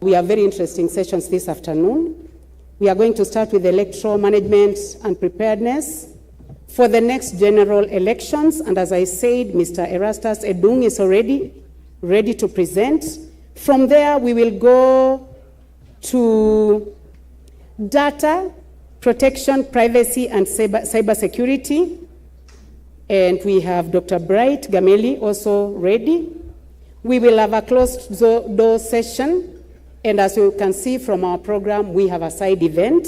We have very interesting sessions this afternoon. We are going to start with electoral management and preparedness for the next general elections. And as I said, Mr. Erastus Edung is already ready to present. From there, we will go to data protection, privacy, and cybersecurity. And we have Dr. Bright Gameli also ready. We will have a closed door session. And as you can see from our program, we have a side event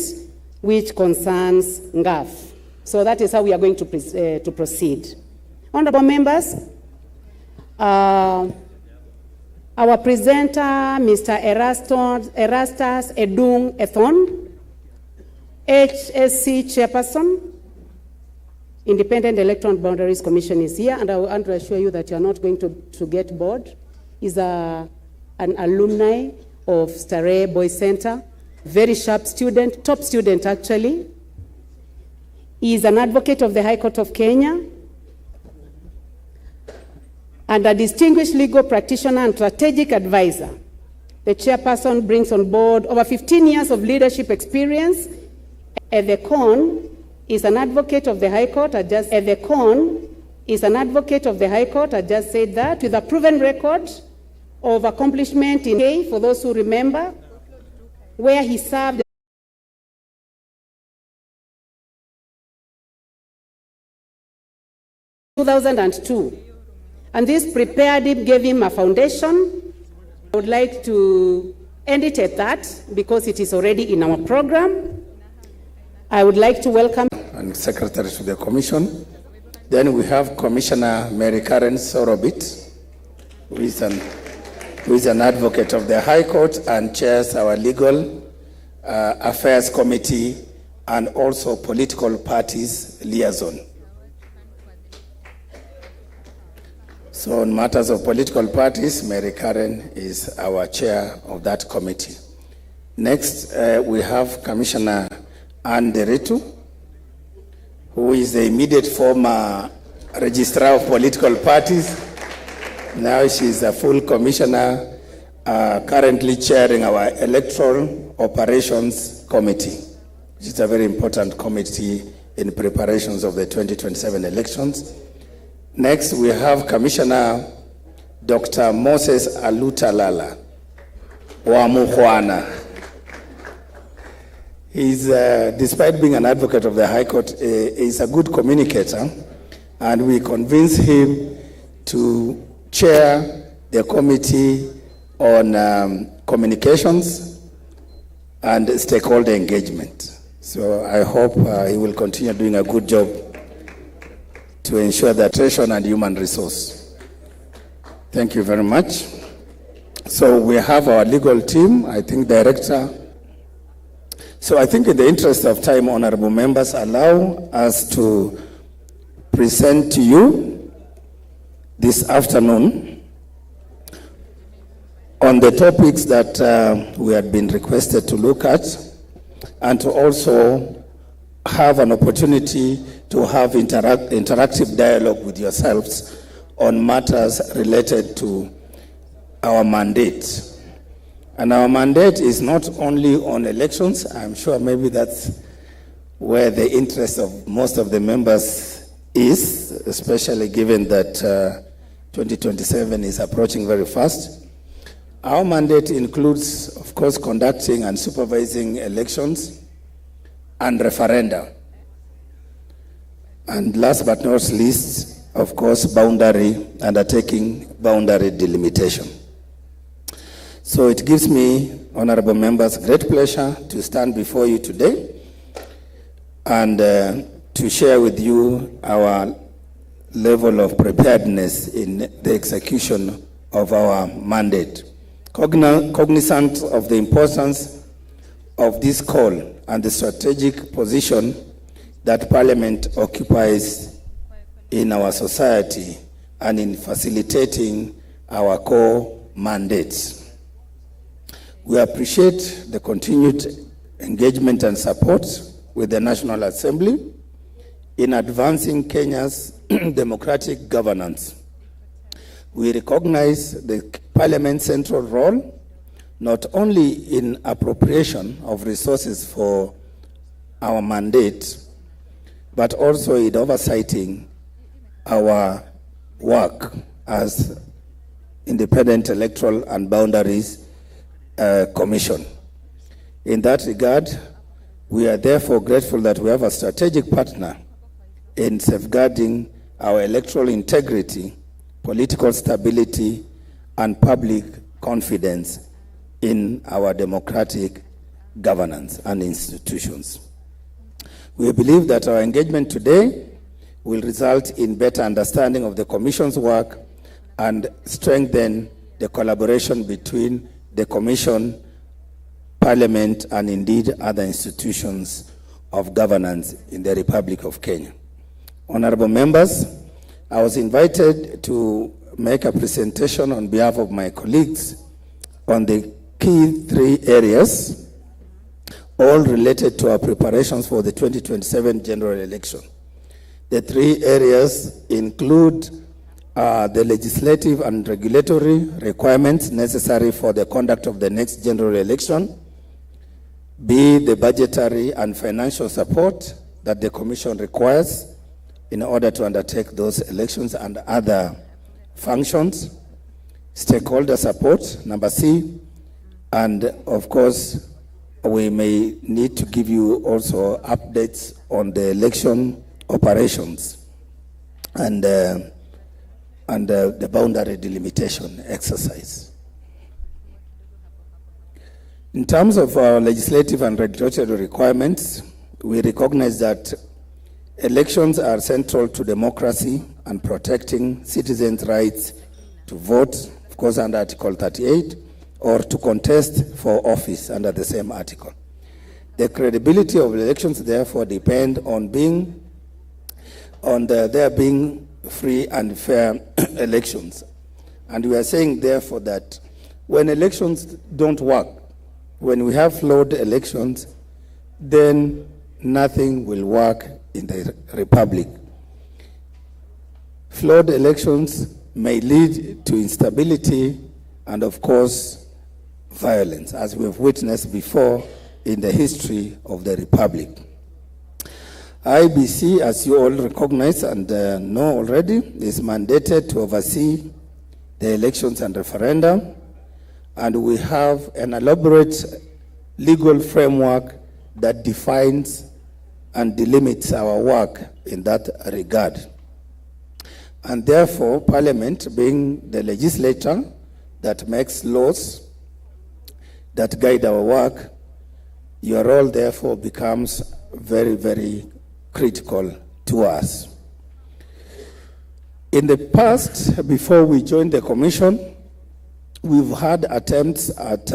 which concerns NGAF. So that is how we are going to proceed. Honorable members, our presenter, Mr. Erastus Edung Ethon, HSC Chairperson, Independent Electoral Boundaries Commission is here, and I want to assure you that you are not going to get bored. He's an alumni of Starehe Boys Center, very sharp student, top student actually. He is an advocate of the High Court of Kenya and a distinguished legal practitioner and strategic advisor. The chairperson brings on board over 15 years of leadership experience. Edecon is an advocate of the High Court. I just said that, with a proven record of accomplishment in K, for those who remember, where he served 2002. And this prepared him, gave him a foundation. I would like to end it at that because it is already in our program. I would like to welcome and Secretary to the Commission. Then we have Commissioner Mary Karen Sorobit, who is an advocate of the High Court and chairs our Legal Affairs Committee and also Political Parties Liaison. So on matters of political parties, Mary Karen is our chair of that committee. Next, we have Commissioner Anne Deritu, who is the immediate former registrar of political parties. Now she is a full commissioner, currently chairing our Electoral Operations Committee, which is a very important committee in preparations of the 2027 elections. Next, we have Commissioner Dr. Moses Alutalala wa Mukhwana. He's, despite being an advocate of the High Court, is a good communicator, and we convinced him to chair the committee on communications and stakeholder engagement. So I hope he will continue doing a good job to ensure that nutrition and human resource. Thank you very much. So we have our legal team, I think director. So I think in the interest of time, honorable members, allow us to present to you this afternoon on the topics that we had been requested to look at, and to also have an opportunity to have interactive dialogue with yourselves on matters related to our mandate. And our mandate is not only on elections. I'm sure maybe that's where the interest of most of the members is, especially given that 2027 is approaching very fast. Our mandate includes, of course, conducting and supervising elections and referenda. And last but not least, of course, undertaking boundary delimitation. So it gives me, honorable members, great pleasure to stand before you today and to share with you our level of preparedness in the execution of our mandate. Cognizant of the importance of this call and the strategic position that Parliament occupies in our society and in facilitating our core mandates. We appreciate the continued engagement and support with the National Assembly in advancing Kenya's democratic governance. We recognize the Parliament's central role not only in appropriation of resources for our mandate, but also in oversighting our work as Independent Electoral and Boundaries Commission. In that regard, we are therefore grateful that we have a strategic partner in safeguarding our electoral integrity, political stability, and public confidence in our democratic governance and institutions. We believe that our engagement today will result in better understanding of the Commission's work and strengthen the collaboration between the Commission, Parliament, and indeed other institutions of governance in the Republic of Kenya. Honorable members, I was invited to make a presentation on behalf of my colleagues on the key 3 areas, all related to our preparations for the 2027 general election. The 3 areas include the legislative and regulatory requirements necessary for the conduct of the next general election, B, the budgetary and financial support that the Commission requires in order to undertake those elections and other functions, stakeholder support, number C, and of course, we may need to give you also updates on the election operations and the boundary delimitation exercise. In terms of our legislative and regulatory requirements, we recognize that elections are central to democracy and protecting citizens' rights to vote, of course, under Article 38, or to contest for office under the same article. The credibility of elections, therefore, depend on there being free and fair elections. And we are saying, therefore, that when elections don't work, when we have flawed elections, then nothing will work in the Republic. Flawed elections may lead to instability and, of course, violence, as we have witnessed before in the history of the Republic. IBC, as you all recognize and know already, is mandated to oversee the elections and referenda, and we have an elaborate legal framework that defines and delimits our work in that regard. And therefore, Parliament, being the legislature that makes laws that guide our work, your role therefore becomes very, very critical to us. In the past, before we joined the Commission, we've had attempts at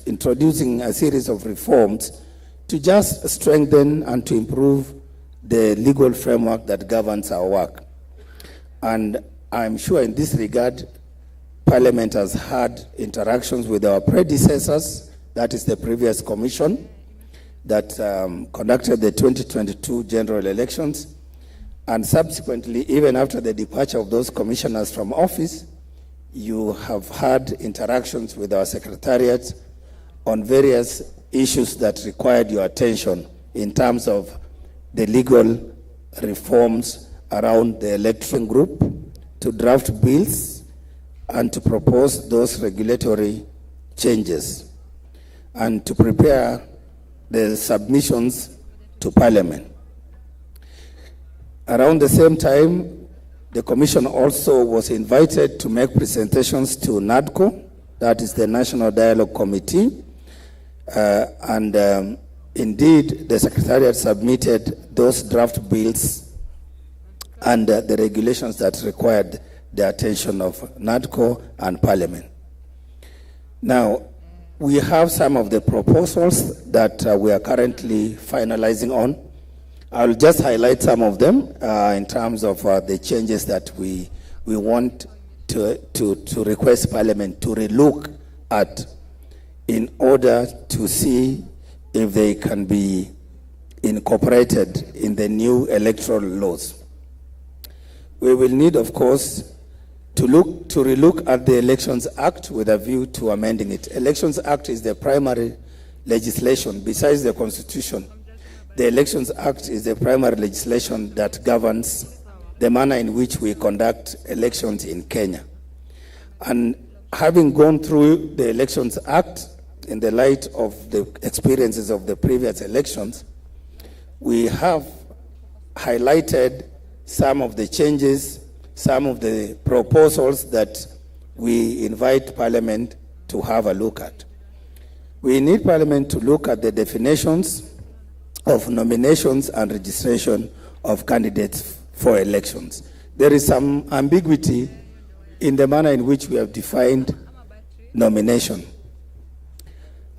introducing a series of reforms to just strengthen and to improve the legal framework that governs our work. And I'm sure in this regard, Parliament has had interactions with our predecessors, that is the previous Commission that conducted the 2022 general elections, and subsequently, even after the departure of those commissioners from office, you have had interactions with our Secretariat on various issues that required your attention in terms of the legal reforms around the election group, to draft bills and to propose those regulatory changes, and to prepare the submissions to Parliament. Around the same time, the Commission also was invited to make presentations to NADCO, that is the National Dialogue Committee, and indeed the Secretariat submitted those draft bills and the regulations that required the attention of NADCO and Parliament. Now, we have some of the proposals that we are currently finalizing on. I'll just highlight some of them in terms of the changes that we want to request Parliament to relook at in order to see if they can be incorporated in the new electoral laws. We will need, of course, to relook at the Elections Act with a view to amending it. Elections Act is the primary legislation besides the Constitution. The Elections Act is the primary legislation that governs the manner in which we conduct elections in Kenya. And having gone through the Elections Act in the light of the experiences of the previous elections, we have highlighted some of the changes, some of the proposals that we invite Parliament to have a look at. We need Parliament to look at the definitions of nominations and registration of candidates for elections. There is some ambiguity in the manner in which we have defined nomination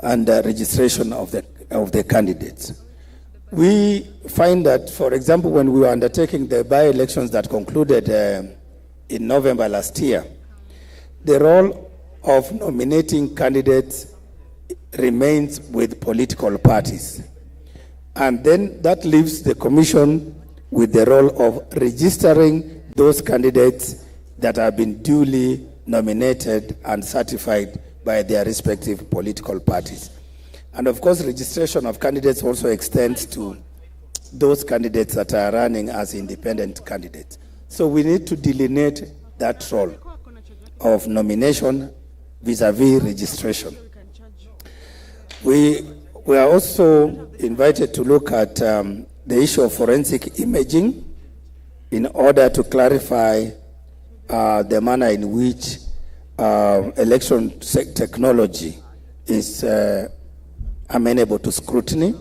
and registration of the candidates. We find that, for example, when we were undertaking the by-elections that concluded in November last year, the role of nominating candidates remains with political parties. And then that leaves the Commission with the role of registering those candidates that have been duly nominated and certified by their respective political parties. And of course, registration of candidates also extends to those candidates that are running as independent candidates. So we need to delineate that role of nomination vis-a-vis registration. We are also invited to look at the issue of forensic imaging in order to clarify the manner in which election technology is amenable to scrutiny.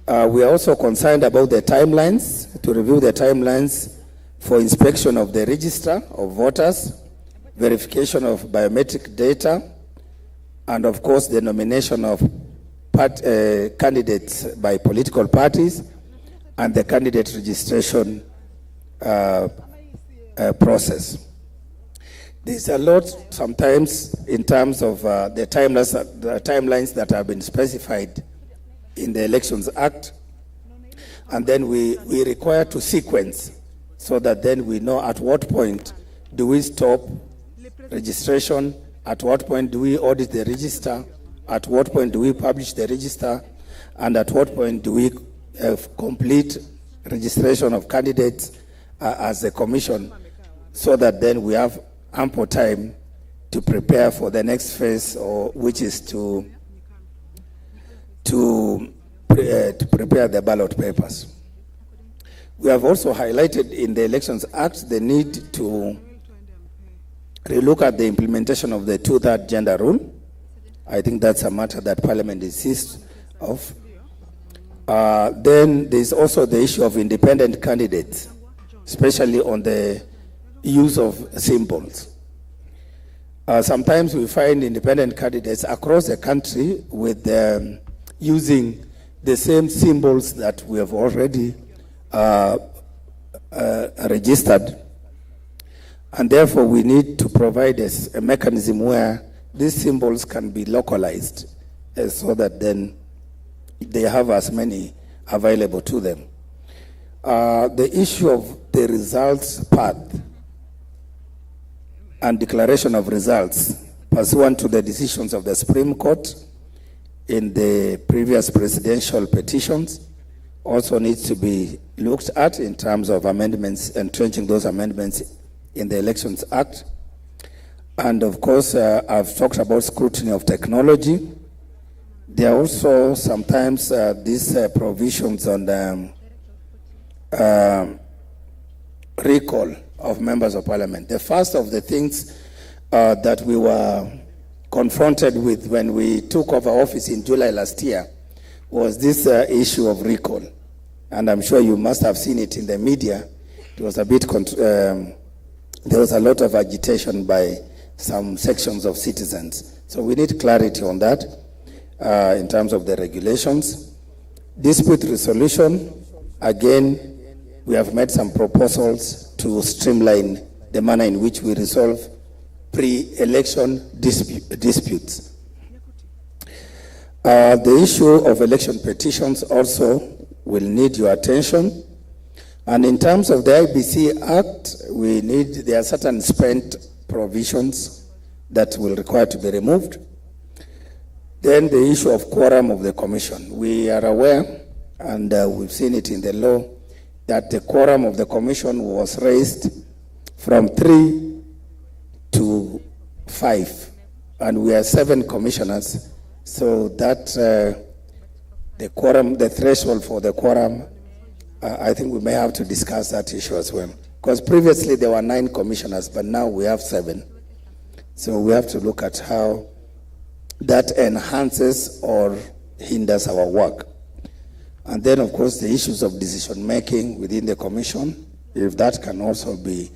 We are also concerned about the timelines, to review the timelines for inspection of the register of voters, verification of biometric data, and of course the nomination of candidates by political parties and the candidate registration process. There's a lot sometimes in terms of the timelines that have been specified in the Elections Act, and then we require to sequence so that then we know at what point do we stop registration, at what point do we audit the register, at what point do we publish the register, and at what point do we complete registration of candidates as a commission, so that then we have ample time to prepare for the next phase, which is to prepare the ballot papers. We have also highlighted in the Elections Act the need to relook at the implementation of the two-third gender rule. I think that's a matter that Parliament insists of. Then there's also the issue of independent candidates, especially on the use of symbols. Sometimes we find independent candidates across the country with using the same symbols that we have already registered. And therefore we need to provide a mechanism where these symbols can be localized so that then they have as many available to them. The issue of the results path and declaration of results pursuant to the decisions of the Supreme Court in the previous presidential petitions also needs to be looked at in terms of amendments, entrenching those amendments in the Elections Act. And of course, I've talked about scrutiny of technology. There are also sometimes these provisions on recall of members of Parliament. The first of the things that we were confronted with when we took over office in July last year was this issue of recall. And I'm sure you must have seen it in the media. It was a bit, there was a lot of agitation by some sections of citizens. So we need clarity on that in terms of the regulations. Dispute resolution, again, we have made some proposals to streamline the manner in which we resolve pre-election disputes. The issue of election petitions also will need your attention. And in terms of the IBC Act, there are certain spent provisions that will require to be removed. Then the issue of quorum of the commission. We are aware, and we've seen it in the law, that the quorum of the commission was raised from 3 to 5, and we are 7 commissioners, so that the threshold for the quorum, I think we may have to discuss that issue as well. Because previously there were 9 commissioners, but now we have 7. So we have to look at how that enhances or hinders our work. And then, of course, the issues of decision making within the commission, if that can also be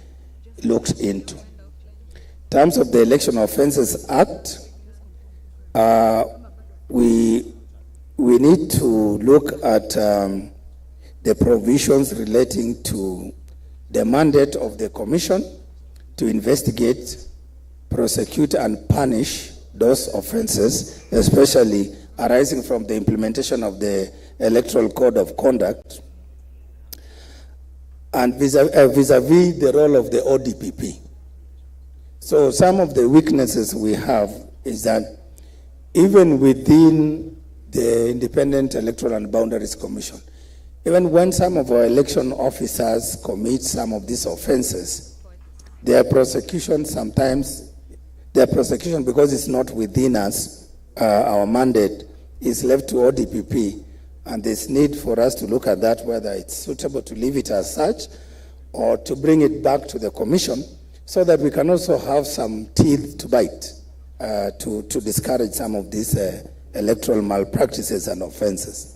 looked into. In terms of the Election Offences Act, we need to look at the provisions relating to the mandate of the commission to investigate, prosecute, and punish those offenses, especially arising from the implementation of the Electoral Code of Conduct, and vis-a-vis the role of the ODPP. So some of the weaknesses we have is that even within the Independent Electoral and Boundaries Commission, even when some of our election officers commit some of these offenses, their prosecution because it's not within us, our mandate, is left to ODPP, and there's need for us to look at that, whether it's suitable to leave it as such or to bring it back to the commission so that we can also have some teeth to bite to discourage some of these electoral malpractices and offenses.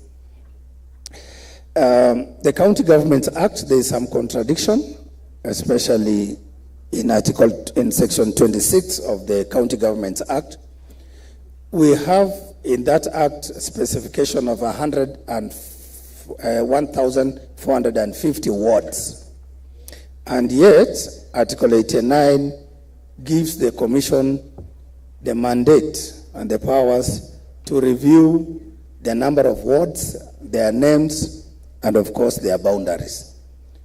The County Governments Act, there is some contradiction, especially in section 26 of the County Governments Act. We have in that act a specification of 1,450 wards. And yet, Article 89 gives the Commission the mandate and the powers to review the number of wards, their names, and of course their boundaries.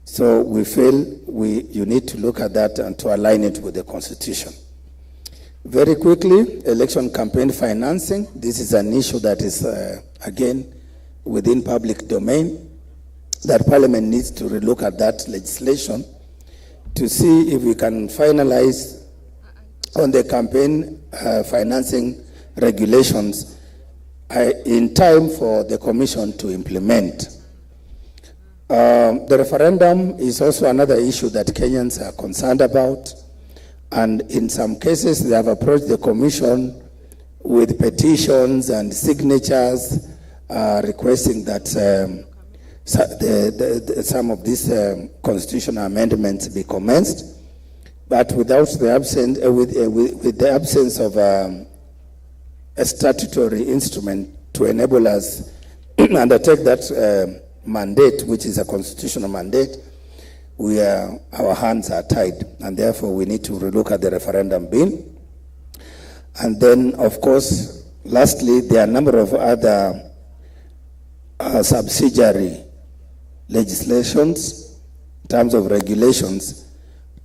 So we feel you need to look at that and to align it with the Constitution. Very quickly, election campaign financing. This is an issue that is, again, within public domain, that Parliament needs to relook at that legislation to see if we can finalize on the campaign financing regulations in time for the Commission to implement. The referendum is also another issue that Kenyans are concerned about. And in some cases, they have approached the Commission with petitions and signatures requesting that some of these constitutional amendments be commenced, but without the with the absence of a statutory instrument to enable us undertake that mandate, which is a constitutional mandate, our hands are tied, and therefore we need to relook at the referendum bill. And then, of course, lastly, there are a number of other subsidiary legislations in terms of regulations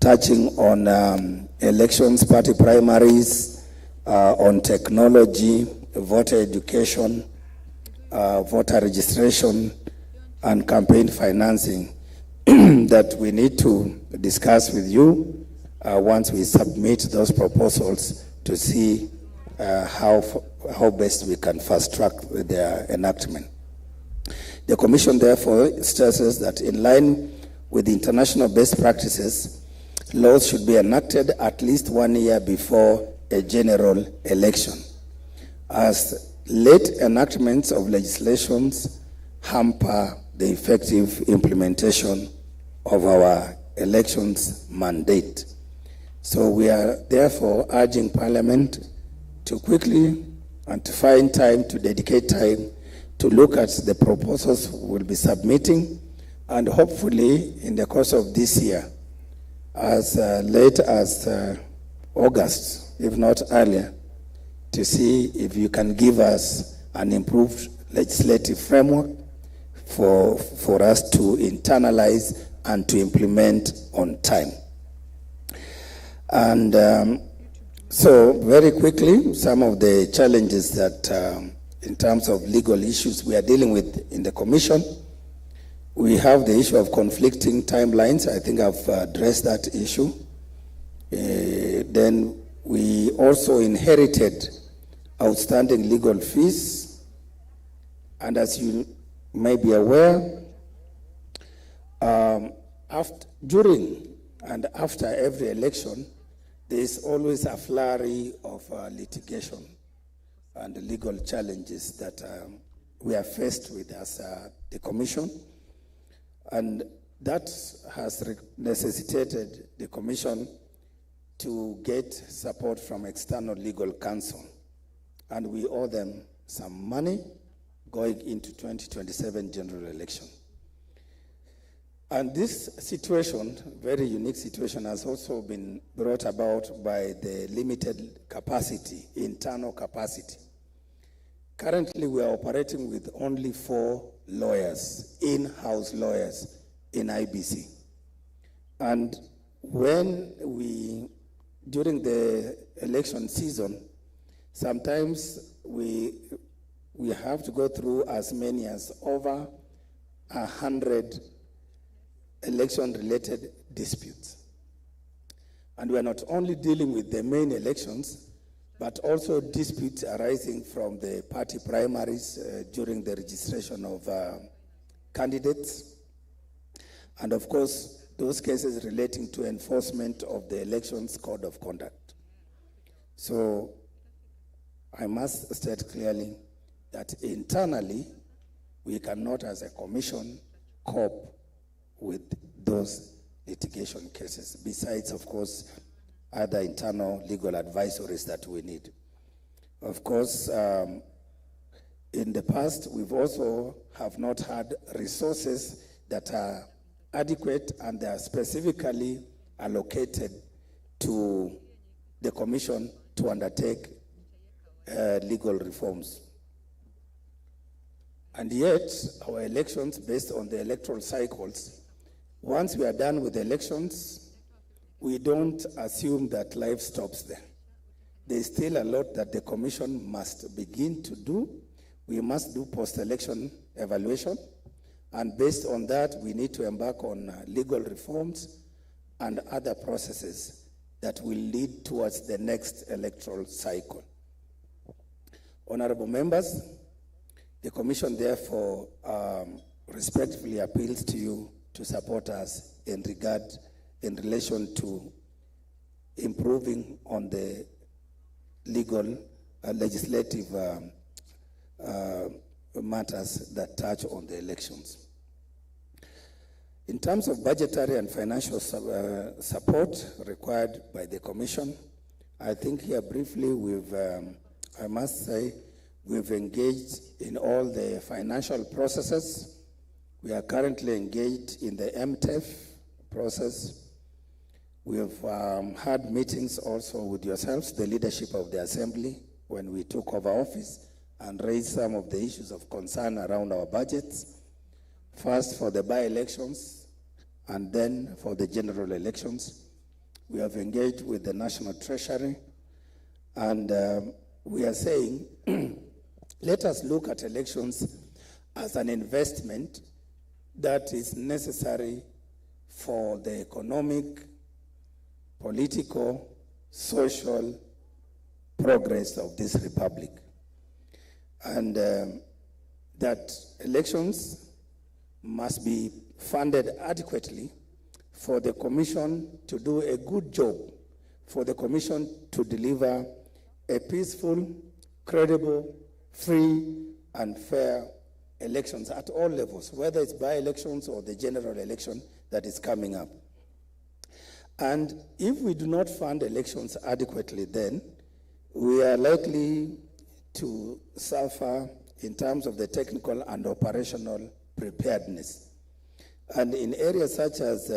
touching on elections, party primaries, on technology, voter education, voter registration, and campaign financing that we need to discuss with you once we submit those proposals to see how best we can fast track their enactment. The Commission therefore stresses that in line with international best practices, laws should be enacted at least 1 year before a general election, as late enactments of legislations hamper the effective implementation of our elections mandate. So we are therefore urging Parliament to quickly and to find time, to dedicate time to look at the proposals we'll be submitting, and hopefully in the course of this year, as late as August, if not earlier, to see if you can give us an improved legislative framework for us to internalize and to implement on time. And so very quickly, some of the challenges that in terms of legal issues we are dealing with in the Commission. We have the issue of conflicting timelines. I think I've addressed that issue. Then we also inherited outstanding legal fees. And as you may be aware, during and after every election, there is always a flurry of litigation and legal challenges that we are faced with as the Commission. And that has necessitated the Commission to get support from external legal counsel. And we owe them some money going into 2027 general election. And this situation, very unique situation, has also been brought about by the limited capacity, internal capacity. Currently, we are operating with only 4 lawyers, in-house lawyers in IBC. And when during the election season, sometimes we have to go through as many as over 100 election-related disputes. And we are not only dealing with the main elections, but also disputes arising from the party primaries during the registration of candidates. And of course, those cases relating to enforcement of the elections code of conduct. So I must state clearly that internally, we cannot as a Commission cope with those litigation cases, besides, of course, other internal legal advisories that we need. Of course, in the past, we've also have not had resources that are adequate and they are specifically allocated to the Commission to undertake legal reforms. And yet, our elections, based on the electoral cycles, once we are done with the elections, we don't assume that life stops there. There's still a lot that the Commission must begin to do. We must do post-election evaluation, and based on that, we need to embark on legal reforms and other processes that will lead towards the next electoral cycle. Honorable members, the Commission therefore respectfully appeals to you to support us in relation to improving on the legal, legislative matters that touch on the elections. In terms of budgetary and financial support required by the Commission, I think here briefly I must say, we've engaged in all the financial processes. We are currently engaged in the MTEF process. We have had meetings also with yourselves, the leadership of the Assembly, when we took over office, and raised some of the issues of concern around our budgets. First for the by-elections, and then for the general elections. We have engaged with the National Treasury, and we are saying, let us look at elections as an investment that is necessary for the economic, political, social progress of this republic. And that elections must be funded adequately for the Commission to do a good job, for the Commission to deliver a peaceful, credible, free, and fair elections at all levels, whether it's by-elections or the general election that is coming up. And if we do not fund elections adequately, then we are likely to suffer in terms of the technical and operational preparedness. And in areas such as,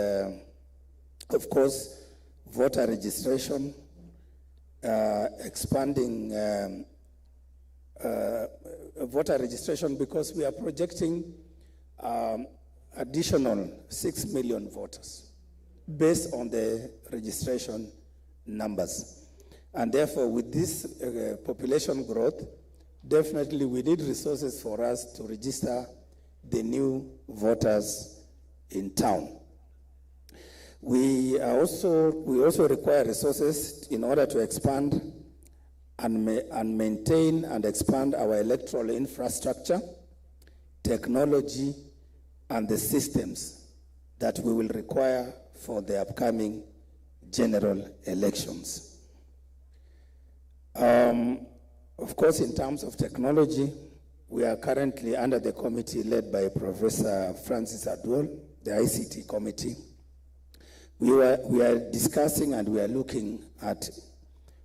of course, voter registration, expanding voter registration, because we are projecting additional 6 million voters based on the registration numbers. And therefore, with this population growth, definitely we need resources for us to register the new voters in town. We also require resources in order to expand and maintain and expand our electoral infrastructure, technology, and the systems that we will require for the upcoming general elections. Of course, in terms of technology, we are currently under the committee led by Professor Francis Aduol, the ICT committee. We are discussing and we are looking at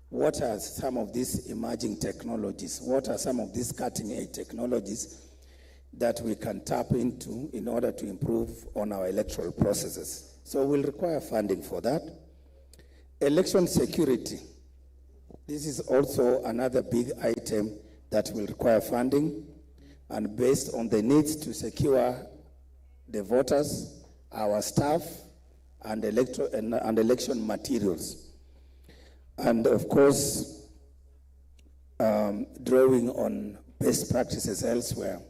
what are some of these emerging technologies, what are some of these cutting-edge technologies that we can tap into in order to improve on our electoral processes. So we'll require funding for that. Election security. This is also another big item that will require funding, and based on the needs to secure the voters, our staff, and election materials. And of course, drawing on best practices elsewhere,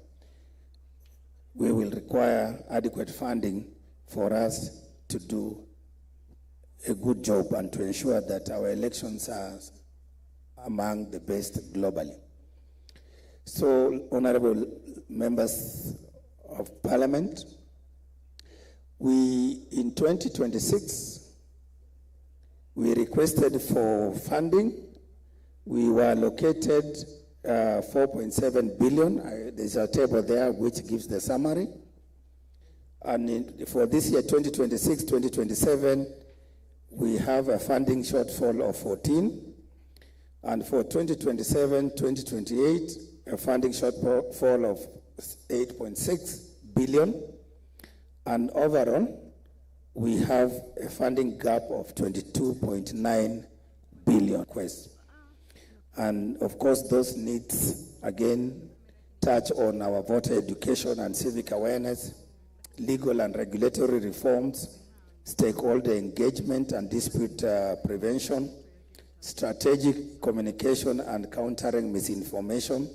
we will require adequate funding for us to do a good job and to ensure that our elections are among the best globally. So, honorable members of Parliament, in 2026, we requested for funding. We were allocated 4.7 billion. There's a table there which gives the summary. And for this year, 2026, 2027, we have a funding shortfall of 14. And for 2027, 2028, a funding shortfall of 8.6 billion. And overall, we have a funding gap of 22.9 billion requests. And of course, those needs, again, touch on our voter education and civic awareness, legal and regulatory reforms, stakeholder engagement and dispute prevention, strategic communication and countering misinformation,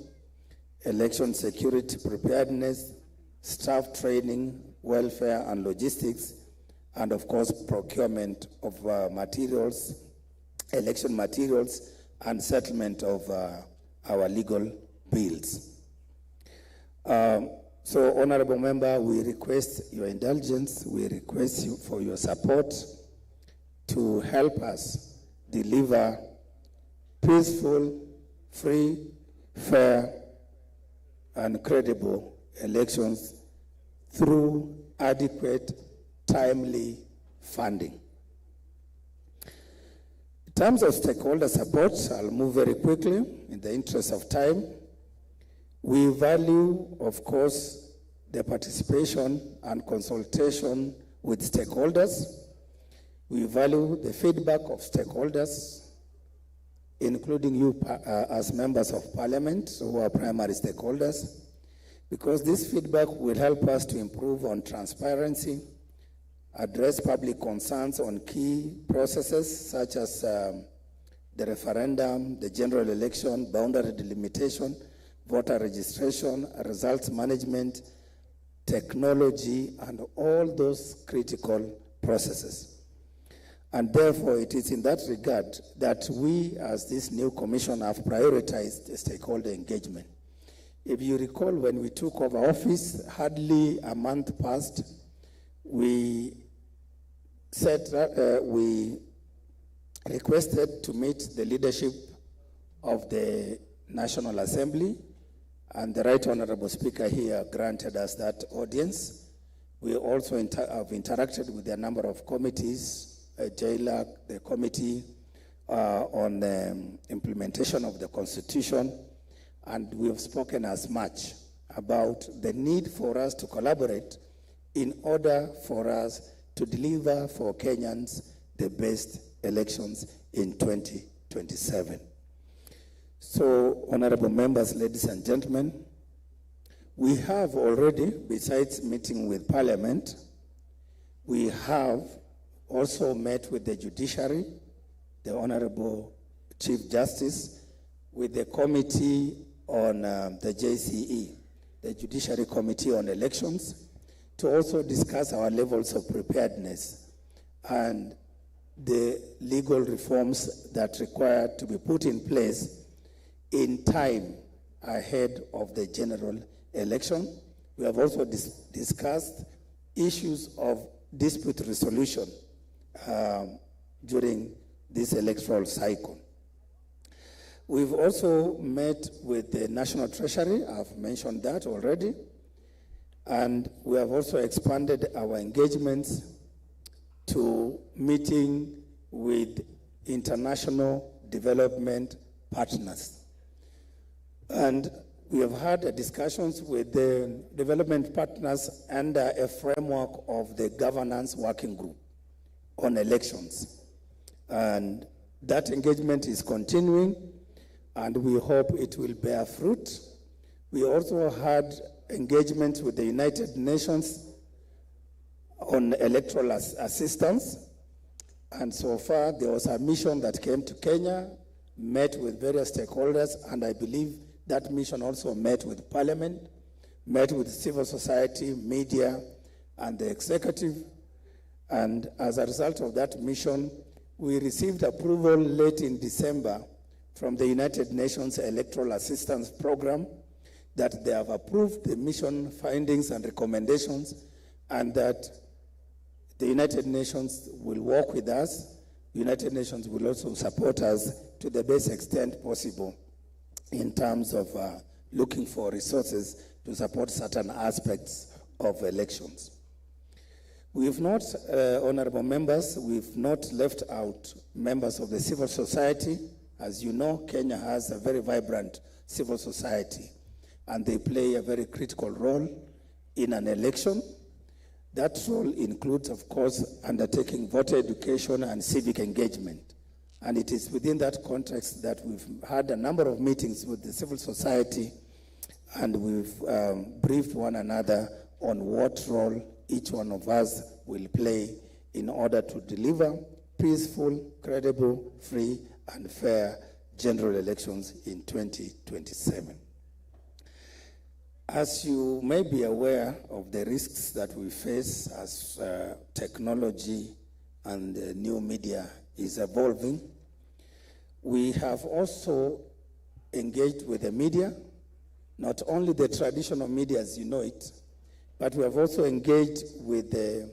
election security preparedness, staff training, welfare and logistics, and of course procurement of materials, election materials, and settlement of our legal bills. So, honorable member, we request your indulgence, we request you for your support to help us deliver peaceful, free, fair, and credible elections through adequate, timely funding. In terms of stakeholder support, I'll move very quickly in the interest of time. We value, of course, the participation and consultation with stakeholders. We value the feedback of stakeholders, including you as members of Parliament, who are primary stakeholders, because this feedback will help us to improve on transparency, address public concerns on key processes such as the referendum, the general election, boundary delimitation, voter registration, results management, technology, and all those critical processes. And therefore, it is in that regard that we, as this new commission, have prioritized stakeholder engagement. If you recall, when we took over office, hardly a month passed, we requested to meet the leadership of the National Assembly, and the Right Honorable Speaker here granted us that audience. We also have interacted with a number of committees, JLAC, the Committee on the Implementation of the Constitution, and we have spoken as much about the need for us to collaborate in order for us to deliver for Kenyans the best elections in 2027. So, honorable members, ladies and gentlemen, We have already, besides meeting with Parliament, we have also met with the judiciary, the Honorable Chief Justice, with the Committee on the JCE, the Judiciary Committee on Elections, to also discuss our levels of preparedness and the legal reforms that require to be put in place in time ahead of the general election. We have also discussed issues of dispute resolution during this electoral cycle. We've also met with the National Treasury, I've mentioned that already, and we have also expanded our engagements to meeting with international development partners. And we have had discussions with the development partners under a framework of the governance working group on elections. And that engagement is continuing, and we hope it will bear fruit. We also had engagement with the United Nations on electoral assistance. And so far, there was a mission that came to Kenya, met with various stakeholders, and I believe that mission also met with Parliament, met with civil society, media, and the executive. And as a result of that mission, we received approval late in December from the United Nations Electoral Assistance Program that they have approved the mission findings and recommendations, and that the United Nations will work with us. The United Nations will also support us to the best extent possible in terms of looking for resources to support certain aspects of elections. We've not, honorable members, we've not left out members of the civil society. As you know, Kenya has a very vibrant civil society, and they play a very critical role in an election. That role includes, of course, undertaking voter education and civic engagement. And it is within that context that we've had a number of meetings with the civil society, and we've briefed one another on what role each one of us will play in order to deliver peaceful, credible, free, and fair general elections in 2027. As you may be aware of the risks that we face as technology and new media is evolving, we have also engaged with the media, not only the traditional media as you know it, but we have also engaged with the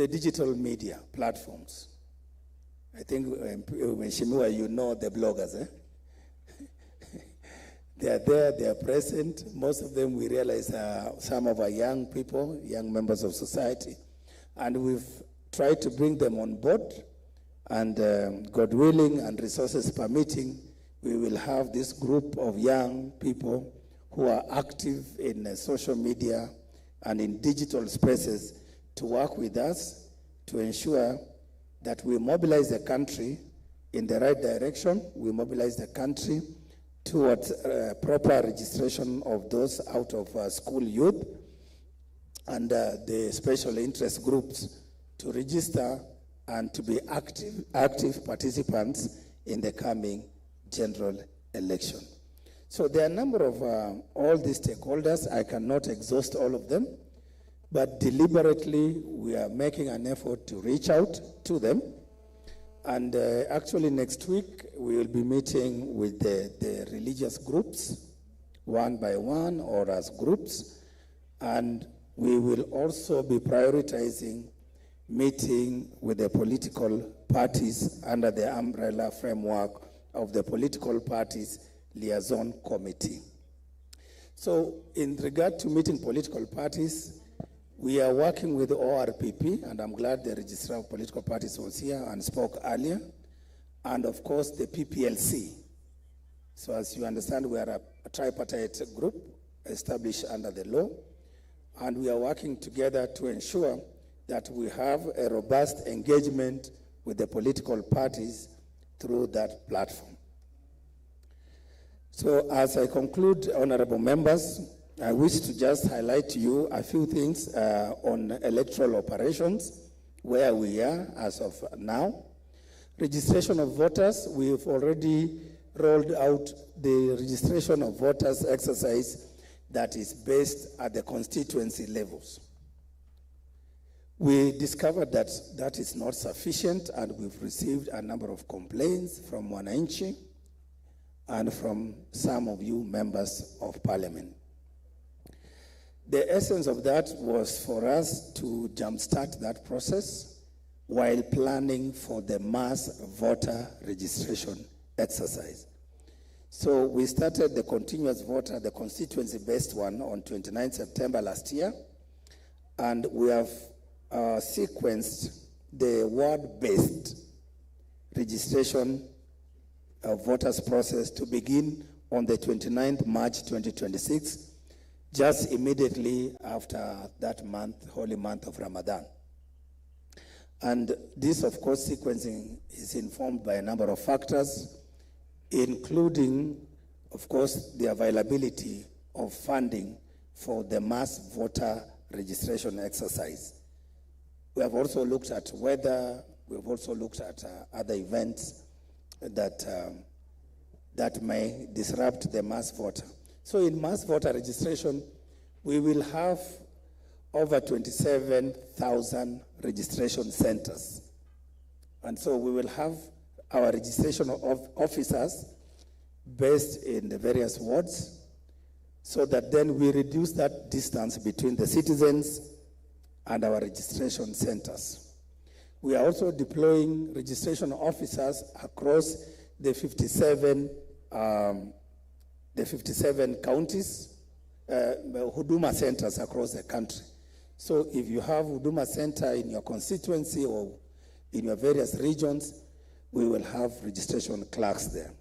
digital media platforms. I think, Mheshimiwa, you know the bloggers, eh? They are there, they are present. Most of them, we realize, are some of our young people, young members of society. And we've tried to bring them on board. And God willing and resources permitting, we will have this group of young people who are active in social media and in digital spaces to work with us to ensure that we mobilize the country in the right direction. We mobilize the country towards proper registration of those out of school youth and the special interest groups to register and to be active participants in the coming general election. So there are a number of all these stakeholders. I cannot exhaust all of them, but deliberately we are making an effort to reach out to them. And actually next week we will be meeting with the religious groups, one by one or as groups, and we will also be prioritizing meeting with the political parties under the umbrella framework of the Political Parties Liaison Committee. So in regard to meeting political parties, we are working with the ORPP, and I'm glad the Registrar of Political Parties was here and spoke earlier, and of course the PPLC. So as you understand, we are a tripartite group established under the law, and we are working together to ensure that we have a robust engagement with the political parties through that platform. So as I conclude, honorable members, I wish to just highlight to you a few things on electoral operations, where we are as of now. Registration of voters, we've already rolled out the registration of voters exercise that is based at the constituency levels. We discovered that that is not sufficient, and we've received a number of complaints from Wananchi and from some of you members of Parliament. The essence of that was for us to jumpstart that process while planning for the mass voter registration exercise. So we started the continuous voter, the constituency-based one, on 29 September last year, and we have sequenced the ward-based registration of voters process to begin on the 29th March 2026, just immediately after that month, holy month of Ramadan. And this, of course, sequencing is informed by a number of factors, including, of course, the availability of funding for the mass voter registration exercise. We have also looked at weather, we have also looked at other events that may disrupt the mass voter. So in mass voter registration, we will have over 27,000 registration centers. And so we will have our registration of officers based in the various wards, so that then we reduce that distance between the citizens and our registration centers. We are also deploying registration officers across the 57 counties, Huduma centers across the country. So if you have Huduma center in your constituency or in your various regions, we will have registration clerks there.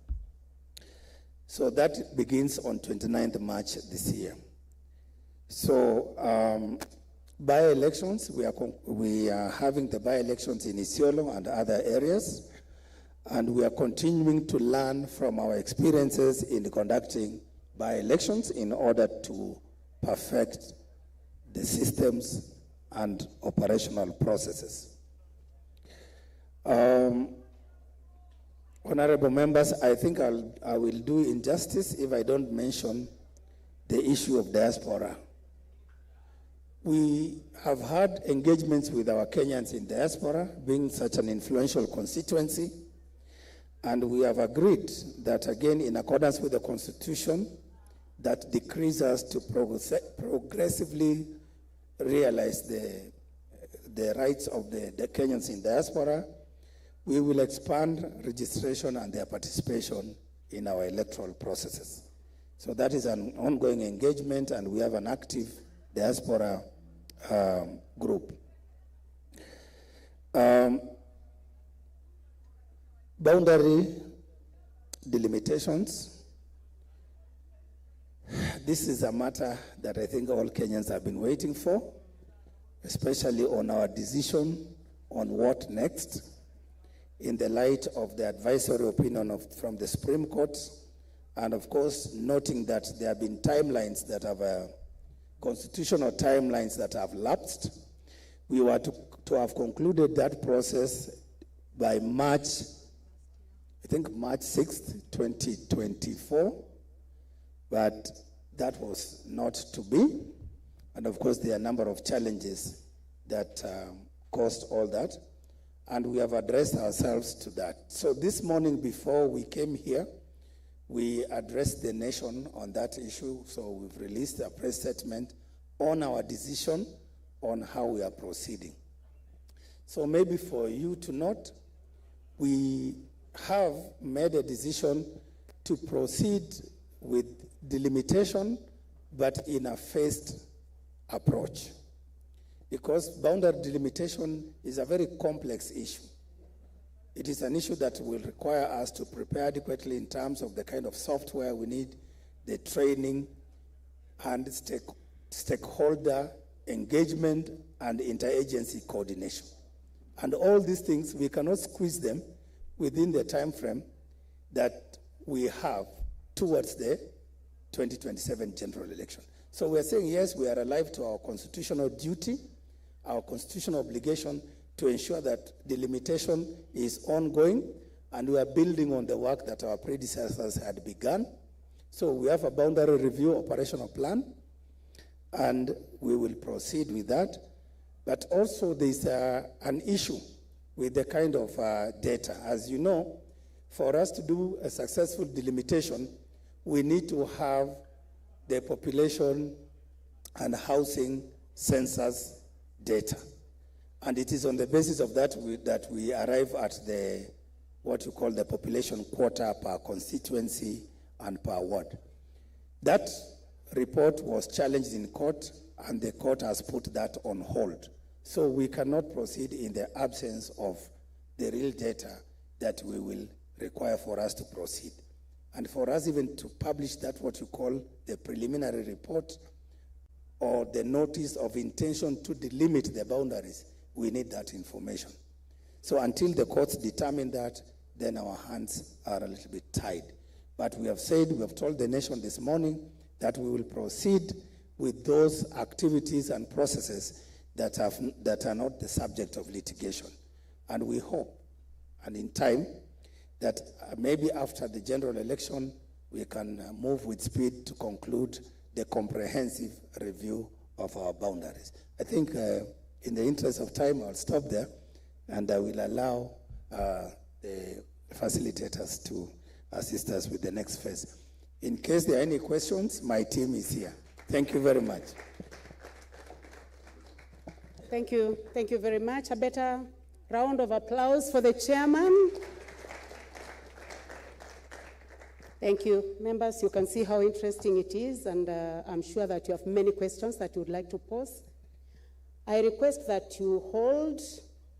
So that begins on 29th March this year. So by-elections, we are having the by-elections in Isiolo and other areas, and we are continuing to learn from our experiences in conducting by-elections in order to perfect the systems and operational processes. Honorable members, I think I will do injustice if I don't mention the issue of diaspora. We have had engagements with our Kenyans in diaspora, being such an influential constituency, and we have agreed that, again, in accordance with the Constitution, that decrees us to progressively realize the rights of the Kenyans in diaspora. We will expand registration and their participation in our electoral processes. So that is an ongoing engagement, and we have an active diaspora group. Boundary delimitations. This is a matter that I think all Kenyans have been waiting for, especially on our decision on what next, in the light of the advisory opinion from the Supreme Court, and of course noting that there have been timelines that have constitutional timelines that have lapsed. We were to have concluded that process by March 6th, 2024, but that was not to be. And of course, there are a number of challenges that caused all that, and we have addressed ourselves to that. So this morning, before we came here, we addressed the nation on that issue. So we've released a press statement on our decision on how we are proceeding. So maybe for you to note, we have made a decision to proceed with delimitation, but in a phased approach. Because boundary delimitation is a very complex issue. It is an issue that will require us to prepare adequately in terms of the kind of software we need, the training, and stakeholder engagement and interagency coordination. And all these things, we cannot squeeze them within the time frame that we have towards the 2027 general election. So we're saying, yes, we are alive to our constitutional duty, our constitutional obligation to ensure that delimitation is ongoing, and we are building on the work that our predecessors had begun. So we have a boundary review operational plan, and we will proceed with that. But also there's an issue with the kind of data. As you know, for us to do a successful delimitation, we need to have the population and housing census data. And it is on the basis of that that we arrive at the, what you call the population quota per constituency and per ward. That report was challenged in court, and the court has put that on hold. So we cannot proceed in the absence of the real data that we will require for us to proceed. And for us even to publish that, what you call the preliminary report or the notice of intention to delimit the boundaries, we need that information. So until the courts determine that, then our hands are a little bit tied. But we have said, we have told the nation this morning that we will proceed with those activities and processes that are not the subject of litigation. And we hope, and in time, that maybe after the general election, we can move with speed to conclude the comprehensive review of our boundaries. I think in the interest of time, I'll stop there, and I will allow the facilitators to assist us with the next phase. In case there are any questions, my team is here. Thank you very much. Thank you. Thank you very much. A better round of applause for the chairman. Thank you. Members, you can see how interesting it is, and I'm sure that you have many questions that you would like to pose. I request that you hold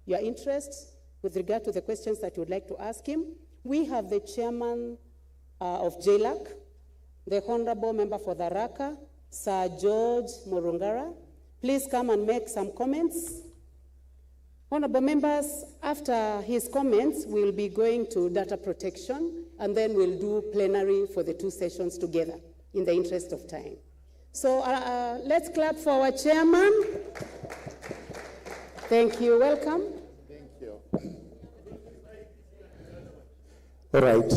your interest with regard to the questions that you would like to ask him. We have the chairman of JLAC, the Honorable Member for Tharaka, Sir George Murungara. Please come and make some comments. Honorable members, after his comments, we'll be going to data protection, and then we'll do plenary for the two sessions together in the interest of time. So let's clap for our chairman. Thank you. Welcome. Thank you. All right.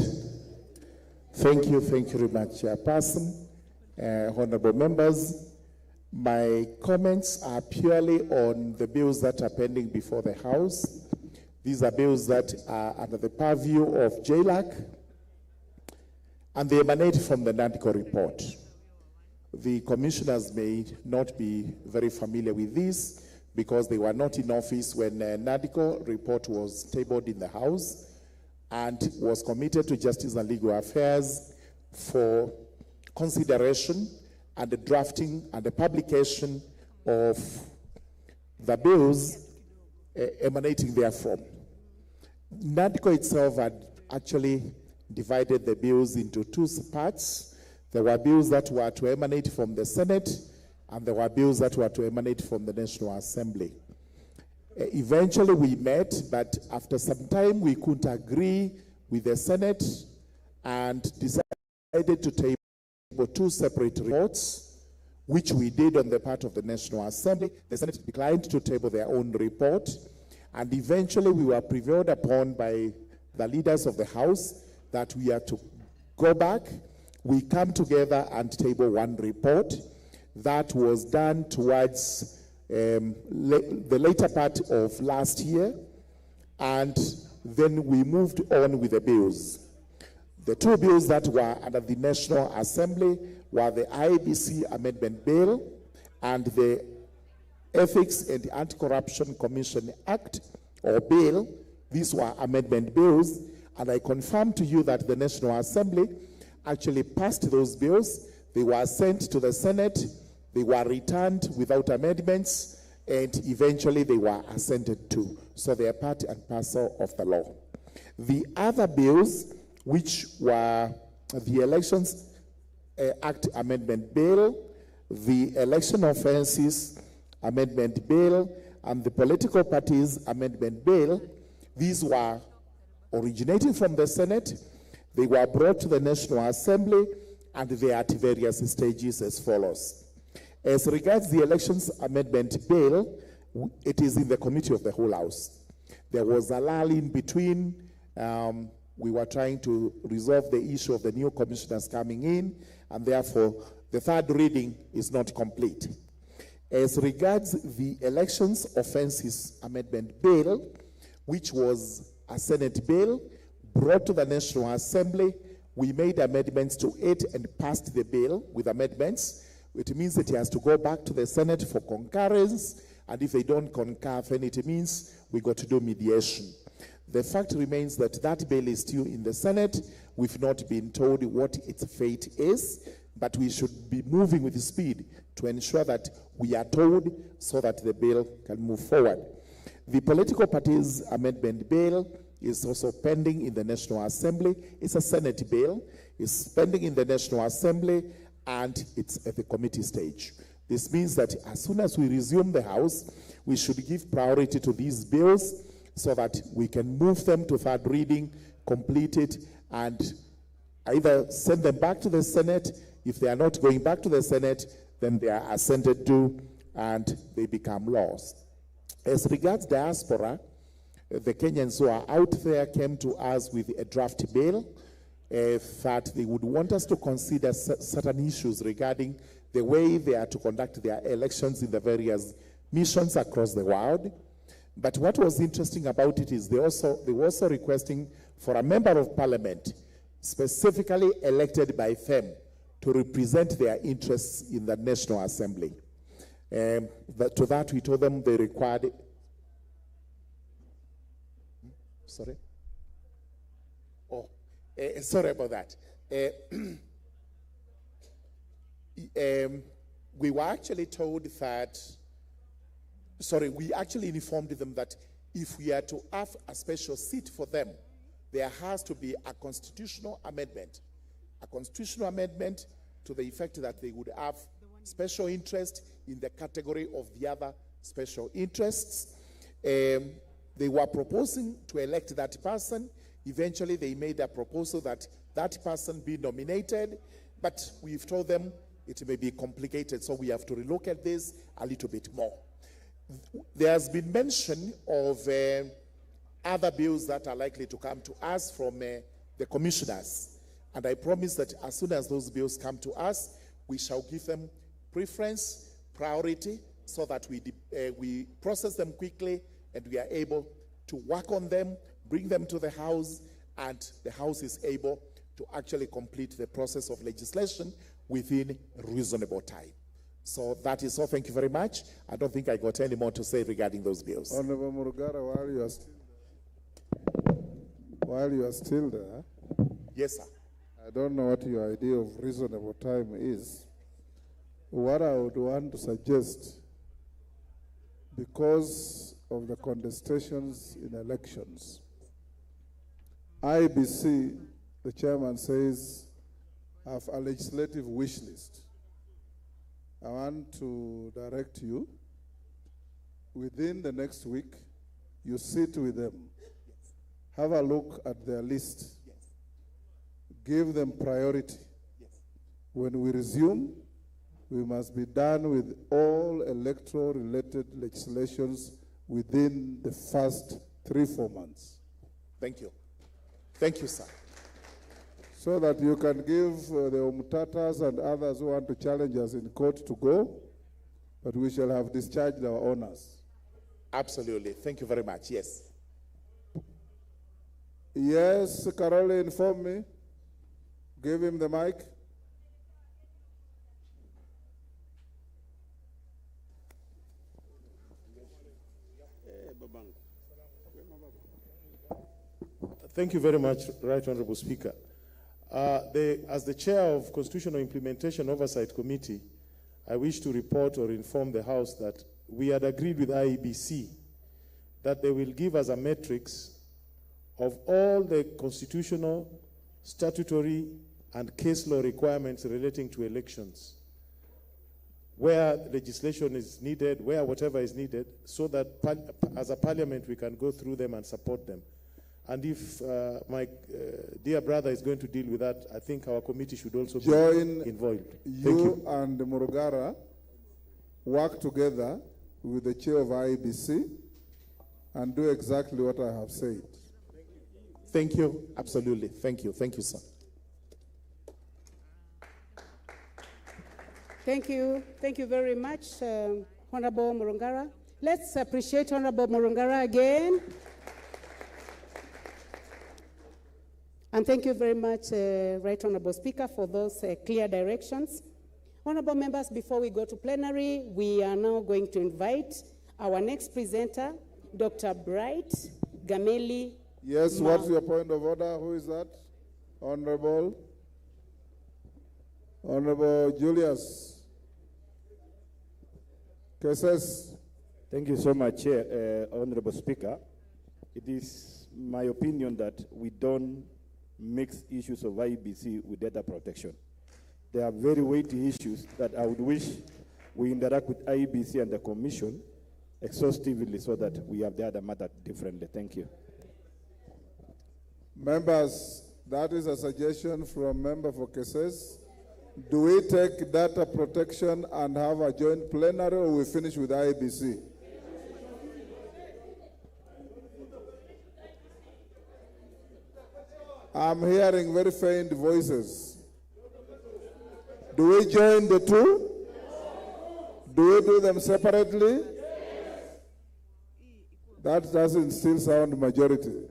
Thank you very much, Chairperson. Honorable members, my comments are purely on the bills that are pending before the House. These are bills that are under the purview of JLAC, and they emanate from the NADCO report. The commissioners may not be very familiar with this because they were not in office when the NADCO report was tabled in the House and was committed to Justice and Legal Affairs for consideration and the drafting and the publication of the bills emanating therefrom. NADCO itself had actually divided the bills into two parts. There were bills that were to emanate from the Senate, and there were bills that were to emanate from the National Assembly. Eventually we met, but after some time we couldn't agree with the Senate and decided to table two separate reports, which we did on the part of the National Assembly. The Senate declined to table their own report, and eventually we were prevailed upon by the leaders of the House that we are to go back. We come together and table one report. That was done towards the later part of last year, and then we moved on with the bills. The two bills that were under the National Assembly were the IBC Amendment Bill and the Ethics and Anti-Corruption Commission Act, or Bill. These were amendment bills, and I confirm to you that the National Assembly actually passed those bills. They were sent to the Senate, they were returned without amendments, and eventually they were assented to. So they are part and parcel of the law. The other bills, which were the Elections Act Amendment Bill, the Election Offences Amendment Bill, and the Political Parties Amendment Bill, these were originating from the Senate. They were brought to the National Assembly, and they are at various stages as follows. As regards the Elections Amendment Bill, it is in the Committee of the Whole House. There was a lull in between. We were trying to resolve the issue of the new commissioners coming in, and therefore the third reading is not complete. As regards the Elections Offences Amendment Bill, which was a Senate bill brought to the National Assembly, we made amendments to it and passed the bill with amendments. It means that it has to go back to the Senate for concurrence, and if they don't concur, then it means we got to do mediation. The fact remains that that bill is still in the Senate. We've not been told what its fate is, but we should be moving with speed to ensure that we are told so that the bill can move forward. The Political Parties Amendment Bill is also pending in the National Assembly. It's a Senate bill. It's pending in the National Assembly, and it's at the committee stage. This means that as soon as we resume the House, we should give priority to these bills so that we can move them to third reading, complete it, and either send them back to the Senate. If they are not going back to the Senate, then they are assented to and they become laws. As regards diaspora, the Kenyans who are out there came to us with a draft bill that they would want us to consider certain issues regarding the way they are to conduct their elections in the various missions across the world. But what was interesting about it is they were also requesting for a member of parliament, specifically elected by them, to represent their interests in the National Assembly. To that, we told them they required. Sorry? Oh, sorry about that. We were actually told that, we actually informed them that if we are to have a special seat for them, there has to be a constitutional amendment. A constitutional amendment to the effect that they would have special interest in the category of the other special interests. They were proposing to elect that person. Eventually, they made a proposal that that person be nominated, but we've told them it may be complicated, so we have to relook at this a little bit more. There has been mention of other bills that are likely to come to us from the commissioners, and I promise that as soon as those bills come to us, we shall give them preference, priority, so that we process them quickly and we are able to work on them, bring them to the House, and the House is able to actually complete the process of legislation within reasonable time. So that is all. Thank you very much. I don't think I got any more to say regarding those bills. Honorable Murugara, while you are still there, Yes, sir. I don't know what your idea of reasonable time is. What I would want to suggest, because of the contestations in elections, IBC, the chairman says, have a legislative wish list. I want to direct you, within the next week, you sit with them, have a look at their list, give them priority. When we resume, we must be done with all electoral-related legislations within the first 3-4 months. Thank you. Thank you, sir. So that you can give the Umtatas and others who want to challenge us in court to go, but we shall have discharged our honors. Absolutely. Thank you very much. Yes. Yes, Carole, inform me. Give him the mic. Thank you very much, Right Honorable Speaker. As the Chair of Constitutional Implementation Oversight Committee, I wish to report or inform the House that we had agreed with IEBC that they will give us a matrix of all the constitutional, statutory, and case law requirements relating to elections, where legislation is needed, where whatever is needed, so that as a parliament we can go through them and support them. And if my dear brother is going to deal with that, I think our committee should also be involved. You and Murugara work together with the chair of IEBC and do exactly what I have said. Thank you. Absolutely. Thank you. Thank you, sir. Thank you. Thank you very much, Honorable Murungara. Let's appreciate Honorable Murungara again. And thank you very much, Right Honorable Speaker, for those clear directions. Honorable members, before we go to plenary, we are now going to invite our next presenter, Dr. Bright Gameli. Yes, what's your point of order? Who is that? Honorable Julius Keses. Thank you so much, Chair, Honorable Speaker. It is my opinion that we don't mix issues of IEBC with data protection. There are very weighty issues that I would wish we interact with IEBC and the Commission exhaustively so that we have the other matter differently. Thank you. Members, that is a suggestion from member for cases. Do we take data protection and have a joint plenary, or we finish with IEBC? I'm hearing very faint voices. Do we join the two? Do we do them separately? That doesn't still sound majority.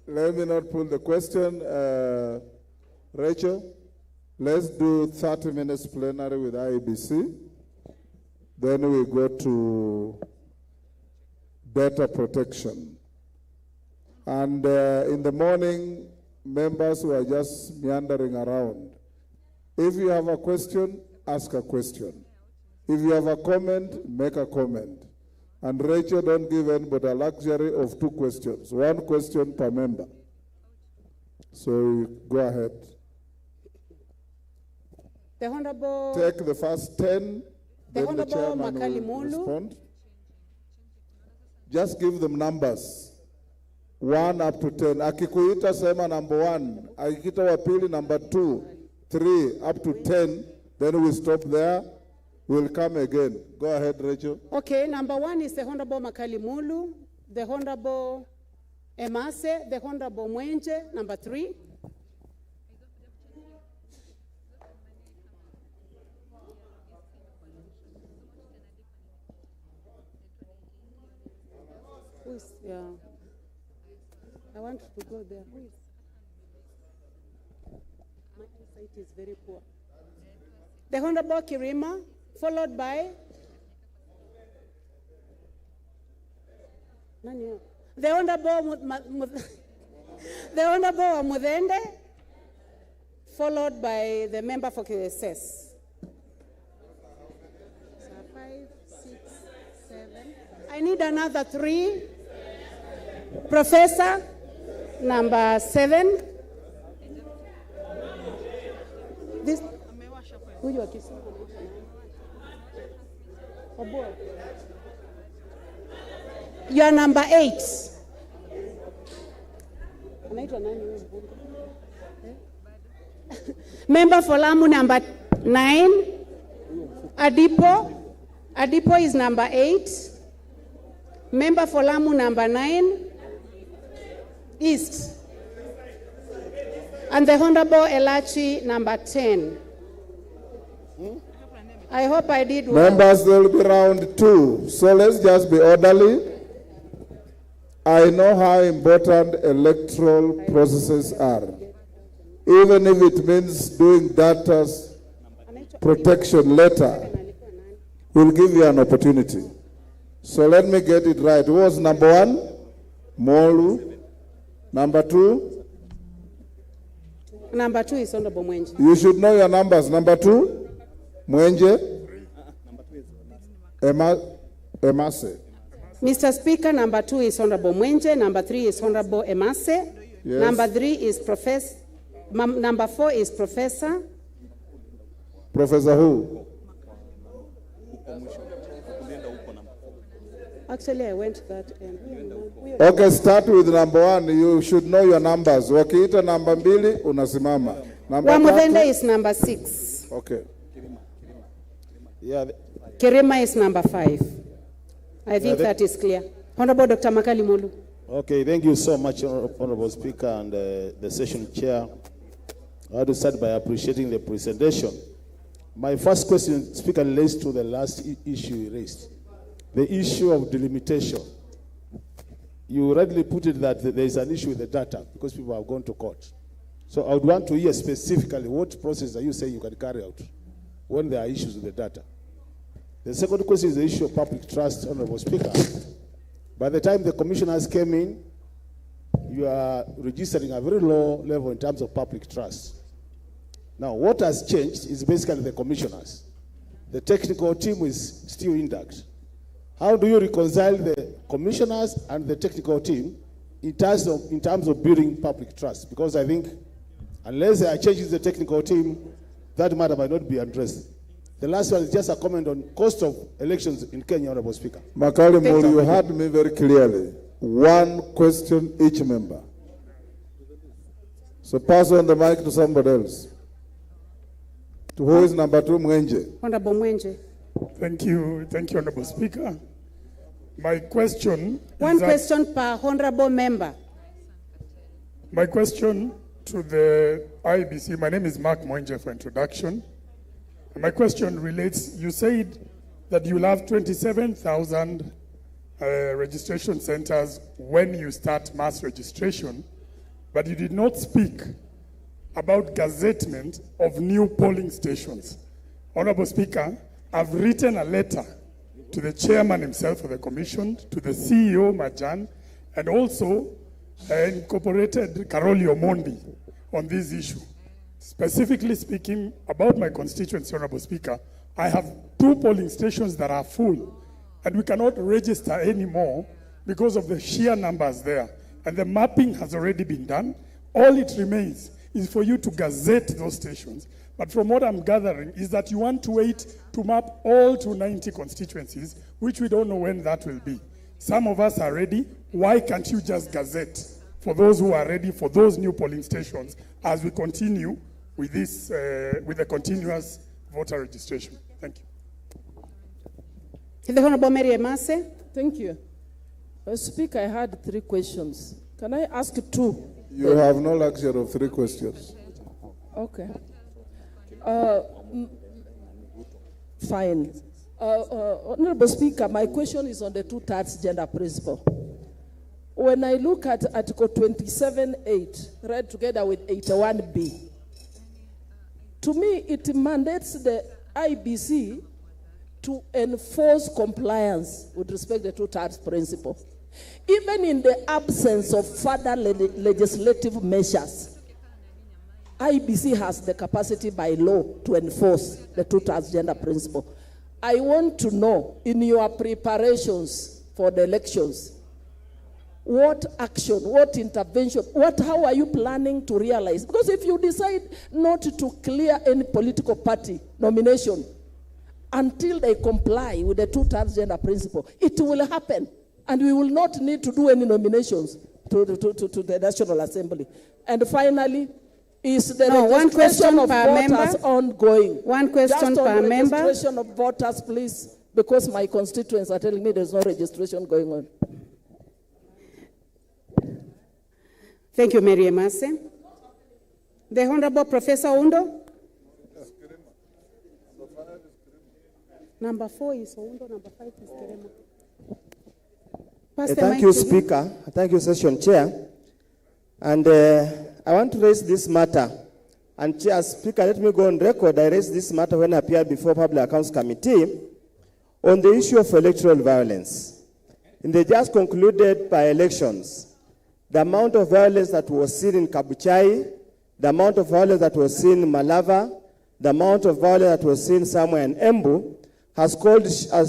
Let me not pull the question. Rachel, let's do 30 minutes plenary with IEBC. Then we go to data protection. And in the morning, members who are just meandering around, if you have a question, ask a question. If you have a comment, make a comment. And Rachel, don't give anybody a luxury of 2 questions. 1 question per member. So go ahead. The Honorable... Take the first 10, then the chairman will respond. Just give them numbers. 1 up to 10. Akikuita sema number 1. Akikuita wa pili number 2, 3 up to 10. Then we stop there. We'll come again. Go ahead, Rachel. Okay, number 1 is the Honorable Makalimulu, the Honorable Emase, the Honorable Mwenje, number 3. Who is, yeah. I want to go there. Who is? My eyesight is very poor. The Honorable Kirima, followed by the Honorable Mudende, followed by the member for KSS. 5, 6, 7. I need another 3. Professor, number 7. This. You are number 8. Member for Lamu number 9. Adipo is number 8. Member for Lamu number 9. East. And the Honorable Elachi number 10. I hope I did well. Members, there will be round 2. So let's just be orderly. I know how important electoral processes are. Even if it means doing data protection later, we'll give you an opportunity. So let me get it right. Who was number 1? Molu. Number 2? Number 2 is Honorable Mwenje. You should know your numbers. Number 2? Mwenje. Emase. Mr. Speaker, number 2 is Honorable Mwenje. Number 3 is Honorable Emase. Yes. Number 3 is Professor. Number 4 is Professor. Professor who? Actually, I went that end. Okay, start with number 1. You should know your numbers. Wakiita namba 2, unasimama. Number Wamudende is number 6. Okay. Yeah. Kirima is number 5. I think that is clear. Honorable Dr. Makali Molu. Okay, thank you so much, Honorable Speaker and the session chair. I want to start by appreciating the presentation. My first question, Speaker, relates to the last issue you raised, the issue of delimitation. You rightly put it that there is an issue with the data because people have gone to court. So I would want to hear specifically what process are you saying you can carry out when there are issues with the data. The second question is the issue of public trust, Honorable Speaker. By the time the commissioners came in, you are registering a very low level in terms of public trust. Now, what has changed is basically the commissioners. The technical team is still intact. How do you reconcile the commissioners and the technical team in terms of building public trust? Because I think unless there are changes in the technical team, that matter might not be addressed. The last one is just a comment on cost of elections in Kenya, Honorable Speaker. Makali Molu, you heard me very clearly. 1 question each member. So pass on the mic to somebody else. To who is number 2, Mwenje? Honorable Mwenje. Thank you, Honorable Speaker. My question One question per honorable member. My question to the IBC, my name is Mark Mwenje for introduction. And my question relates, you said that you'll have 27,000 registration centers when you start mass registration, but you did not speak about gazettement of new polling stations. Honorable Speaker, I've written a letter to the chairman himself of the commission, to the CEO, Majan, and also incorporated Karoli Omondi on this issue. Specifically speaking about my constituency, Honorable Speaker, I have 2 polling stations that are full, and we cannot register anymore because of the sheer numbers there. And the mapping has already been done. All it remains is for you to gazette those stations. But from what I'm gathering is that you want to wait to map all 290 constituencies, which we don't know when that will be. Some of us are ready. Why can't you just gazette for those who are ready for those new polling stations as we continue with this, with the continuous voter registration? Thank you. The Honorable Mary Emase. Thank you. Speaker, I had 3 questions. Can I ask 2? You have no luxury of 3 questions. Okay. Fine. Honorable Speaker, my question is on the 2/3 gender principle. When I look at Article 27(8), read together with 81B, to me it mandates the IBC to enforce compliance with respect to the 2/3 principle, even in the absence of further legislative measures. IBC has the capacity by law to enforce the 2/3 gender principle. I want to know, in your preparations for the elections, what action, what intervention, how are you planning to realize? Because if you decide not to clear any political party nomination until they comply with the 2/3 gender principle, it will happen, and we will not need to do any nominations to the National Assembly. And finally, is the registration of voters ongoing? One question per member. Registration of voters, please, because my constituents are telling me there's no registration going on. Thank you, Mary Emase. The Honorable Professor Undo. Number 4 is Undo, number 5 is Kerema. Thank you, Speaker. Thank you, Session Chair. And I want to raise this matter. And Chair, Speaker, let me go on record. I raised this matter when I appeared before Public Accounts Committee on the issue of electoral violence. In the just concluded by-elections, the amount of violence that was seen in Kabuchai, the amount of violence that was seen in Malava, the amount of violence that was seen somewhere in Embu has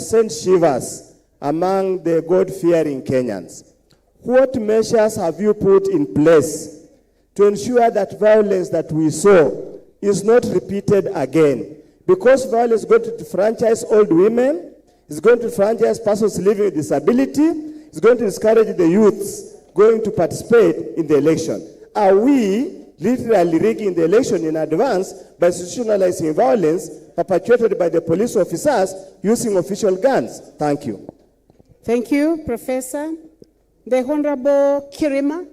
sent shivers among the God-fearing Kenyans. What measures have you put in place to ensure that violence that we saw is not repeated again? Because violence is going to franchise old women, It's going to franchise persons living with disability. It's going to discourage the youths going to participate in the election. Are we literally rigging the election in advance by institutionalizing violence perpetuated by the police officers using official guns? Thank you. Thank you, Professor. The Honorable Kirima.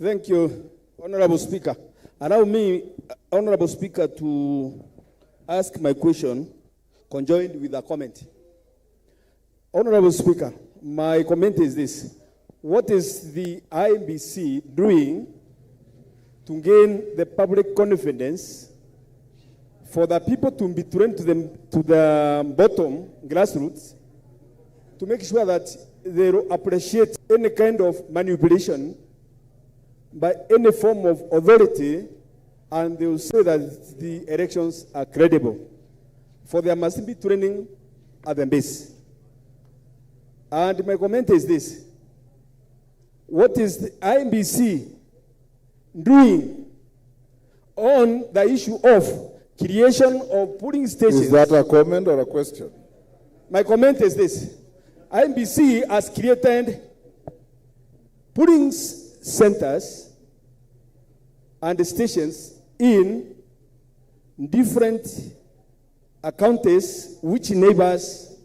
Thank you, Honorable Speaker. Allow me, Honorable Speaker, to ask my question conjoined with a comment. Honorable Speaker, my comment is this. What is the IBC doing to gain the public confidence for the people to be trained to the bottom, grassroots, to make sure that they appreciate any kind of manipulation by any form of authority, and they will say that the elections are credible? For there must be training at the base. And my comment is this. What is the IBC doing on the issue of creation of polling stations? Is that a comment or a question? My comment is this. IBC has created polling centers and stations in different counties which neighbors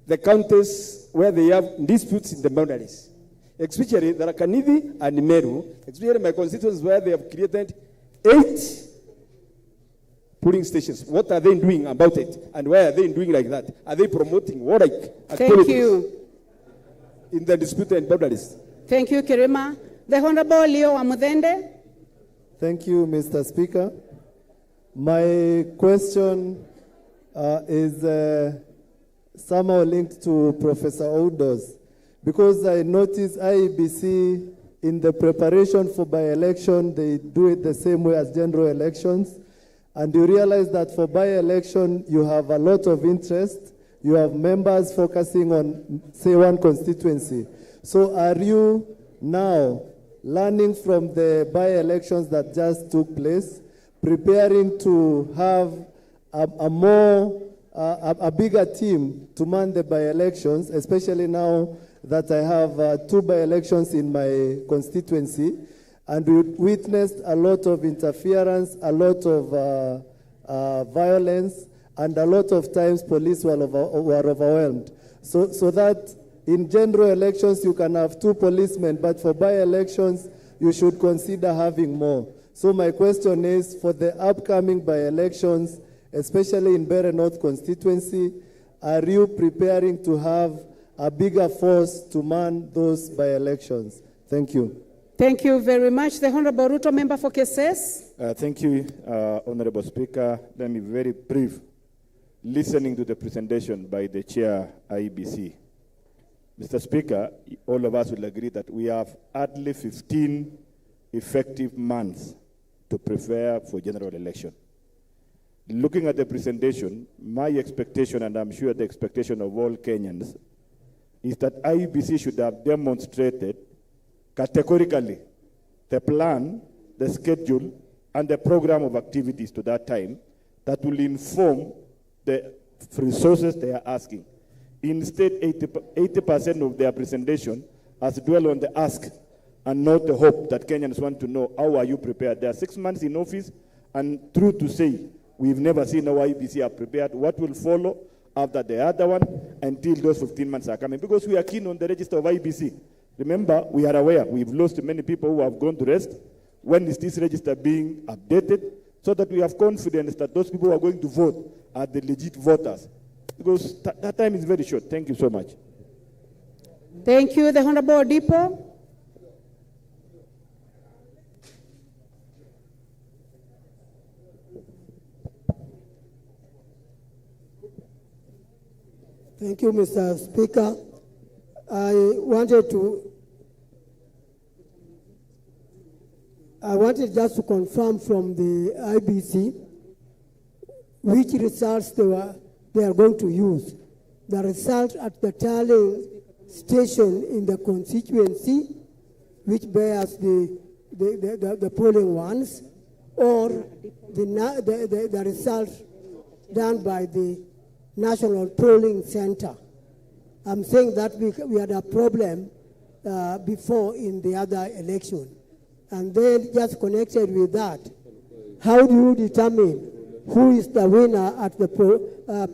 the counties where they have disputes in the boundaries. Especially the Rakanithi and Meru, especially my constituents where they have created 8 polling stations. What are they doing about it? And why are they doing like that? Are they promoting warlike activities? Thank you. In the disputed boundaries? Thank you, Kirima. The Honorable Leo Amudende. Thank you, Mr. Speaker. My question is somehow linked to Professor Oudo's, because I noticed IEBC in the preparation for by-election, they do it the same way as general elections. And you realize that for by-election, you have a lot of interest. You have members focusing on, say, one constituency. So are you now learning from the by-elections that just took place, preparing to have a bigger team to man the by-elections, especially now that I have 2 by-elections in my constituency, and we witnessed a lot of interference, a lot of violence, and a lot of times police were overwhelmed. So that in general elections you can have 2 policemen, but for by-elections you should consider having more. So my question is, for the upcoming by-elections, especially in Bere North constituency, are you preparing to have a bigger force to man those by-elections? Thank you. Thank you very much. The Honorable Ruto, member for Keses. Thank you, Honorable Speaker. Let me be very brief. Listening to the presentation by the Chair IEBC, Mr. Speaker, all of us will agree that we have hardly 15 effective months to prepare for general election. Looking at the presentation, my expectation, and I'm sure the expectation of all Kenyans, is that IEBC should have demonstrated categorically the plan, the schedule, and the program of activities to that time that will inform the resources they are asking. Instead, 80% of their presentation has dwelled on the ask and not the hope that Kenyans want to know, how are you prepared? There are 6 months in office, and true to say, we've never seen how IEBC are prepared. What will follow after the other one until those 15 months are coming? Because we are keen on the register of IEBC. Remember, we are aware we've lost many people who have gone to rest. When is this register being updated? So that we have confidence that those people who are going to vote are the legit voters. Because that time is very short. Thank you so much. Thank you. The Honorable Odipo. Thank you, Mr. Speaker. I wanted just to confirm from the IBC which results they are going to use. The result at the tallying station in the constituency, which bears the polling ones, or the result done by the national polling center. I'm saying that we had a problem before in the other election. And then just connected with that, how do you determine who is the winner at the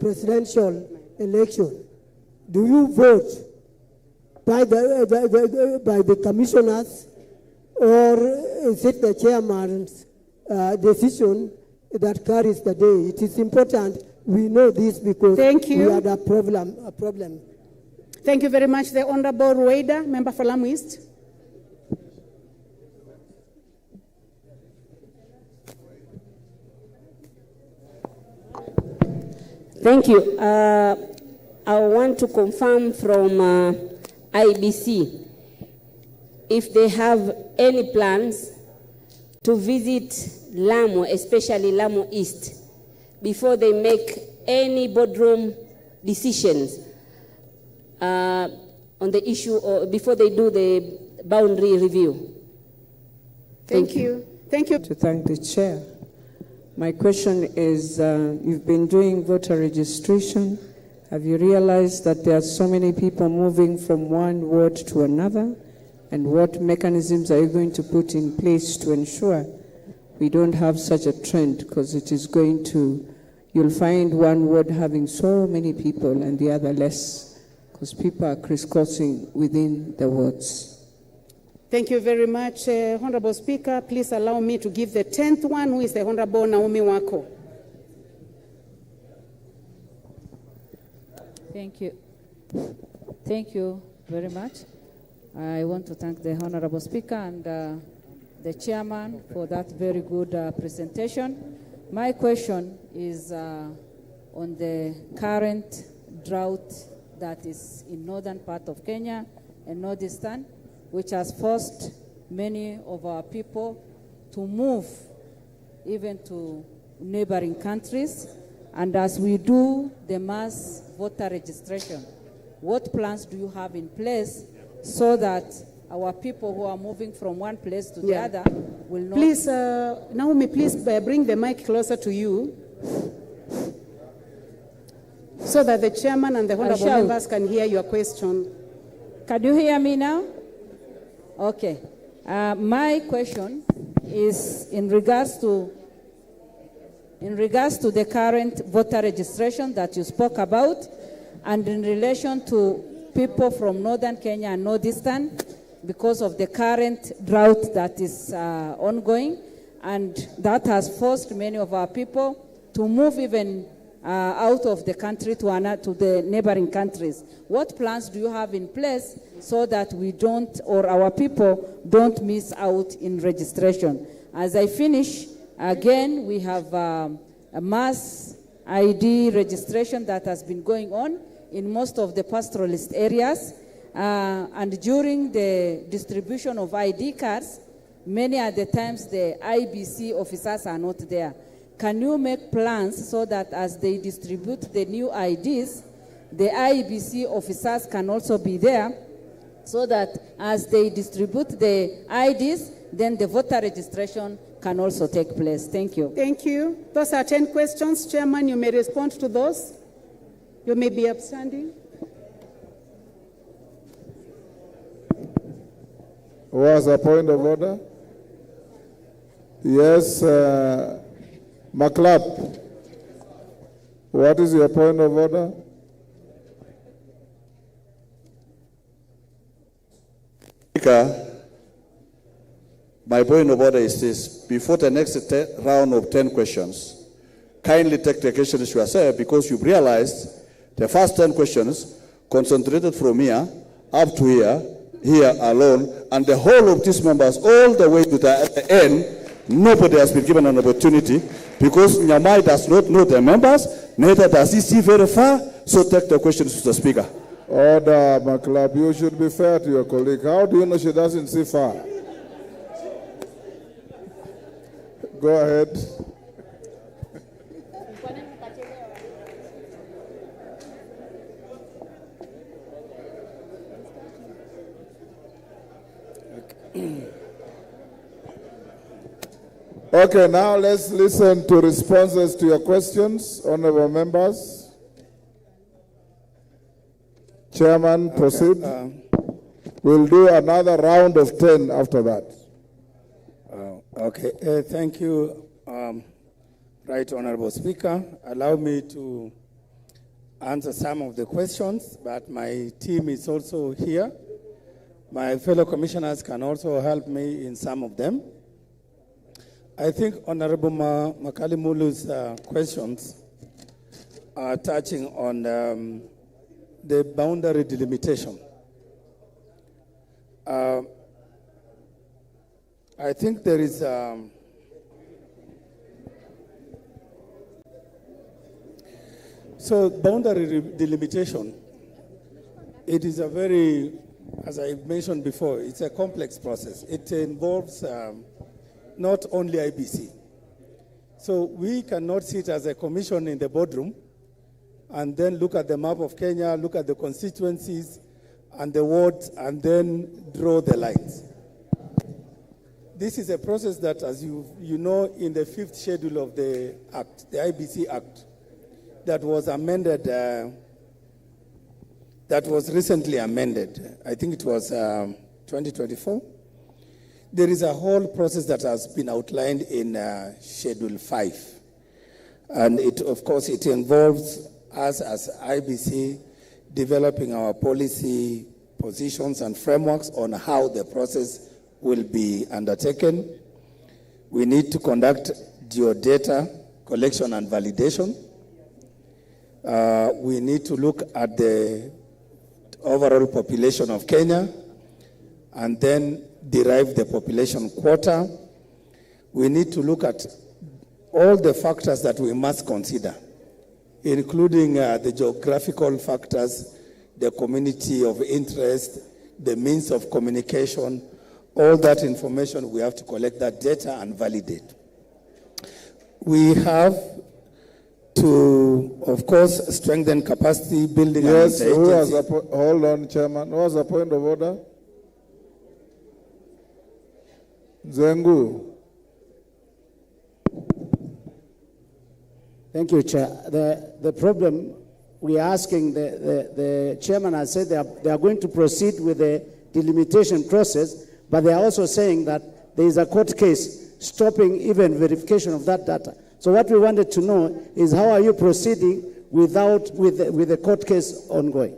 presidential election? Do you vote by the commissioners, or is it the chairman's decision that carries the day? It is important we know this because we had a problem. Thank you very much. The Honorable Rueda, member for Lamu East. Thank you. I want to confirm from IBC if they have any plans to visit Lamu, especially Lamu East, before they make any boardroom decisions on the issue, or before they do the boundary review. Thank you. Thank you. To thank the chair. My question is, you've been doing voter registration. Have you realized that there are so many people moving from one ward to another? And what mechanisms are you going to put in place to ensure we don't have such a trend? Because it is going to, you'll find one ward having so many people and the other less, because people are crisscrossing within the wards. Thank you very much, Honorable Speaker. Please allow me to give the 10th one, who is the Honorable Naomi Wako. Thank you. Thank you very much. I want to thank the Honorable Speaker and the Chairman for that very good presentation. My question is on the current drought that is in northern part of Kenya and northeastern, which has forced many of our people to move even to neighboring countries. And as we do the mass voter registration, what plans do you have in place so that our people who are moving from one place to the other will not... Please, Naomi, please bring the mic closer to you so that the chairman and the honorable members can hear your question. Can you hear me now? Okay. My question is in regards to the current voter registration that you spoke about, and in relation to people from northern Kenya and northeastern, because of the current drought that is ongoing, and that has forced many of our people to move even out of the country to the neighboring countries. What plans do you have in place so that we don't, or our people don't miss out in registration? As I finish, again, we have a mass ID registration that has been going on in most of the pastoralist areas. And during the distribution of ID cards, many at the times the IBC officers are not there. Can you make plans so that as they distribute the new IDs, the IBC officers can also be there, so that as they distribute the IDs, then the voter registration can also take place? Thank you. Thank you. Those are 10 questions. Chairman, you may respond to those. You may be upstanding. Was a point of order? Yes, McLeod, what is your point of order? Speaker, my point of order is this. Before the next round of 10 questions, kindly take the questions yourself, because you've realized the first 10 questions concentrated from here up to here alone, and the whole of these members all the way to the end, nobody has been given an opportunity, because Nyamai does not know the members, neither does he see very far, so take the questions to the Speaker. Order, McLeod, you should be fair to your colleague. How do you know she doesn't see far? Go ahead. Okay, now let's listen to responses to your questions, honorable members. Chairman, proceed. We'll do another round of 10 after that. Okay, thank you, Right Honorable Speaker. Allow me to answer some of the questions, but my team is also here. My fellow commissioners can also help me in some of them. I think Honorable Makali Mulu's questions are touching on the boundary delimitation. I think there is so boundary delimitation, it is a very, as I mentioned before, it's a complex process. It involves not only IBC. So we cannot sit as a commission in the boardroom and then look at the map of Kenya, look at the constituencies and the wards, and then draw the lines. This is a process that, as you know, in the 5th schedule of the Act, the IBC Act, that was amended, that was recently amended. I think it was 2024. There is a whole process that has been outlined in Schedule 5. And it, of course, it involves us as IBC developing our policy positions and frameworks on how the process will be undertaken. We need to conduct geodata collection and validation. We need to look at the overall population of Kenya and then derive the population quota. We need to look at all the factors that we must consider, including the geographical factors, the community of interest, the means of communication. All that information, we have to collect that data and validate. We have to, of course, strengthen capacity building. Yes, hold on, Chairman. Who has a point of order? Zengu. Thank you, Chair. The problem we are asking, the chairman has said they are going to proceed with the delimitation process, but they are also saying that there is a court case stopping even verification of that data. So what we wanted to know is how are you proceeding with the court case ongoing?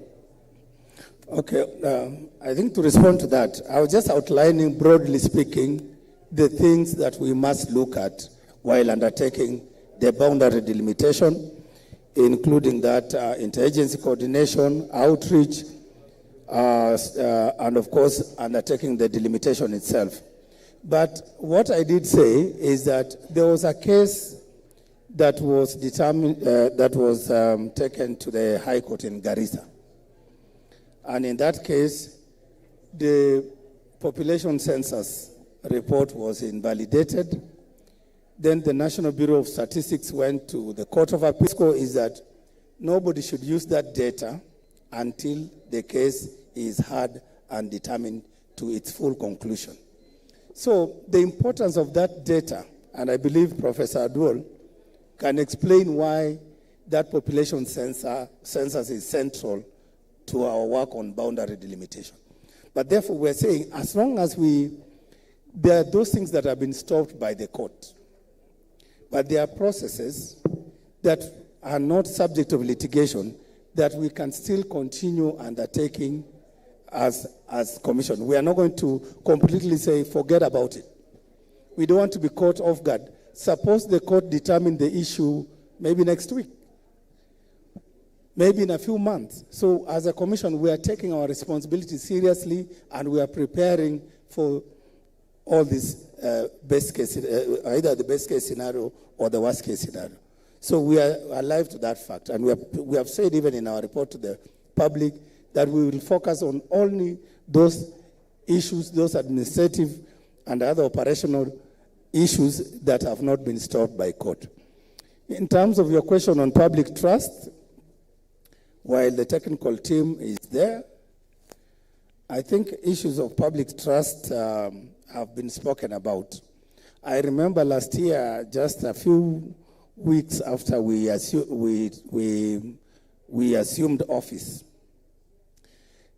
Okay, I think to respond to that, I was just outlining, broadly speaking, the things that we must look at while undertaking the boundary delimitation, including that interagency coordination, outreach, and of course, undertaking the delimitation itself. But what I did say is that there was a case that was determined, taken to the High Court in Garissa. And in that case, the population census report was invalidated. Then the National Bureau of Statistics went to the Court of Appeal. Is that nobody should use that data until the case is heard and determined to its full conclusion. So the importance of that data, and I believe Professor Adwal can explain why that population census is central to our work on boundary delimitation. But therefore, we're saying as long as there are those things that have been stopped by the court, but there are processes that are not subject of litigation that we can still continue undertaking as commission. We are not going to completely say, forget about it. We don't want to be caught off guard. Suppose the court determine the issue maybe next week, maybe in a few months. So as a commission, we are taking our responsibility seriously and we are preparing for all these best case, either the best case scenario or the worst case scenario. So we are alive to that fact. And we have said even in our report to the public that we will focus on only those issues, those administrative and other operational issues that have not been stopped by court. In terms of your question on public trust, while the technical team is there, I think issues of public trust have been spoken about. I remember last year, just a few weeks after we assumed office,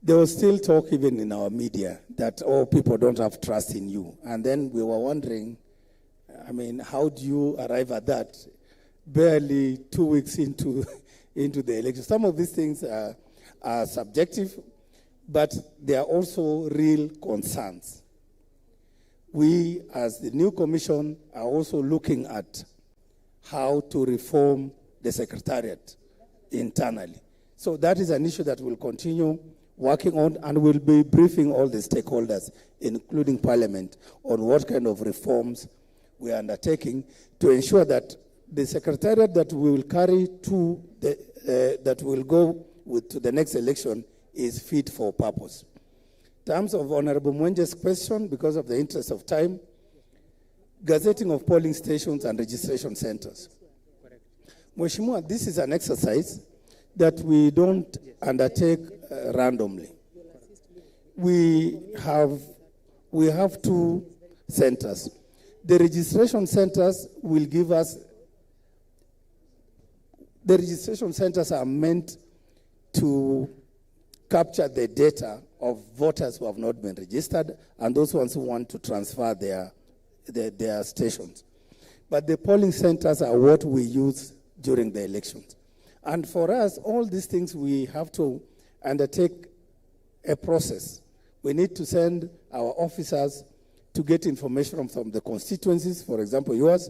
there was still talk even in our media that, oh, people don't have trust in you. And then we were wondering, I mean, how do you arrive at that barely 2 weeks into the election? Some of these things are subjective, but they are also real concerns. We, as the new commission, are also looking at how to reform the secretariat internally. So that is an issue that we'll continue working on, and we'll be briefing all the stakeholders, including Parliament, on what kind of reforms we are undertaking to ensure that the secretariat that we will carry to that will go to the next election is fit for purpose. In terms of Honorable Mwenje's question, because of the interest of time, gazetting of polling stations and registration centers. Mheshimiwa, this is an exercise that we don't undertake randomly. We have 2 centers. The registration centers will give us, the registration centers are meant to capture the data of voters who have not been registered and those ones who want to transfer their stations. But the polling centers are what we use during the elections. And for us, all these things, we have to undertake a process. We need to send our officers to get information from the constituencies, for example, yours,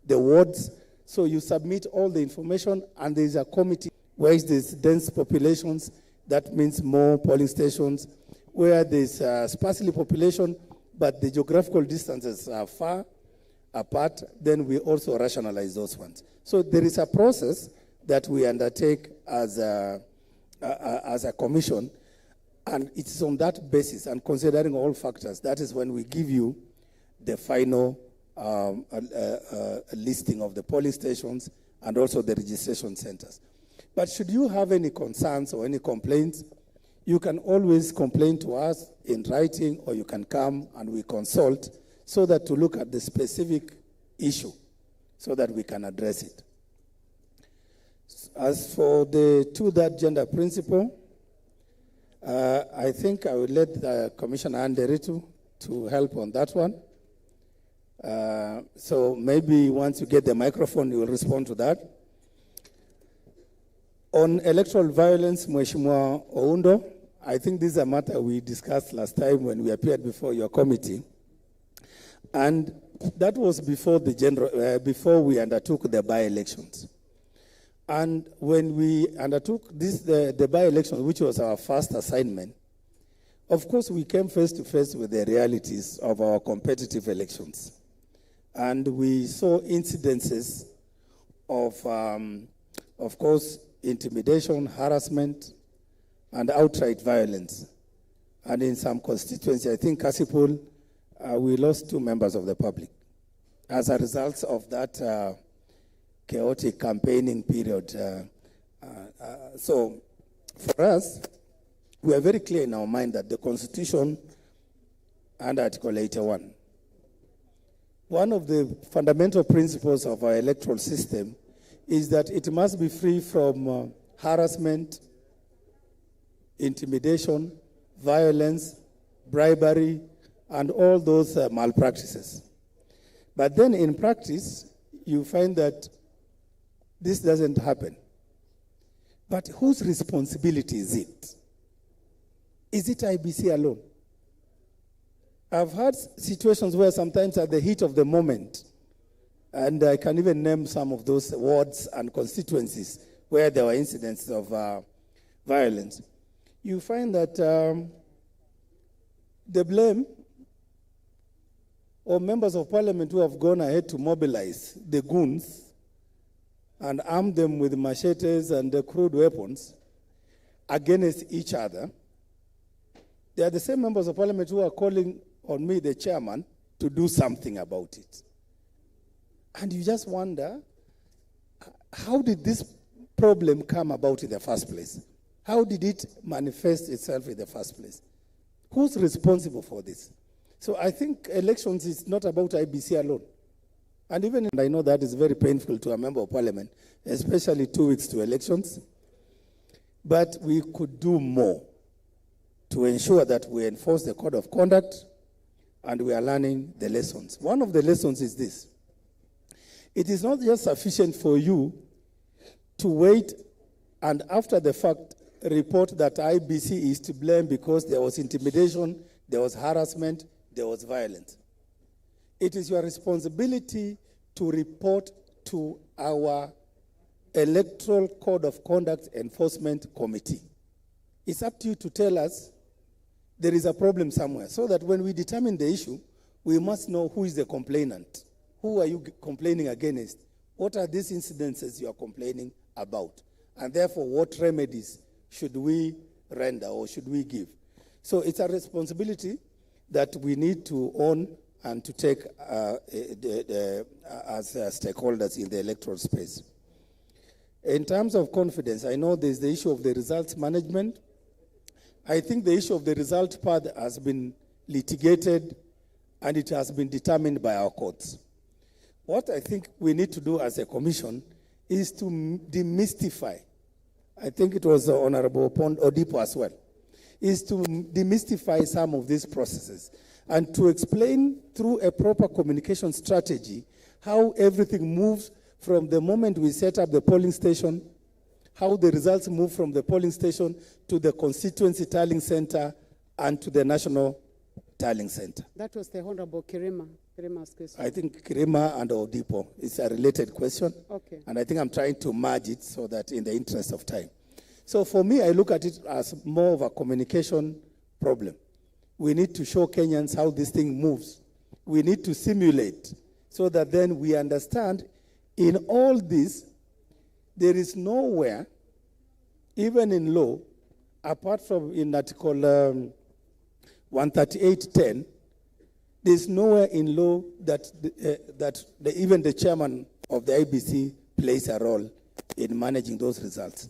the wards. So you submit all the information, and there is a committee where there's dense populations, that means more polling stations. Where there's sparsely population, but the geographical distances are far apart, then we also rationalize those ones. So there is a process that we undertake as a commission, and it's on that basis, and considering all factors, that is when we give you the final listing of the polling stations and also the registration centers. But should you have any concerns or any complaints, you can always complain to us in writing, or you can come and we consult so that to look at the specific issue so that we can address it. As for the two-third gender principle, I think I will let Commissioner Anderito to help on that one. So maybe once you get the microphone, you will respond to that. On electoral violence, Mheshimiwa Oundo, I think this is a matter we discussed last time when we appeared before your committee. And that was before before we undertook the by-elections. And when we undertook the by-elections, which was our first assignment, of course we came face to face with the realities of our competitive elections. And we saw incidences of course, intimidation, harassment, and outright violence. And in some constituencies, I think Kasipul, we lost 2 members of the public as a result of that chaotic campaigning period. So for us, we are very clear in our mind that the Constitution and Article 81, one of the fundamental principles of our electoral system is that it must be free from harassment, intimidation, violence, bribery, and all those malpractices. But then in practice, you find that this doesn't happen. But whose responsibility is it? Is it IBC alone? I've had situations where sometimes at the heat of the moment, and I can even name some of those wards and constituencies where there were incidents of violence, you find that the blame or members of parliament who have gone ahead to mobilize the goons and arm them with machetes and crude weapons against each other, they are the same members of parliament who are calling on me, the chairman, to do something about it. And you just wonder, how did this problem come about in the first place? How did it manifest itself in the first place? Who's responsible for this? So I think elections is not about IBC alone. And even I know that is very painful to a member of parliament, especially 2 weeks to elections. But we could do more. to ensure that we enforce the code of conduct and we are learning the lessons. One of the lessons is this. It is not just sufficient for you to wait and after the fact report that IBC is to blame because there was intimidation, there was harassment, there was violence. It is your responsibility to report to our Electoral Code of Conduct Enforcement Committee. It's up to you to tell us there is a problem somewhere, so that when we determine the issue, we must know who is the complainant. Who are you complaining against? What are these incidences you are complaining about? And therefore, what remedies should we render or should we give? So it's a responsibility that we need to own and to take as stakeholders in the electoral space. In terms of confidence, I know there's the issue of the results management. I think the issue of the result part has been litigated and it has been determined by our courts. What I think we need to do as a commission is to demystify, I think it was Honorable Odipo as well, is to demystify some of these processes and to explain through a proper communication strategy how everything moves from the moment we set up the polling station, how the results move from the polling station to the constituency tallying center and to the national tallying center. That was the Honorable Kirima's question. I think Kirima and Odipo is a related question. Okay. And I think I'm trying to merge it so that in the interest of time. So for me, I look at it as more of a communication problem. We need to show Kenyans how this thing moves. We need to simulate so that then we understand in all this, there is nowhere, even in law, apart from in Article 138.10, there's nowhere in law that, even the chairman of the IBC plays a role in managing those results.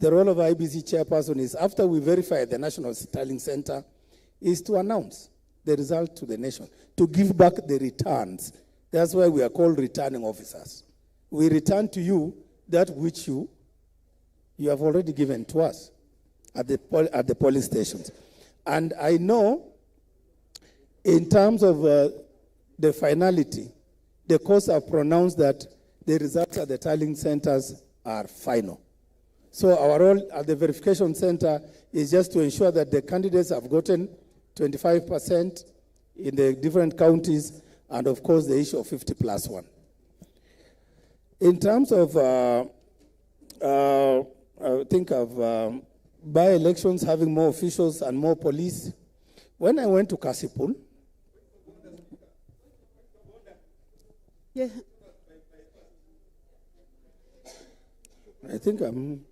The role of IBC chairperson is, after we verify the National Tallying Center, is to announce the result to the nation, to give back the returns. That's why we are called returning officers. We return to you that which you have already given to us at the polling stations. And I know in terms of the finality, the courts have pronounced that the results at the tallying centers are final. So our role at the verification center is just to ensure that the candidates have gotten 25% in the different counties, and of course the issue of 50+1. In terms of, think of by-elections having more officials and more police, when I went to Kasipul, yeah, I think I'm...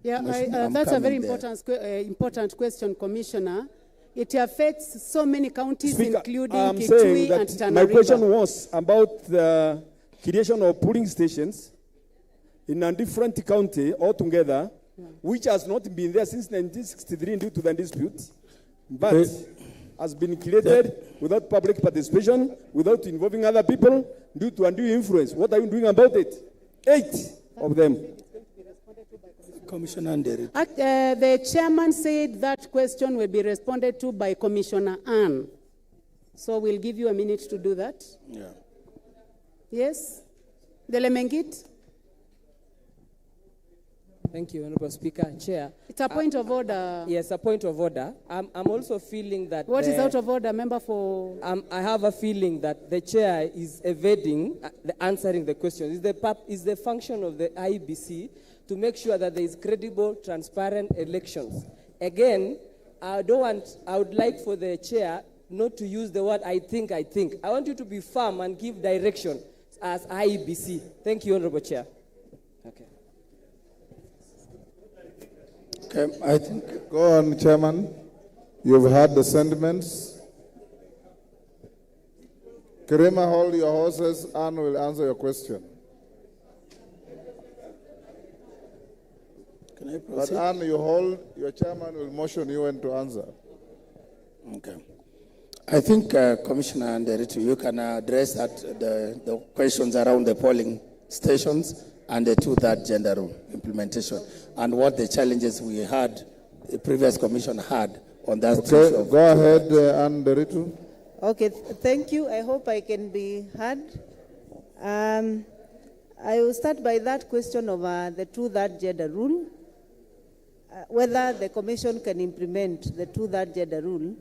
Yeah, that's a very important question, Commissioner. It affects so many counties, Speaker, including I'm Kitui saying and that Tana my River. question was about the creation of polling stations in a different county altogether, which has not been there since 1963 due to the dispute, but has been created without public participation, without involving other people, due to undue influence. What are you doing about it? 8 of them. Commissioner Nderi. The chairman said that question will be responded to by Commissioner Ann. So we'll give you a minute to do that. Yeah. Yes? Delemengit? Thank you, Honorable Speaker and Chair. It's a point of order. Yes, a point of order. I'm also feeling that... What is out of order, member for... I have a feeling that the Chair is evading answering the question. Is the function of the IBC to make sure that there is credible, transparent elections. Again, I would like for the Chair not to use the word I think. I want you to be firm and give direction as IBC. Thank you, Honorable Chair. Okay. Okay, I think. Go on, Chairman. You've heard the sentiments. Kirima, hold your horses. Anne will answer your question. Can I But proceed? Anne, you hold, your chairman will motion you when to answer. Okay. I think, Commissioner Nderitu, you can address that, the questions around the polling stations and the two-third gender rule implementation, and what the challenges we had, the previous commission had on that issue. Okay, go ahead, Nderitu. Okay, thank you. I hope I can be heard. I will start by that question of the two-third gender rule, whether the commission can implement the two-third gender rule.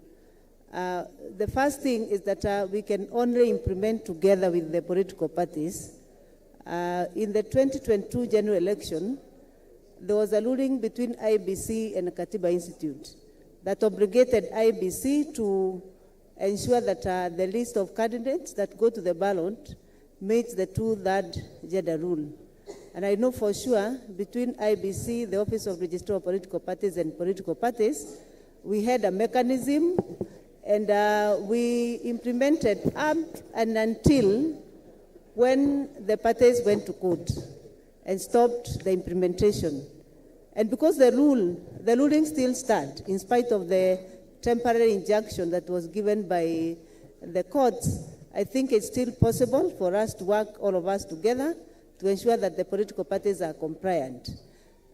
The first thing is that we can only implement together with the political parties. In the 2022 general election, there was a ruling between IBC and Katiba Institute that obligated IBC to ensure that the list of candidates that go to the ballot meets the two-third gender rule. And I know for sure between IBC, the Office of Registrar of Political Parties, and political parties, we had a mechanism, and we implemented up and until when the parties went to court and stopped the implementation. And because the ruling still stands, in spite of the temporary injunction that was given by the courts, I think it's still possible for us to work, all of us together, to ensure that the political parties are compliant.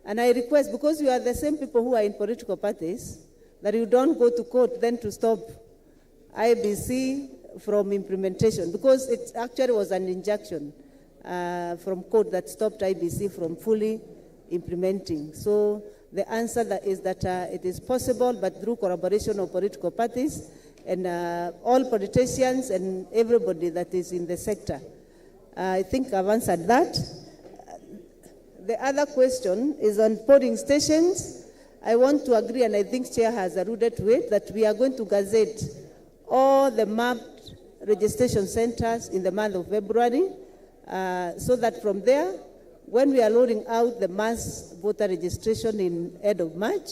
And I request, because you are the same people who are in political parties, that you don't go to court then to stop IBC from implementation, because it actually was an injunction from court that stopped IBC from fully implementing. So the answer is that it is possible, but through collaboration of political parties and all politicians and everybody that is in the sector. I think I've answered that. The other question is on polling stations. I want to agree, and I think Chair has alluded to it, that we are going to gazette all the mapped registration centers in the month of February, so that from there, when we are rolling out the mass voter registration in end of March,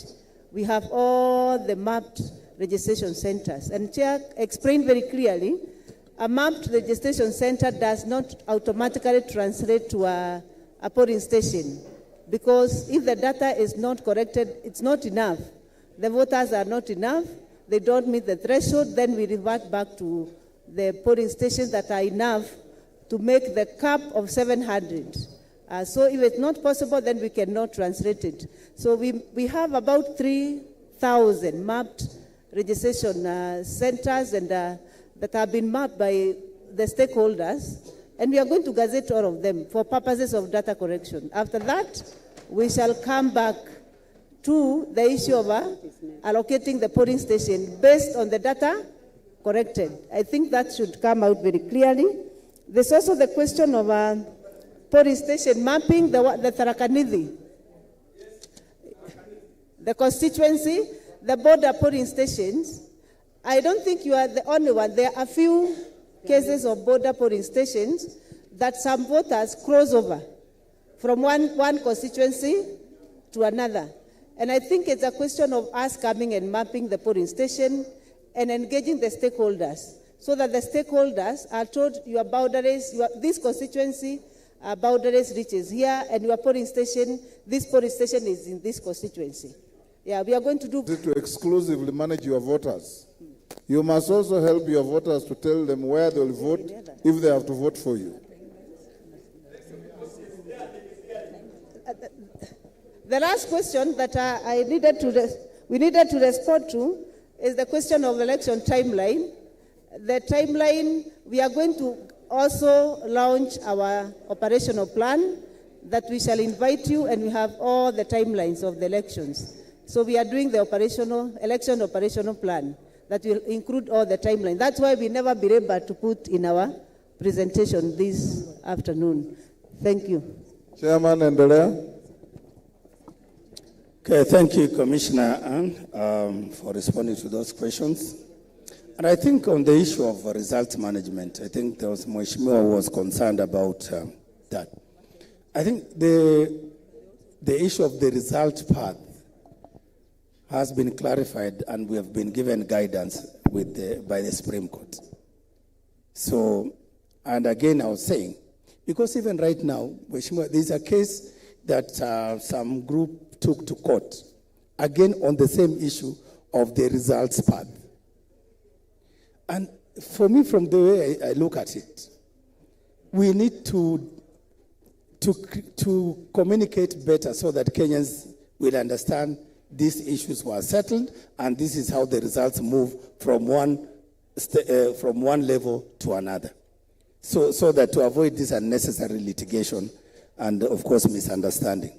we have all the mapped registration centers. And Chair explained very clearly, a mapped registration center does not automatically translate to a polling station, because if the data is not corrected, it's not enough. The voters are not enough, they don't meet the threshold, then we revert back to the polling stations that are enough to make the cap of 700. So if it's not possible, then we cannot translate it. So we have about 3,000 mapped registration centers and that have been mapped by the stakeholders, and we are going to gazette all of them for purposes of data correction. After that, we shall come back to the issue of allocating the polling station based on the data corrected. I think that should come out very clearly. There's also the question of polling station mapping, the Tharaka-Nithi, the constituency, the border polling stations. I don't think you are the only one. There are a few cases of border polling stations that some voters cross over from one constituency to another. And I think it's a question of us coming and mapping the polling station and engaging the stakeholders, so that the stakeholders are told your boundaries, this constituency boundaries reaches here, and your polling station, this polling station is in this constituency. Yeah, we are going to do... To exclusively manage your voters. You must also help your voters to tell them where they will vote if they have to vote for you. The last question that we needed to respond to is the question of election timeline. The timeline, we are going to also launch our operational plan that we shall invite you, and we have all the timelines of the elections. So we are doing the election operational plan that will include all the timelines. That's why we never been able to put in our presentation this afternoon. Thank you. Chairman Endelea. Okay, thank you, Commissioner Ann, for responding to those questions. And I think on the issue of result management, I think there was Mheshimiwa was concerned about that. I think the issue of the result path has been clarified, and we have been given guidance by the Supreme Court. So, and again, I was saying, because even right now, Mheshimiwa, there's a case that some group took to court, again on the same issue of the results path. And for me, from the way I look at it, we need to communicate better so that Kenyans will understand these issues were settled, and this is how the results move from one level to another. So that to avoid this unnecessary litigation and, of course, misunderstanding.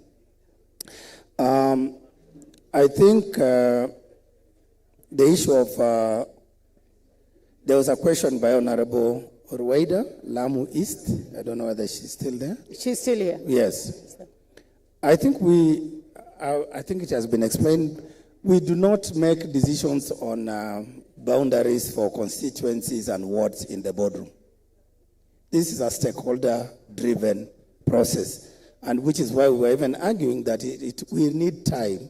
I think the issue of, there was a question by Honorable Ruwaida, Lamu East. I don't know whether she's still there. She's still here. Yes. I think it has been explained. We do not make decisions on boundaries for constituencies and wards in the boardroom. This is a stakeholder-driven process, and which is why we were even arguing that we need time.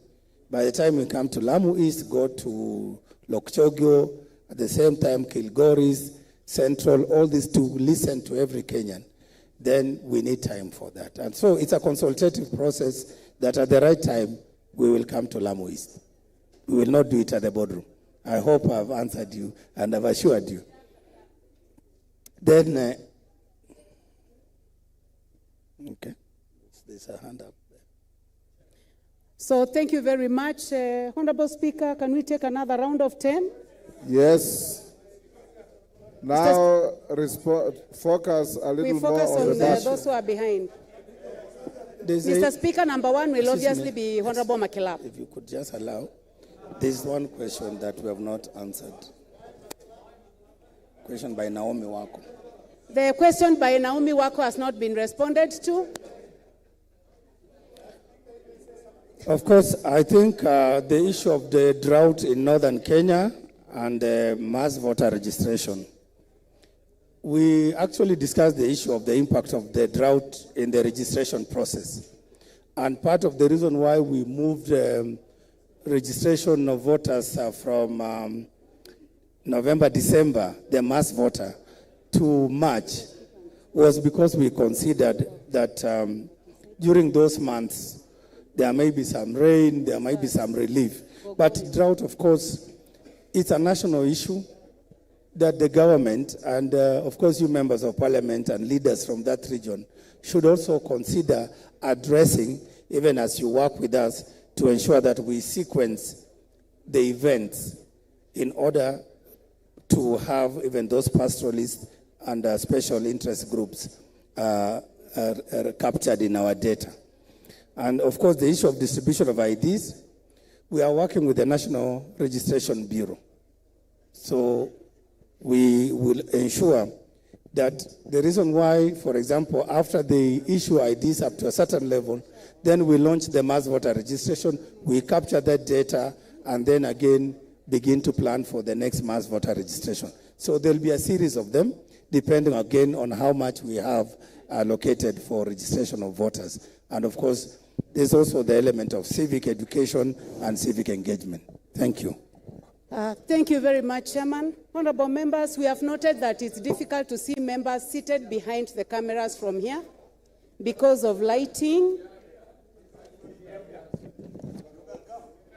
By the time we come to Lamu East, go to Lokchogyo, at the same time Kilgoris, Central, all these to listen to every Kenyan, then we need time for that. And so it's a consultative process that at the right time, we will come to Lamu East. We will not do it at the boardroom. I hope I've answered you and I've assured you. Then, okay, there's a hand up there. So thank you very much. Honorable Speaker, can we take another round of 10? Yes. Now, focus a little more on the those who are behind. Mr. Speaker, number one will obviously be Honorable Makilap. If you could just allow, there's one question that we have not answered. Question by Naomi Wako. The question by Naomi Wako has not been responded to. Of course, I think the issue of the drought in northern Kenya and mass voter registration. We actually discussed the issue of the impact of the drought in the registration process. And part of the reason why we moved registration of voters from November, December, the mass voter, to March, was because we considered that during those months, there may be some rain, there might be some relief. But drought, of course, it's a national issue that the government and, of course, you members of parliament and leaders from that region should also consider addressing, even as you work with us, to ensure that we sequence the events in order to have even those pastoralists and special interest groups captured in our data. And, of course, the issue of distribution of IDs, we are working with the National Registration Bureau. So we will ensure that the reason why, for example, after they issue IDs up to a certain level, then we launch the mass voter registration, we capture that data, and then again begin to plan for the next mass voter registration. So there'll be a series of them, depending again on how much we have allocated for registration of voters. And of course, there's also the element of civic education and civic engagement. Thank you. Thank you very much, Chairman. Honorable members, we have noted that it's difficult to see members seated behind the cameras from here because of lighting.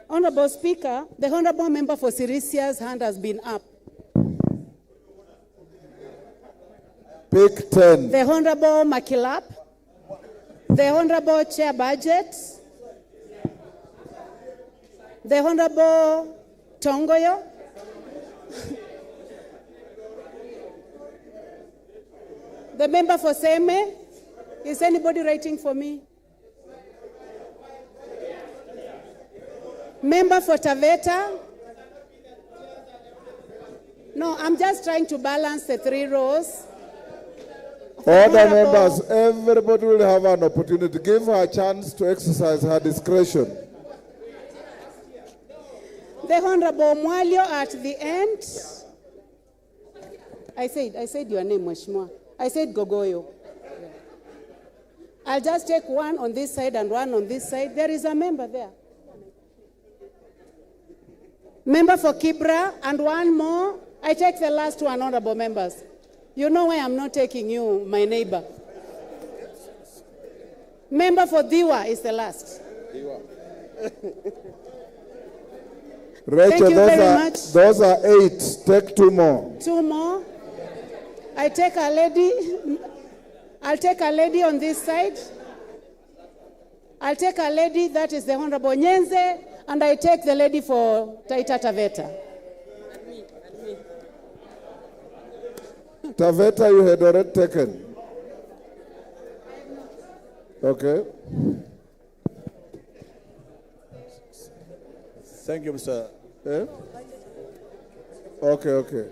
Honorable Speaker, the Honorable Member for Sirisia's hand has been up. Pick 10. The Honorable Makilap, the Honorable Chair Budget, the Honorable Tongoyo, the member for Seme. Is anybody writing for me? Member for Taveta. No, I'm just trying to balance the 3 rows. Order, members, everybody will have an opportunity. Give her a chance to exercise her discretion. The Honorable Mwalio at the end. I said your name, Mheshimiwa. I said Gogoyo. I'll just take one on this side and one on this side. There is a member there. Member for Kibra and one more. I take the last one, honorable members. You know why I'm not taking you, my neighbor. Member for Diwa is the last. Rachel, Thank you very much. Those are 8. Take 2 more. 2 more. I take a lady. I'll take a lady on this side. I'll take a lady, that is the Honorable Nyenze, and I take the lady for Taita Taveta. Taveta you had already taken. Okay. Thank you, Mr. Eh? Okay.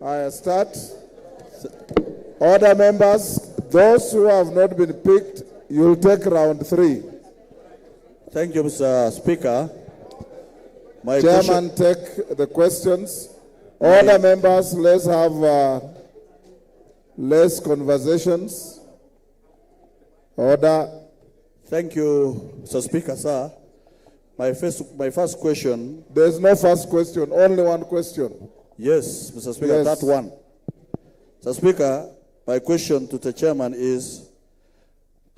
I start. Order members, those who have not been picked, you'll take round 3. Thank you, Mr. Speaker. My Chairman, take the questions. Order members, let's have less conversations. Order. Thank you, Mr. Speaker, sir. My first question. There's no first question, only one question. Yes, Mr. Speaker, Yes. that one. Mr. Speaker, my question to the chairman is,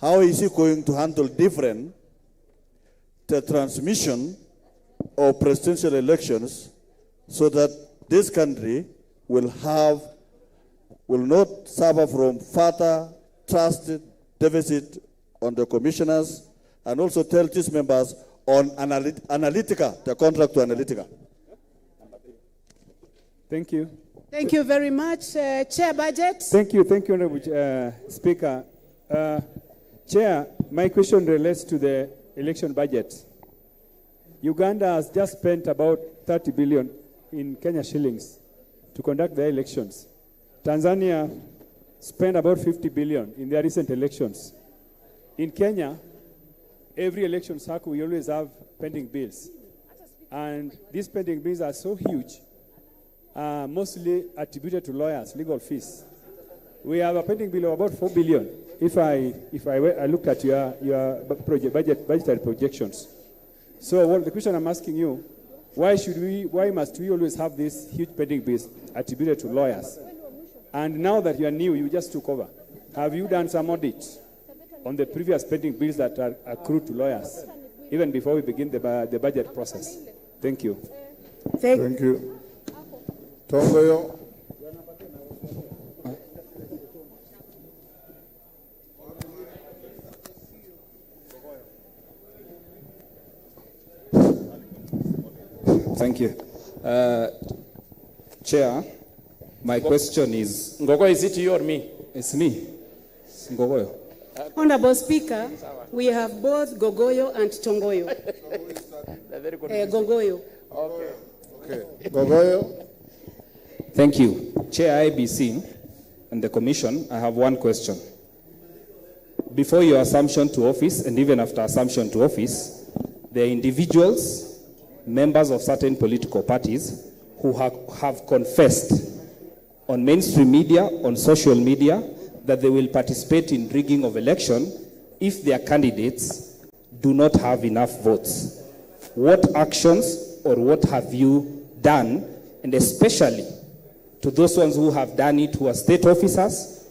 how is he going to handle different the transmission of presidential elections so that this country will not suffer from further trust deficit on the commissioners, and also tell these members on Analytica, the contract to Analytica? Thank you. Thank you very much. Chair Budget. Thank you, Honorable Speaker. Chair, my question relates to the election budget. Uganda has just spent about 30 billion in Kenya shillings to conduct their elections. Tanzania spent about 50 billion in their recent elections. In Kenya, every election cycle, we always have pending bills. And these pending bills are so huge, mostly attributed to lawyers, legal fees. We have a pending bill of about 4 billion. If I look at your budgetary projections. So the question I'm asking you, why must we always have these huge pending bills attributed to lawyers? And now that you are new, you just took over. Have you done some audit on the previous pending bills that are accrued to lawyers, even before we begin the budget process? Thank you. Thank you. Tongoyo. Thank you. Chair, my question is... Ngogo, is it you or me? It's me. Ngogoyo. Honorable Speaker, we have both Gogoyo and Tongoyo. Gogoyo. Okay. Gogoyo. Thank you. Chair IBC and the Commission, I have one question. Before your assumption to office, and even after assumption to office, there are individuals, members of certain political parties, who have confessed on mainstream media, on social media, that they will participate in rigging of election if their candidates do not have enough votes. What actions or what have you done, and especially to those ones who have done it, who are state officers,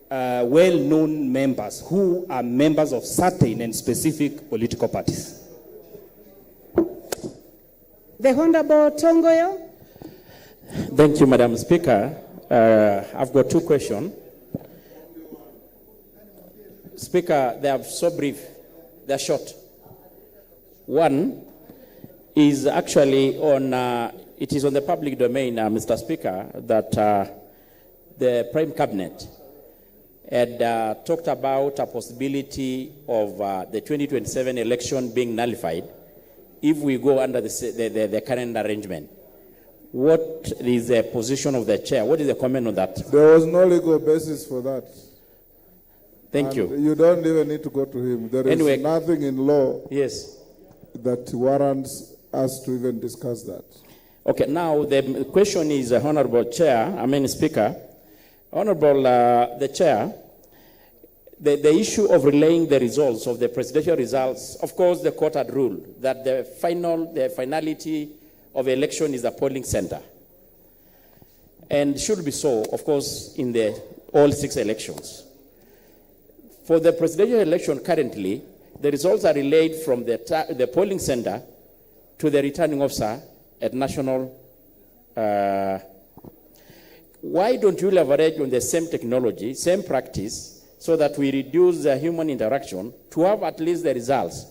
well-known members, who are members of certain and specific political parties? The Honorable Tongoyo. Thank you, Madam Speaker. I've got 2 questions. Speaker, they are so brief. They're short. One is actually on, it is on the public domain, Mr. Speaker, that the Prime Cabinet had talked about a possibility of the 2027 election being nullified if we go under the current arrangement. What is the position of the chair? What is the comment on that? There was no legal basis for that. Thank you. You don't even need to go to him. There is nothing in law that warrants us to even discuss that. Okay, now the question is, Honorable Speaker, Honorable the Chair, the issue of relaying the results of the presidential results, of course, the court had ruled that the finality of election is the polling center. And should be so, of course, in all 6 elections. For the presidential election currently, the results are relayed from the polling center to the returning officer at national. Why don't you leverage on the same technology, same practice, so that we reduce the human interaction to have at least the results,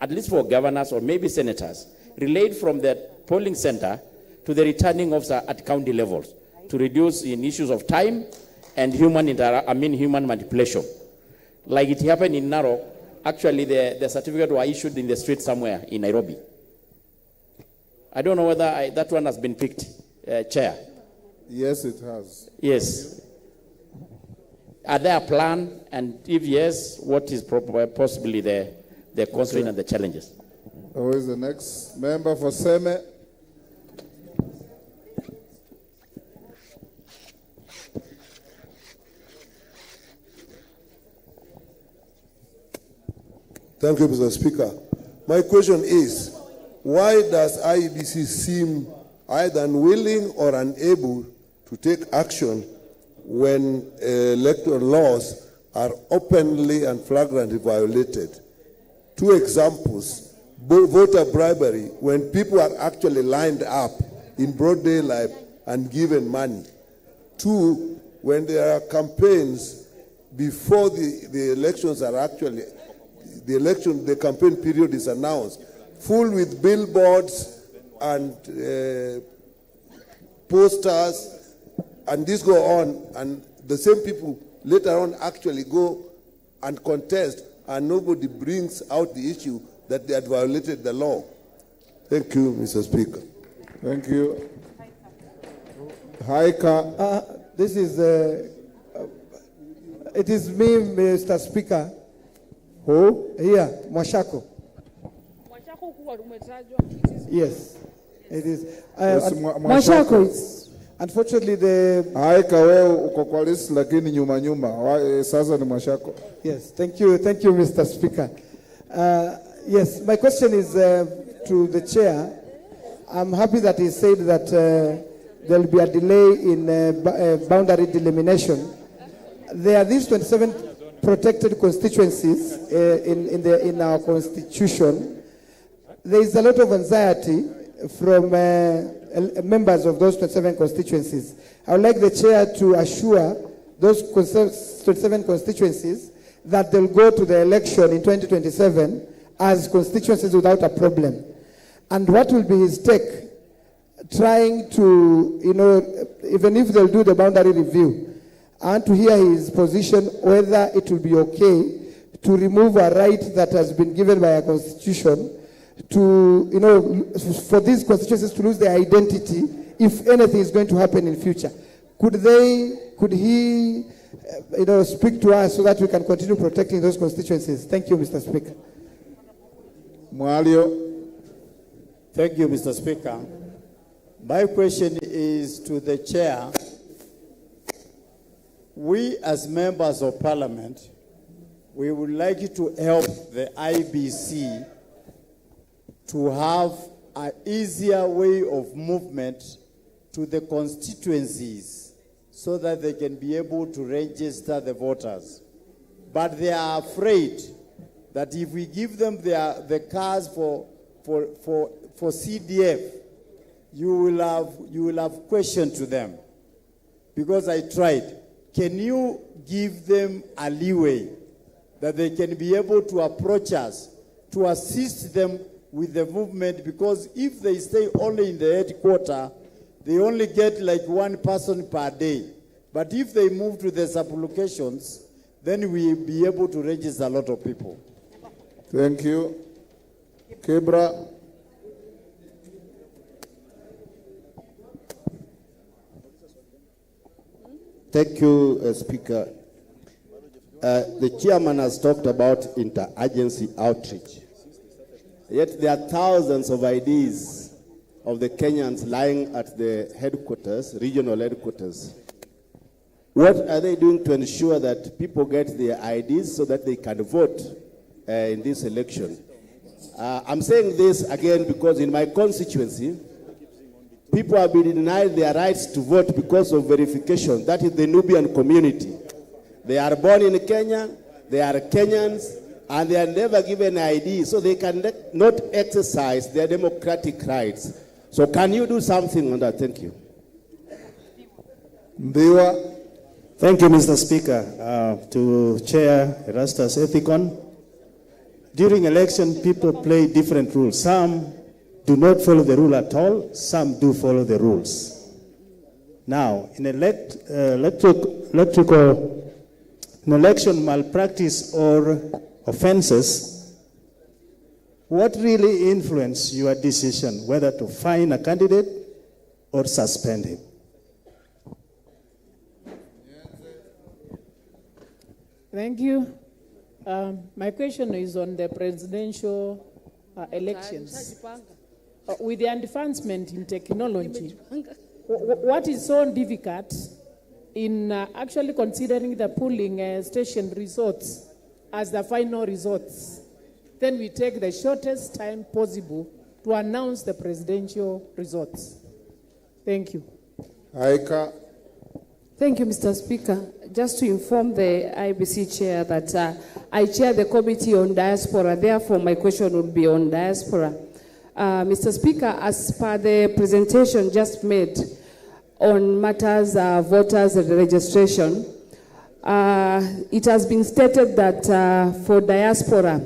at least for governors or maybe senators, relayed from the polling center to the returning officer at county levels to reduce in issues of time and human manipulation. Like it happened in Narok, actually the certificate were issued in the street somewhere in Nairobi. I don't know whether that one has been picked, Chair. Yes, it has. Yes. Are there a plan? And if yes, what is possibly the constraint and the challenges? Who is the next member for Seme? Thank you, Mr. Speaker. My question is, why does IEBC seem either unwilling or unable to take action when electoral laws are openly and flagrantly violated? Two examples: voter bribery, when people are actually lined up in broad daylight and given money. Two, when there are campaigns before the elections are actually, the campaign period is announced, full with billboards and posters, and this go on, and the same people later on actually go and contest, and nobody brings out the issue that they had violated the law. Thank you, Mr. Speaker. Thank you. Haika. This is, it is me, Mr. Speaker. Who? Here, Mwashako. Yes, it is. Mwashako is, unfortunately, the... Haika wewe uko kwa list lakini nyuma. Sasa ni Mwashako. Yes, thank you, Mr. Speaker. Yes, my question is to the chair. I'm happy that he said that there will be a delay in boundary delimitation. There are these 27 protected constituencies in our constitution. There is a lot of anxiety from members of those 27 constituencies. I would like the chair to assure those 27 constituencies that they'll go to the election in 2027 as constituencies without a problem. And what will be his take, trying to, even if they'll do the boundary review, and to hear his position whether it will be okay to remove a right that has been given by a constitution to, for these constituencies to lose their identity if anything is going to happen in future. Could he, speak to us so that we can continue protecting those constituencies? Thank you, Mr. Speaker. Mwalio. Thank you, Mr. Speaker. My question is to the chair. We as members of parliament, we would like you to help the IBC to have an easier way of movement to the constituencies so that they can be able to register the voters. But they are afraid that if we give them the cards for CDF, you will have questions to them. Because I tried. Can you give them a leeway that they can be able to approach us to assist them with the movement? Because if they stay only in the headquarters, they only get like one person per day. But if they move to the sub-locations, then we'll be able to register a lot of people. Thank you. Kebra. Thank you, Speaker. The chairman has talked about interagency outreach. Yet there are thousands of IDs of the Kenyans lying at the headquarters, regional headquarters. What are they doing to ensure that people get their IDs so that they can vote in this election? I'm saying this again because in my constituency, people have been denied their rights to vote because of verification. That is the Nubian community. They are born in Kenya, they are Kenyans, and they are never given ID, so they can not exercise their democratic rights. So can you do something on that? Thank you. Thank you, Mr. Speaker. To Chair Erastus Ethicon, during election, people play different rules. Some do not follow the rule at all. Some do follow the rules. Now, in election malpractice or offenses, what really influenced your decision whether to fine a candidate or suspend him? Thank you. My question is on the presidential elections. With the advancement in technology, what is so difficult in actually considering the polling station results as the final results? Then we take the shortest time possible to announce the presidential results. Thank you. Aika. Thank you, Mr. Speaker. Just to inform the IBC chair that I chair the Committee on Diaspora, therefore my question would be on diaspora. Mr. Speaker, as per the presentation just made on matters voters and registration, it has been stated that for diaspora,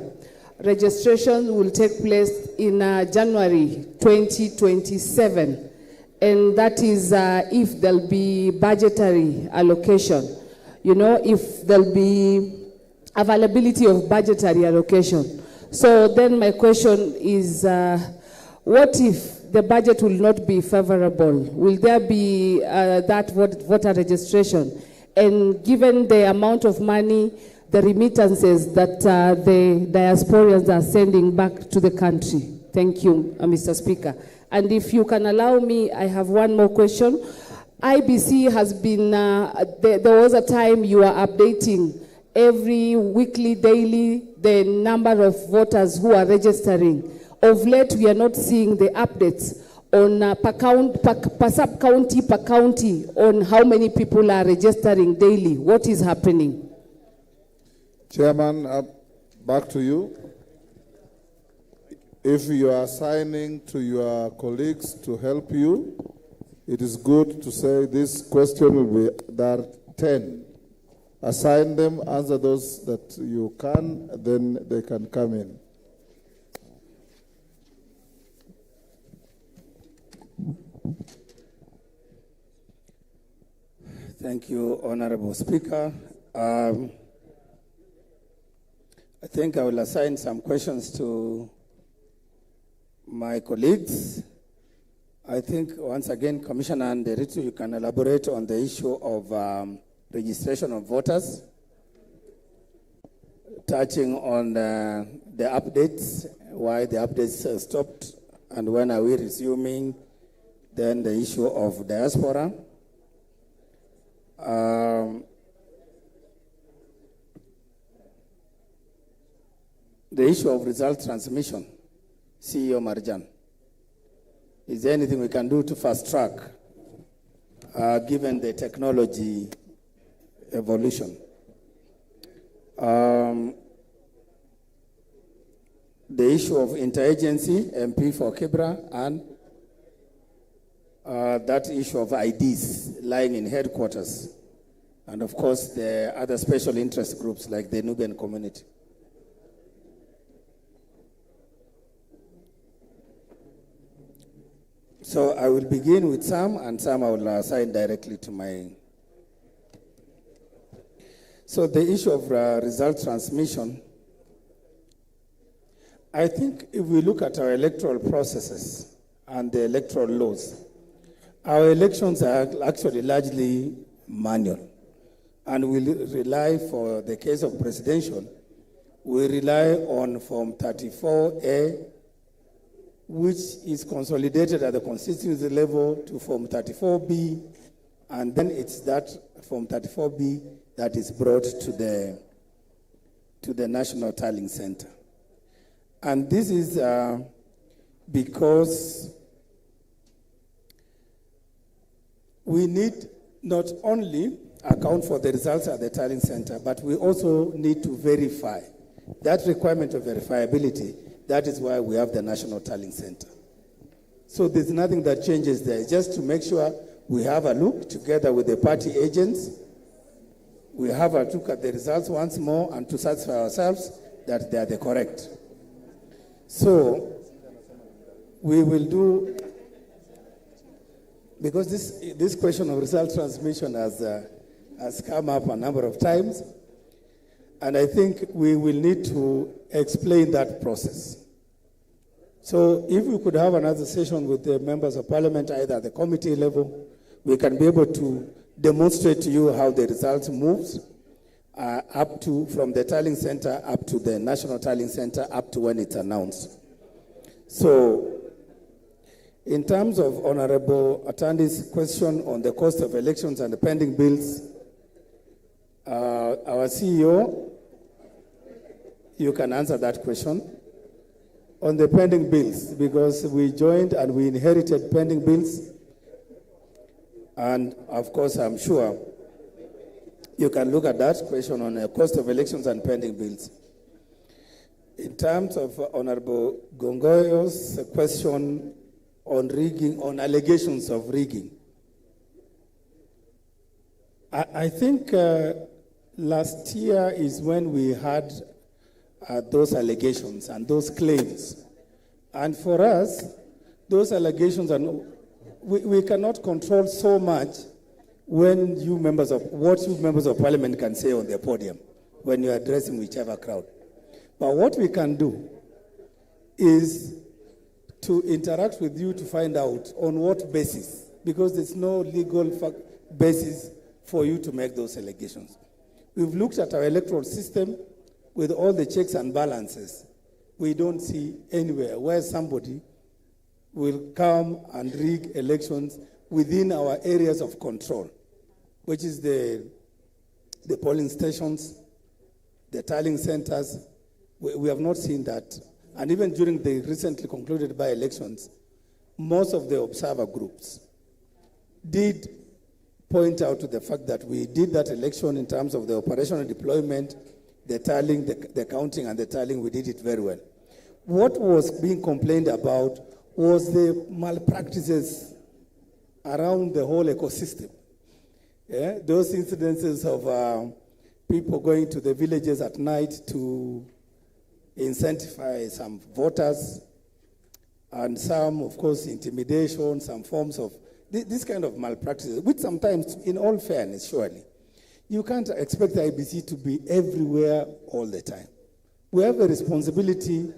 registration will take place in January 2027. And that is if there'll be budgetary allocation. You know, if there'll be availability of budgetary allocation. So then my question is, what if the budget will not be favorable? Will there be that voter registration? And given the amount of money, the remittances that the diasporians are sending back to the country. Thank you, Mr. Speaker. And if you can allow me, I have one more question. IBC has been, there was a time you are updating every weekly, daily, the number of voters who are registering. Of late, we are not seeing the updates on per sub-county, per county, on how many people are registering daily. What is happening? Chairman, back to you. If you are assigning to your colleagues to help you, it is good to say this question will be, there are 10. Assign them, answer those that you can, then they can come in. Thank you, Honorable Speaker. I think I will assign some questions to my colleagues. I think, once again, Commissioner Nderitu, you can elaborate on the issue of registration of voters, touching on the updates, why the updates stopped, and when are we resuming, then the issue of diaspora. The issue of result transmission. CEO Marjan, is there anything we can do to fast track given the technology evolution? The issue of interagency, MP for Kibra, and that issue of IDs lying in headquarters, and of course the other special interest groups like the Nubian community. So I will begin with some, and some I will assign directly to my. So the issue of result transmission, I think if we look at our electoral processes and the electoral laws, our elections are actually largely manual. And we rely, for the case of presidential, we rely on Form 34A, which is consolidated at the constituency level to Form 34B, and then it's that Form 34B that is brought to the National Tallying Center. And this is because we need not only account for the results at the tallying center, but we also need to verify That requirement of verifiability, that is why we have the National Tallying Center. So there's nothing that changes there. Just to make sure we have a look together with the party agents. We have a look at the results once more and to satisfy ourselves that they are the correct. So we will do, because this question of result transmission has come up a number of times, and I think we will need to explain that process. So if we could have another session with the members of parliament, either at the committee level, we can be able to demonstrate to you how the results moves up to, from the tallying center up to the national tallying center, up to when it's announced. So in terms of Honorable Atandi's question on the cost of elections and the pending bills, our CEO, you can answer that question on the pending bills, because we joined and we inherited pending bills. And of course, I'm sure you can look at that question on the cost of elections and pending bills. In terms of Honorable Gongoyo's question on rigging, on allegations of rigging, I think last year is when we had those allegations and those claims. And for us, those allegations, we cannot control so much when what you members of parliament can say on the podium when you're addressing whichever crowd. But what we can do is to interact with you to find out on what basis, because there's no legal basis for you to make those allegations. We've looked at our electoral system with all the checks and balances. We don't see anywhere where somebody will come and rig elections within our areas of control, which is the polling stations, the tallying centers. We have not seen that. And even during the recently concluded by-elections, most of the observer groups did point out to the fact that we did that election in terms of the operational deployment, the tallying, the counting and the tallying, we did it very well. What was being complained about was the malpractices around the whole ecosystem. Yeah? Those incidences of people going to the villages at night to incentivize some voters, and some, of course, intimidation, some forms of this kind of malpractices, which sometimes, in all fairness, surely, you can't expect the IBC to be everywhere all the time. We have a responsibility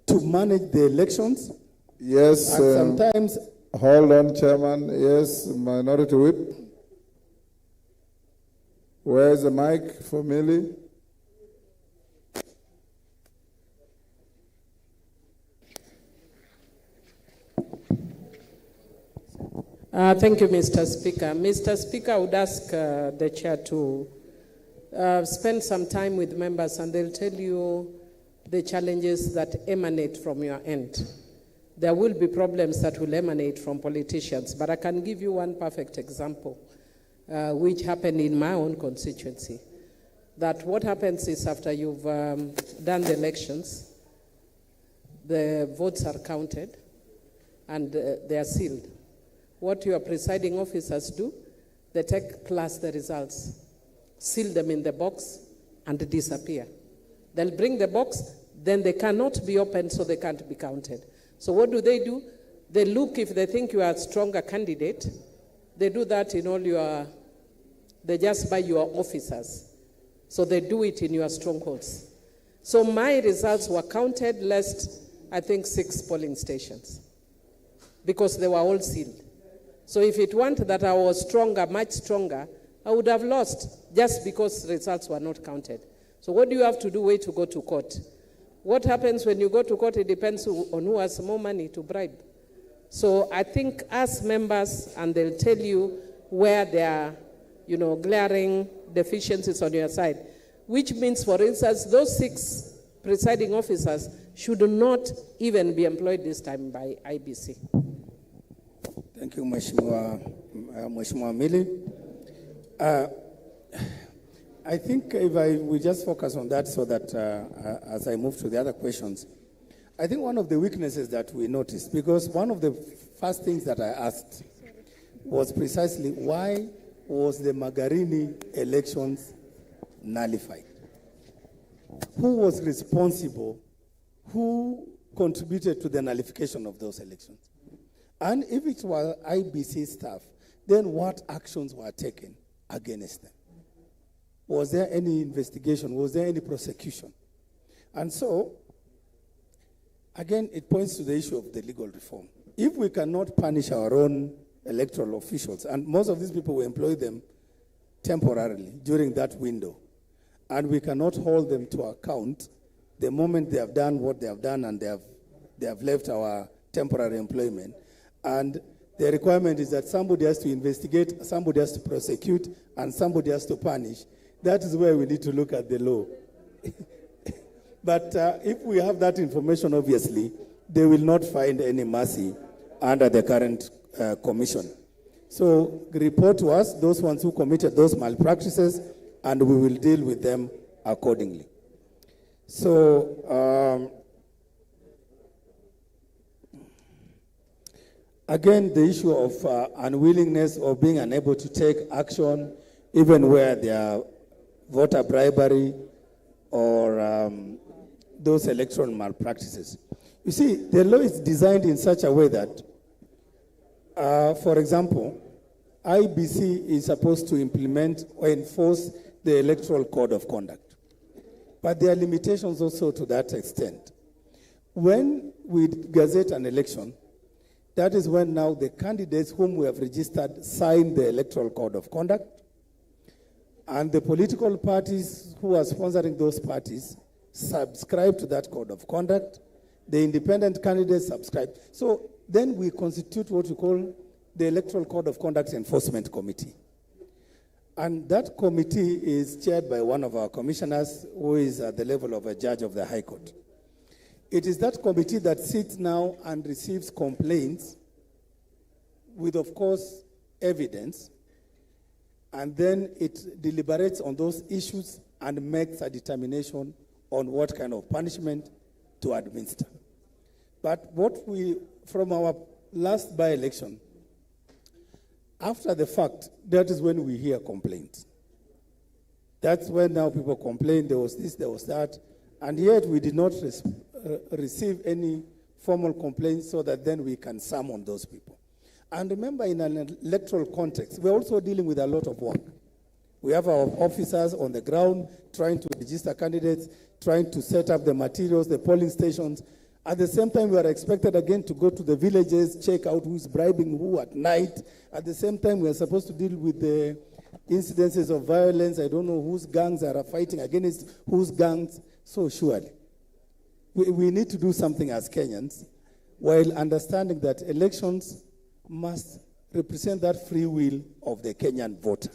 to manage the elections. Yes. And sometimes. Hold on, Chairman. Yes, Minority Whip. Where's the mic for Millie? Thank you, Mr. Speaker. Mr. Speaker, I would ask the chair to spend some time with members and they'll tell you the challenges that emanate from your end. There will be problems that will emanate from politicians, but I can give you one perfect example, which happened in my own constituency. That what happens is after you've done the elections, the votes are counted and they are sealed. What your presiding officers do, they take plus the results, seal them in the box, and disappear. They'll bring the box, then they cannot be opened, so they can't be counted. So what do? They look if they think you are a stronger candidate. They do that in all they just buy your officers. So they do it in your strongholds. So my results were counted less, I think, 6 polling stations, because they were all sealed. So if it weren't that I was stronger, much stronger, I would have lost just because results were not counted. So what do you have to do? Wait to go to court. What happens when you go to court? It depends on who has more money to bribe. So I think as members, and they'll tell you where there are, glaring deficiencies on your side, which means, for instance, those 6 presiding officers should not even be employed this time by IBC. Thank you, Mheshimiwa Mili. I think if we just focus on that so that as I move to the other questions, I think one of the weaknesses that we noticed, because one of the first things that I asked was precisely why was the Magarini elections nullified? Who was responsible? Who contributed to the nullification of those elections? And if it were IBC staff, then what actions were taken against them? Was there any investigation? Was there any prosecution? And so, again, it points to the issue of the legal reform. If we cannot punish our own electoral officials, and most of these people, we employ them temporarily during that window, and we cannot hold them to account the moment they have done what they have done and they have left our temporary employment, and the requirement is that somebody has to investigate, somebody has to prosecute, and somebody has to punish. That is where we need to look at the law. But if we have that information, obviously, they will not find any mercy under the current commission. So report to us those ones who committed those malpractices, and we will deal with them accordingly. So, again, the issue of unwillingness or being unable to take action, even where there are voter bribery or those electoral malpractices. You see, the law is designed in such a way that, for example, IBC is supposed to implement or enforce the Electoral Code of Conduct. But there are limitations also to that extent. When we gazette an election, that is when now the candidates whom we have registered sign the Electoral Code of Conduct, and the political parties who are sponsoring those parties subscribe to that Code of Conduct. The independent candidates subscribe. So then we constitute what we call the Electoral Code of Conduct Enforcement Committee. And that committee is chaired by one of our commissioners who is at the level of a judge of the High Court. It is that committee that sits now and receives complaints with, of course, evidence, and then it deliberates on those issues and makes a determination on what kind of punishment to administer. But what we, from our last by-election, after the fact, that is when we hear complaints. That's when now people complain, there was this, there was that, and yet we did not receive any formal complaints so that then we can summon those people. And remember, in an electoral context, we're also dealing with a lot of work. We have our officers on the ground trying to register candidates, trying to set up the materials, the polling stations. At the same time, we are expected again to go to the villages, check out who's bribing who at night. At the same time, we are supposed to deal with the incidences of violence. I don't know whose gangs are fighting against whose gangs. So surely, we need to do something as Kenyans, while understanding that elections must represent that free will of the Kenyan voter.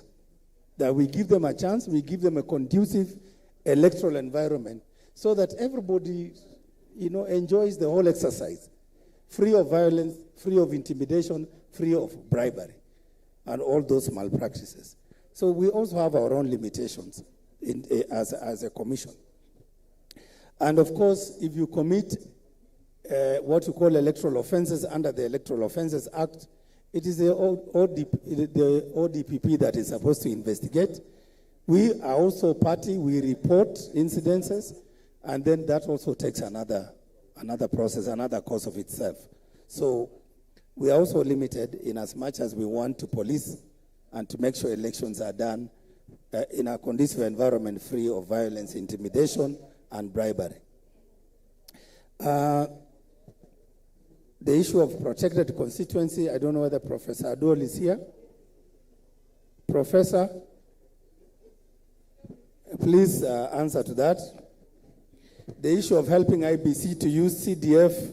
That we give them a chance, we give them a conducive electoral environment so that everybody, enjoys the whole exercise, free of violence, free of intimidation, free of bribery, and all those malpractices. So we also have our own limitations as a commission. And of course, if you commit what you call electoral offenses under the Electoral Offences Act, it is the ODPP that is supposed to investigate. We are also party, we report incidences, and then that also takes another process, another course of itself. So we are also limited in as much as we want to police and to make sure elections are done in a conducive environment free of violence, intimidation, and bribery. The issue of protected constituency, I don't know whether Professor Adol is here. Professor, please answer to that. The issue of helping IBC to use CDF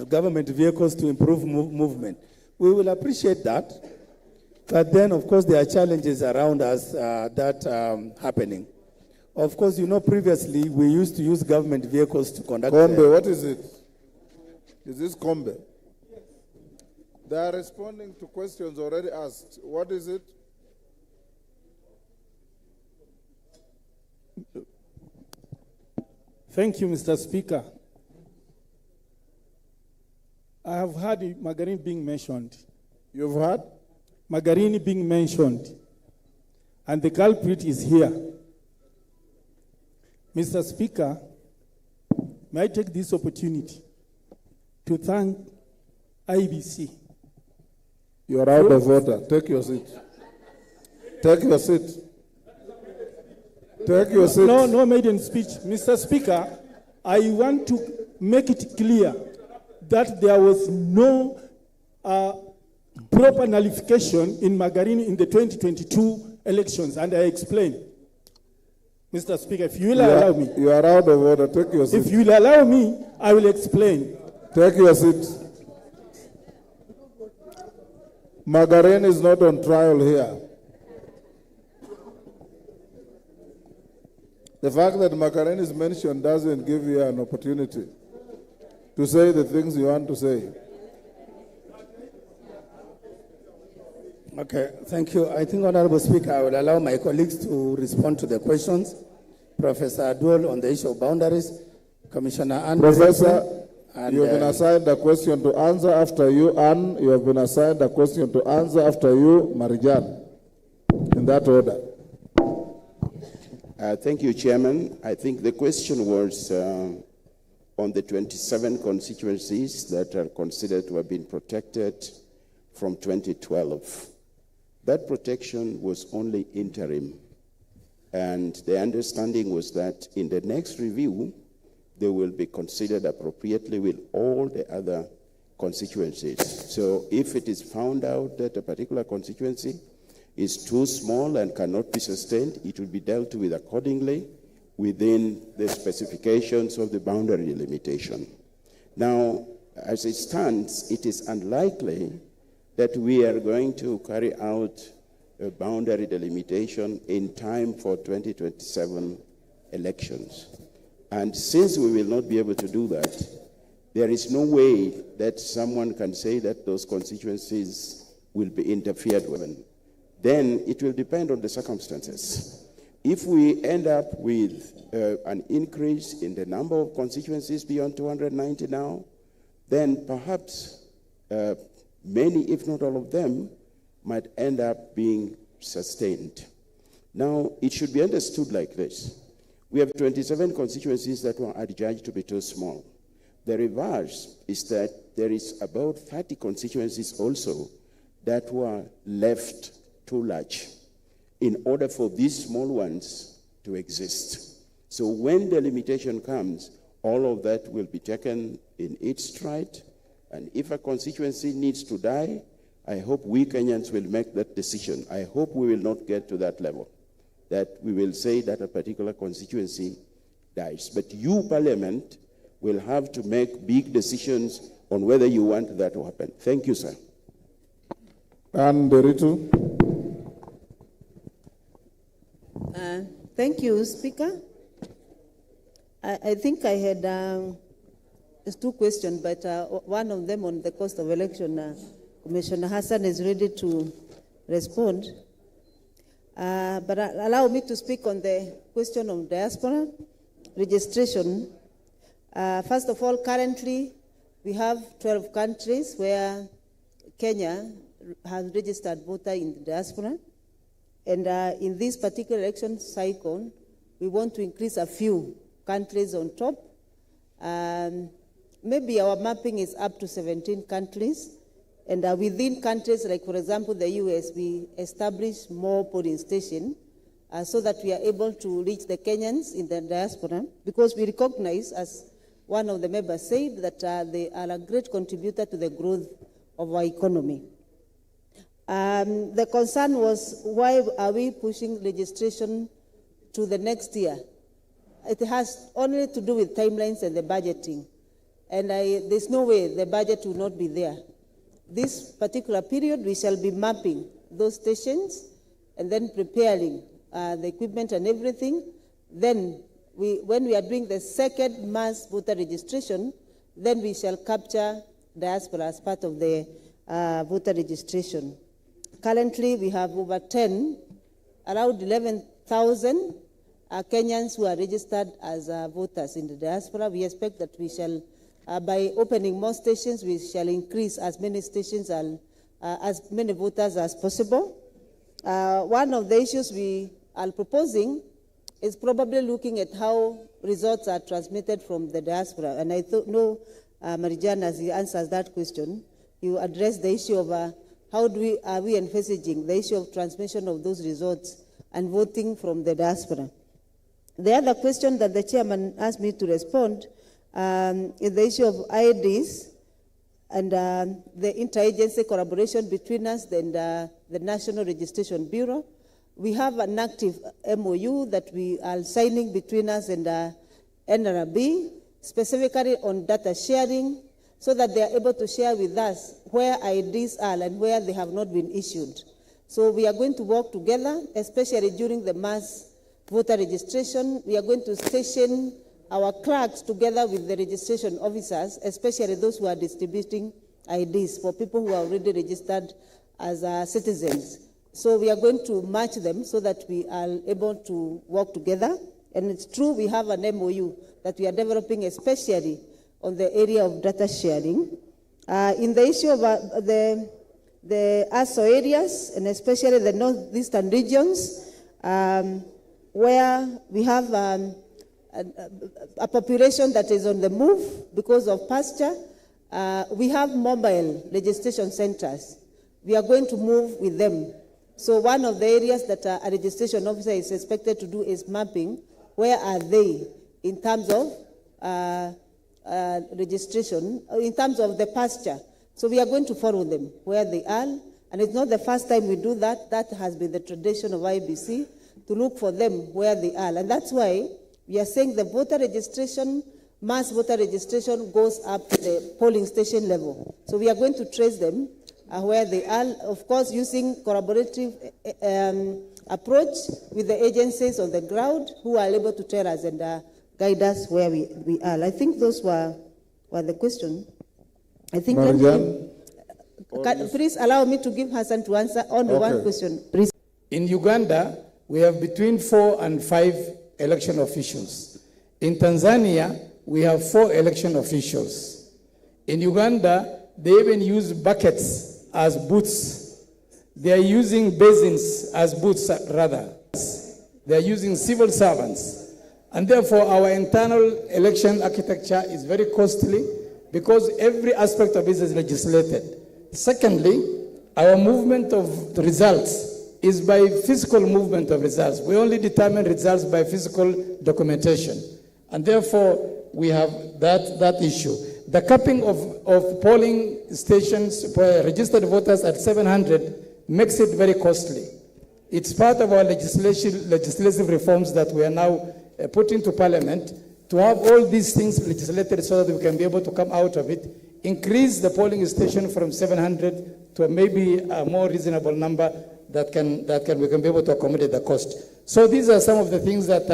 government vehicles to improve movement. We will appreciate that. But then, of course, there are challenges around us that happening. Of course, previously we used to use government vehicles to conduct... Kombe, what is it? Is this Kombe? They are responding to questions already asked. What is it? Thank you, Mr. Speaker. I have heard Magarini being mentioned. You've heard? Magarini being mentioned. And the culprit is here. Mr. Speaker, may I take this opportunity to thank IBC. You are out of order. Take your seat. Take your seat. Take your seat. No maiden speech. Mr. Speaker, I want to make it clear that there was no proper nullification in Magarini in the 2022 elections, and I explain. Mr. Speaker, if you will allow me. You are out of order. Take your seat. If you will allow me, I will explain. Take your seat. Magarini is not on trial here. The fact that Magarini is mentioned doesn't give you an opportunity to say the things you want to say. Okay, thank you. I think, Honorable Speaker, I will allow my colleagues to respond to the questions. Professor Adwal on the issue of boundaries, Commissioner Ann. Professor, you have been assigned a question to answer after you, Ann. You have been assigned a question to answer after you, Marijan. In that order. Thank you, Chairman. I think the question was on the 27 constituencies that are considered to have been protected from 2012. That protection was only interim. And the understanding was that in the next review, they will be considered appropriately with all the other constituencies. So if it is found out that a particular constituency is too small and cannot be sustained, it will be dealt with accordingly within the specifications of the boundary limitation. Now, as it stands, it is unlikely that we are going to carry out a boundary delimitation in time for 2027 elections. And since we will not be able to do that, there is no way that someone can say that those constituencies will be interfered with. Then it will depend on the circumstances. If we end up with an increase in the number of constituencies beyond 290 now, then perhaps many, if not all of them, might end up being sustained. Now, it should be understood like this. We have 27 constituencies that were adjudged to be too small. The reverse is that there is about 30 constituencies also that were left too large in order for these small ones to exist. So when the limitation comes, all of that will be taken in its stride. And if a constituency needs to die, I hope we Kenyans will make that decision. I hope we will not get to that level, that we will say that a particular constituency dies. But you, Parliament, will have to make big decisions on whether you want that to happen. Thank you, sir. And Deritu. Thank you, Speaker. I think I had two questions, but one of them on the cost of election, Commissioner Hassan is ready to respond. But allow me to speak on the question of diaspora registration. First of all, currently, we have 12 countries where Kenya has registered voter in the diaspora. And in this particular election cycle, we want to increase a few countries on top. Maybe our mapping is up to 17 countries. And within countries, like, for example, the US, we establish more polling stations so that we are able to reach the Kenyans in the diaspora, because we recognize, as one of the members said, that they are a great contributor to the growth of our economy. The concern was, why are we pushing registration to the next year? It has only to do with timelines and the budgeting. And there's no way the budget will not be there. This particular period, we shall be mapping those stations and then preparing the equipment and everything. Then, when we are doing the second mass voter registration, then we shall capture diaspora as part of the voter registration. Currently, we have over 10, around 11,000 Kenyans who are registered as voters in the diaspora. We expect that we shall, by opening more stations, we shall increase as many stations and as many voters as possible. One of the issues we are proposing is probably looking at how results are transmitted from the diaspora. And I know Marijan, as he answers that question, you address the issue of how are we envisaging the issue of transmission of those results and voting from the diaspora. The other question that the chairman asked me to respond is the issue of IDs and the interagency collaboration between us and the National Registration Bureau. We have an active MOU that we are signing between us and NRB, specifically on data sharing, so that they are able to share with us where IDs are and where they have not been issued. So we are going to work together, especially during the mass voter registration. We are going to station our clerks together with the registration officers, especially those who are distributing IDs for people who are already registered as citizens. So we are going to match them so that we are able to work together. And it's true we have an MOU that we are developing, especially on the area of data sharing. In the issue of the ASO areas, and especially the northeastern regions, where we have a population that is on the move because of pasture, we have mobile registration centers. We are going to move with them. So one of the areas that a registration officer is expected to do is mapping. Where are they in terms of registration, in terms of the pasture? So we are going to follow them where they are. And it's not the first time we do that. That has been the tradition of IBC, to look for them where they are. And that's why we are saying the voter registration, mass voter registration goes up to the polling station level. So we are going to trace them where they are, of course, using collaborative approach with the agencies on the ground who are able to tell us and guide us where we are. I think those were the questions. I think please allow me to give Hassan to answer only one question, please. In Uganda, we have between 4 and 5 election officials. In Tanzania, we have 4 election officials. In Uganda, they even use buckets as booths. They are using basins as booths, rather. They are using civil servants. And therefore, our internal election architecture is very costly because every aspect of it is legislated. Secondly, our movement of the results is by physical movement of results. We only determine results by physical documentation. And therefore, we have that issue. The capping of polling stations for registered voters at 700 makes it very costly. It's part of our legislative reforms that we are now putting to Parliament to have all these things legislated so that we can be able to come out of it, increase the polling station from 700 to maybe a more reasonable number that we can be able to accommodate the cost. So these are some of the things that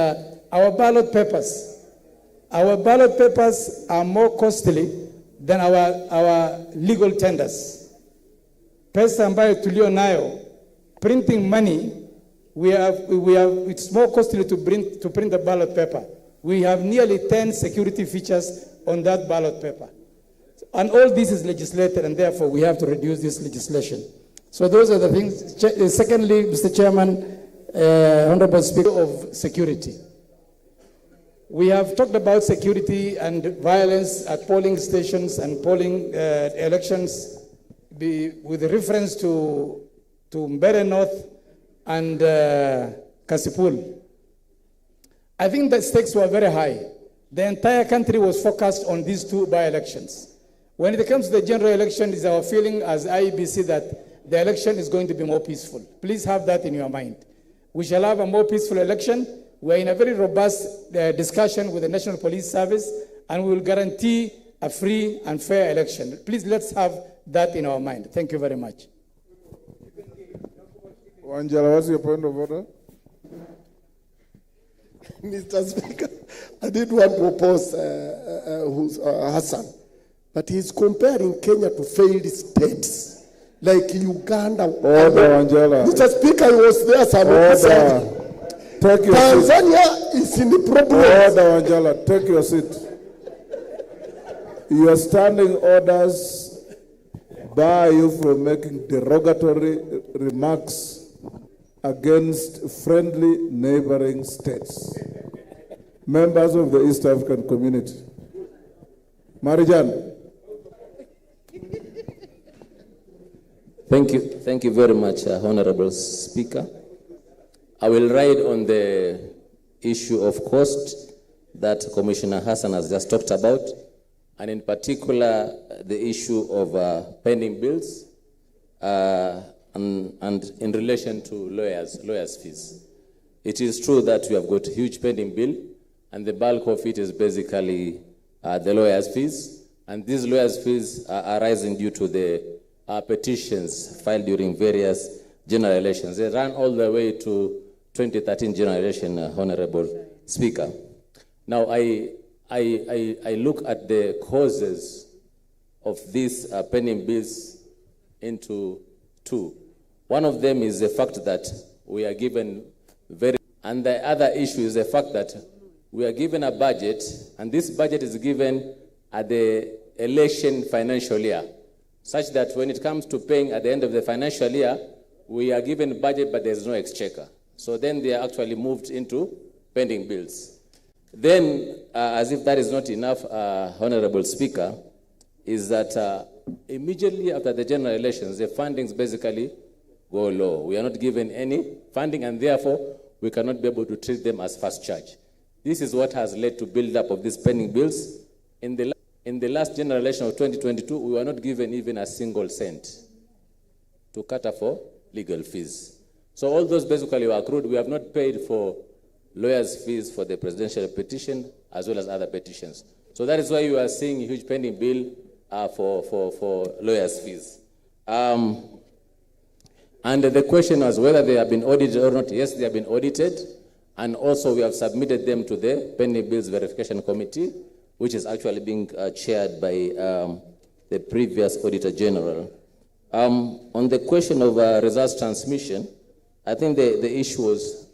our ballot papers are more costly than our legal tenders. Pesa ambayo tulio nayo, printing money, it's more costly to print the ballot paper. We have nearly 10 security features on that ballot paper. And all this is legislated, and therefore we have to reduce this legislation. So those are the things. Secondly, Mr. Chairman, Honorable Speaker, of security. We have talked about security and violence at polling stations and polling elections with reference to Mbere North and Kasipul. I think the stakes were very high. The entire country was focused on these 2 by-elections. When it comes to the general election, it's our feeling as IEBC that the election is going to be more peaceful. Please have that in your mind. We shall have a more peaceful election. We're in a very robust discussion with the National Police Service, and we will guarantee a free and fair election. Please, let's have that in our mind. Thank you very much. Wanjala, what's your point of order? Mr. Speaker, I did want to oppose Hassan, but he's comparing Kenya to failed states like Uganda. Order, Angela. Mr. Speaker, he was there. Tanzania is in the problem. Order, Wanjala, take your seat. Your standing orders bar you from making derogatory remarks against friendly neighboring states, members of the East African community. Marijan. Thank you very much, Honorable Speaker. I will ride on the issue of cost that Commissioner Hassan has just talked about, and in particular, the issue of pending bills and in relation to lawyers' fees. It is true that we have got a huge pending bill, and the bulk of it is basically the lawyers' fees, and these lawyers' fees are rising due to the petitions filed during various general elections. They ran all the way to 2013 general election, Honorable Speaker. Now, I look at the causes of these pending bills into two. One of them is the fact that we are given and the other issue is the fact that we are given a budget, and this budget is given at the election financial year, such that when it comes to paying at the end of the financial year, we are given budget, but there's no exchequer. So then they are actually moved into pending bills. Then, as if that is not enough, Honorable Speaker, is that immediately after the general elections, the fundings basically go low. We are not given any funding, and therefore, we cannot be able to treat them as fast charge. This is what has led to build-up of these pending bills. In the last general election of 2022, we were not given even a single cent to cater for legal fees. So all those basically were accrued. We have not paid for lawyers' fees for the presidential petition as well as other petitions. So that is why you are seeing a huge pending bill for lawyers' fees. And the question was whether they have been audited or not. Yes, they have been audited. And also we have submitted them to the Pending Bills Verification Committee, which is actually being chaired by the previous Auditor General. On the question of results transmission, I think the issue was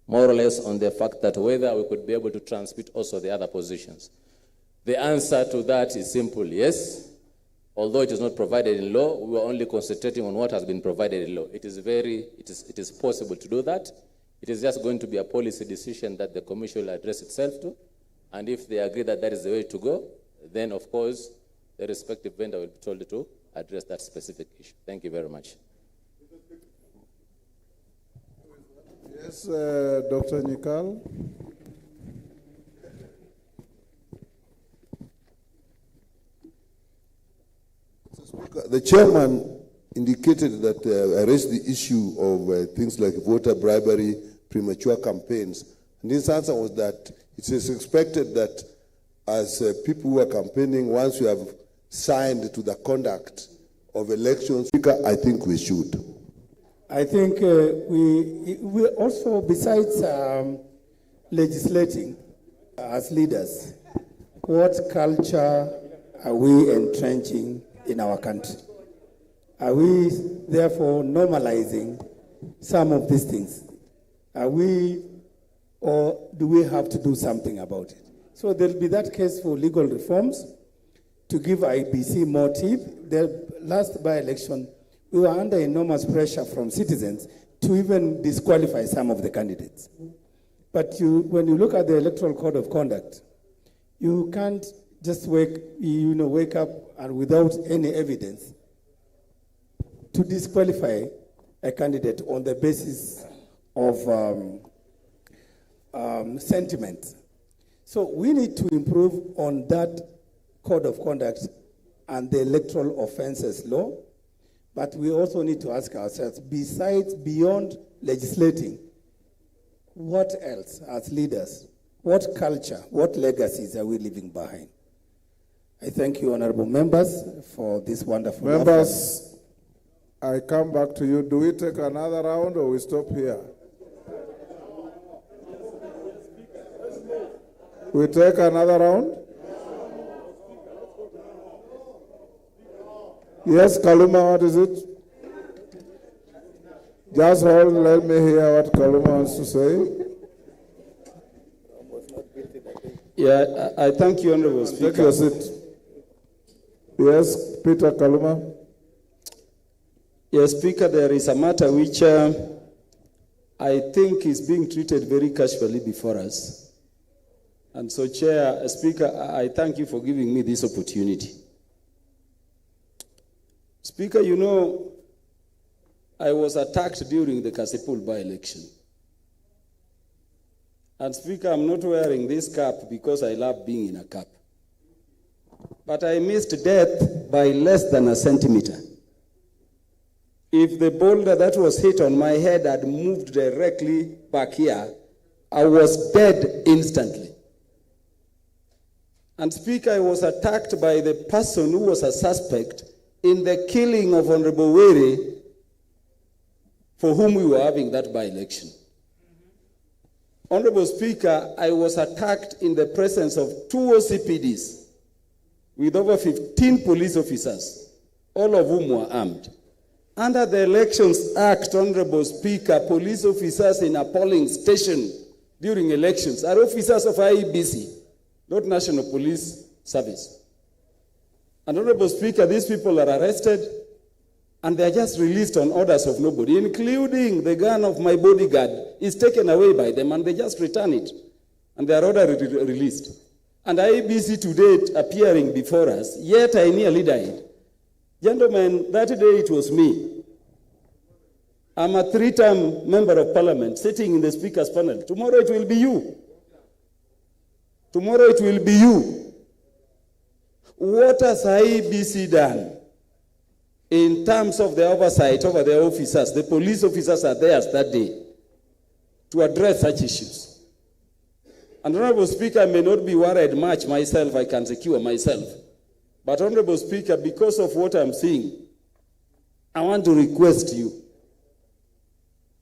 more or less on the fact that whether we could be able to transmit also the other positions. The answer to that is simple, yes. Although it is not provided in law, we are only concentrating on what has been provided in law. It is possible to do that. It is just going to be a policy decision that the Commission will address itself to. And if they agree that that is the way to go, then of course, the respective vendor will be told to address that specific issue. Thank you very much. Yes, Dr. Nikal. The chairman indicated that I raised the issue of things like voter bribery, premature campaigns. And his answer was that it is expected that as people who are campaigning, once you have signed to the conduct of elections, I think we should. I think we also, besides legislating as leaders, what culture are we entrenching in our country? Are we therefore normalizing some of these things? Are we, or do we have to do something about it? So there'll be that case for legal reforms to give IBC more teeth. The last by-election, we were under enormous pressure from citizens to even disqualify some of the candidates. But when you look at the Electoral Code of Conduct, you can't just wake up and without any evidence to disqualify a candidate on the basis of sentiment. So we need to improve on that code of conduct and the electoral offences law, but we also need to ask ourselves, beyond legislating, what else as leaders, what culture, what legacies are we leaving behind? I thank you, honorable members, for this wonderful members. I come back to you. Do we take another round or we stop here? We take another round? Yes, Kaluma, what is it? Just hold, let me hear what Kaluma wants to say. Yeah, I thank you, Honorable Speaker. Take your seat. Yes, Peter Kaluma. Yes, Speaker, there is a matter which I think is being treated very casually before us. And so, Speaker, I thank you for giving me this opportunity. Speaker, you know, I was attacked during the Kasipul by-election. And Speaker, I'm not wearing this cap because I love being in a cap. But I missed death by less than a centimeter. If the boulder that was hit on my head had moved directly back here, I was dead instantly. And Speaker, I was attacked by the person who was a suspect in the killing of Honorable Were, for whom we were having that by-election. Honorable Speaker, I was attacked in the presence of 2 OCPDs with over 15 police officers, all of whom were armed. Under the Elections Act, Honorable Speaker, police officers in a polling station during elections are officers of IEBC, not National Police Service. And Honorable Speaker, these people are arrested and they are just released on orders of nobody, including the gun of my bodyguard is taken away by them and they just return it. And they are ordered released. And IEBC to date appearing before us, yet I nearly died. Gentlemen, that day it was me. I'm a 3-term member of Parliament sitting in the Speaker's panel. Tomorrow it will be you. Tomorrow it will be you. What has IEBC done in terms of the oversight over their officers? The police officers are there that day to address such issues. And Honorable Speaker, I may not be worried much myself, I can secure myself. But Honorable Speaker, because of what I'm seeing, I want to request you,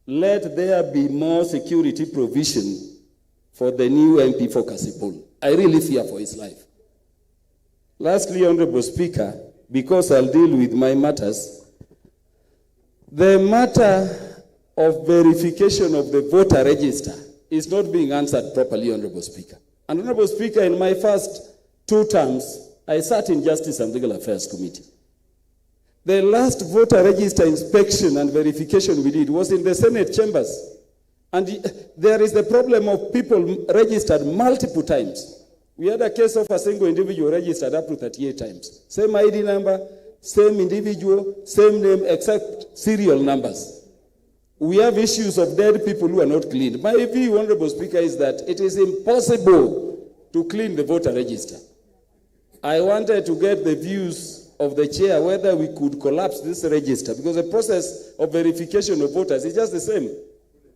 let there be more security provision for the new MP for Kasipul. I really fear for his life. Lastly, Honorable Speaker, because I'll deal with my matters, the matter of verification of the voter register is not being answered properly, Honorable Speaker. And Honorable Speaker, in my first 2 terms, I sat in Justice and Legal Affairs Committee. The last voter register inspection and verification we did was in the Senate chambers. And there is the problem of people registered multiple times. We had a case of a single individual registered up to 38 times. Same ID number, same individual, same name, except serial numbers. We have issues of dead people who are not cleaned. My view, Honorable Speaker, is that it is impossible to clean the voter register. I wanted to get the views of the chair whether we could collapse this register, because the process of verification of voters is just the same,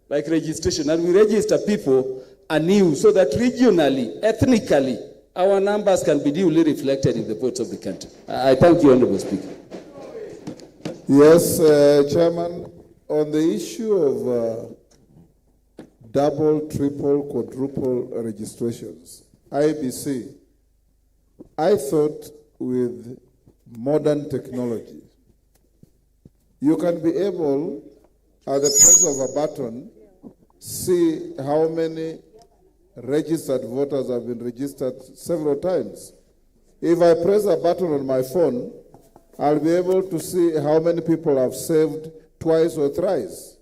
like registration. And we register people anew so that regionally, ethnically, our numbers can be duly reflected in the votes of the country. I thank you, Honorable Speaker. Yes, Chairman, on the issue of double, triple, quadruple registrations, IBC, I thought with modern technology, you can be able, at the press of a button, see how many registered voters have been registered several times. If I press a button on my phone, I'll be able to see how many people have saved twice or thrice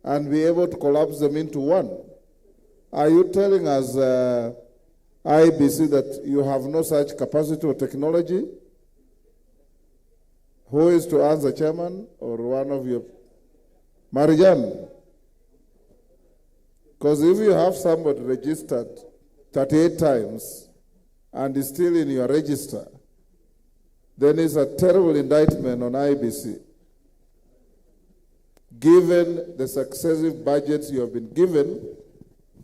and be able to collapse them into one. Are you telling us, IBC, that you have no such capacity or technology? Who is to answer, Chairman, or one of you? Marijan. Because if you have somebody registered 38 times and is still in your register, then it's a terrible indictment on IBC. Given the successive budgets you have been given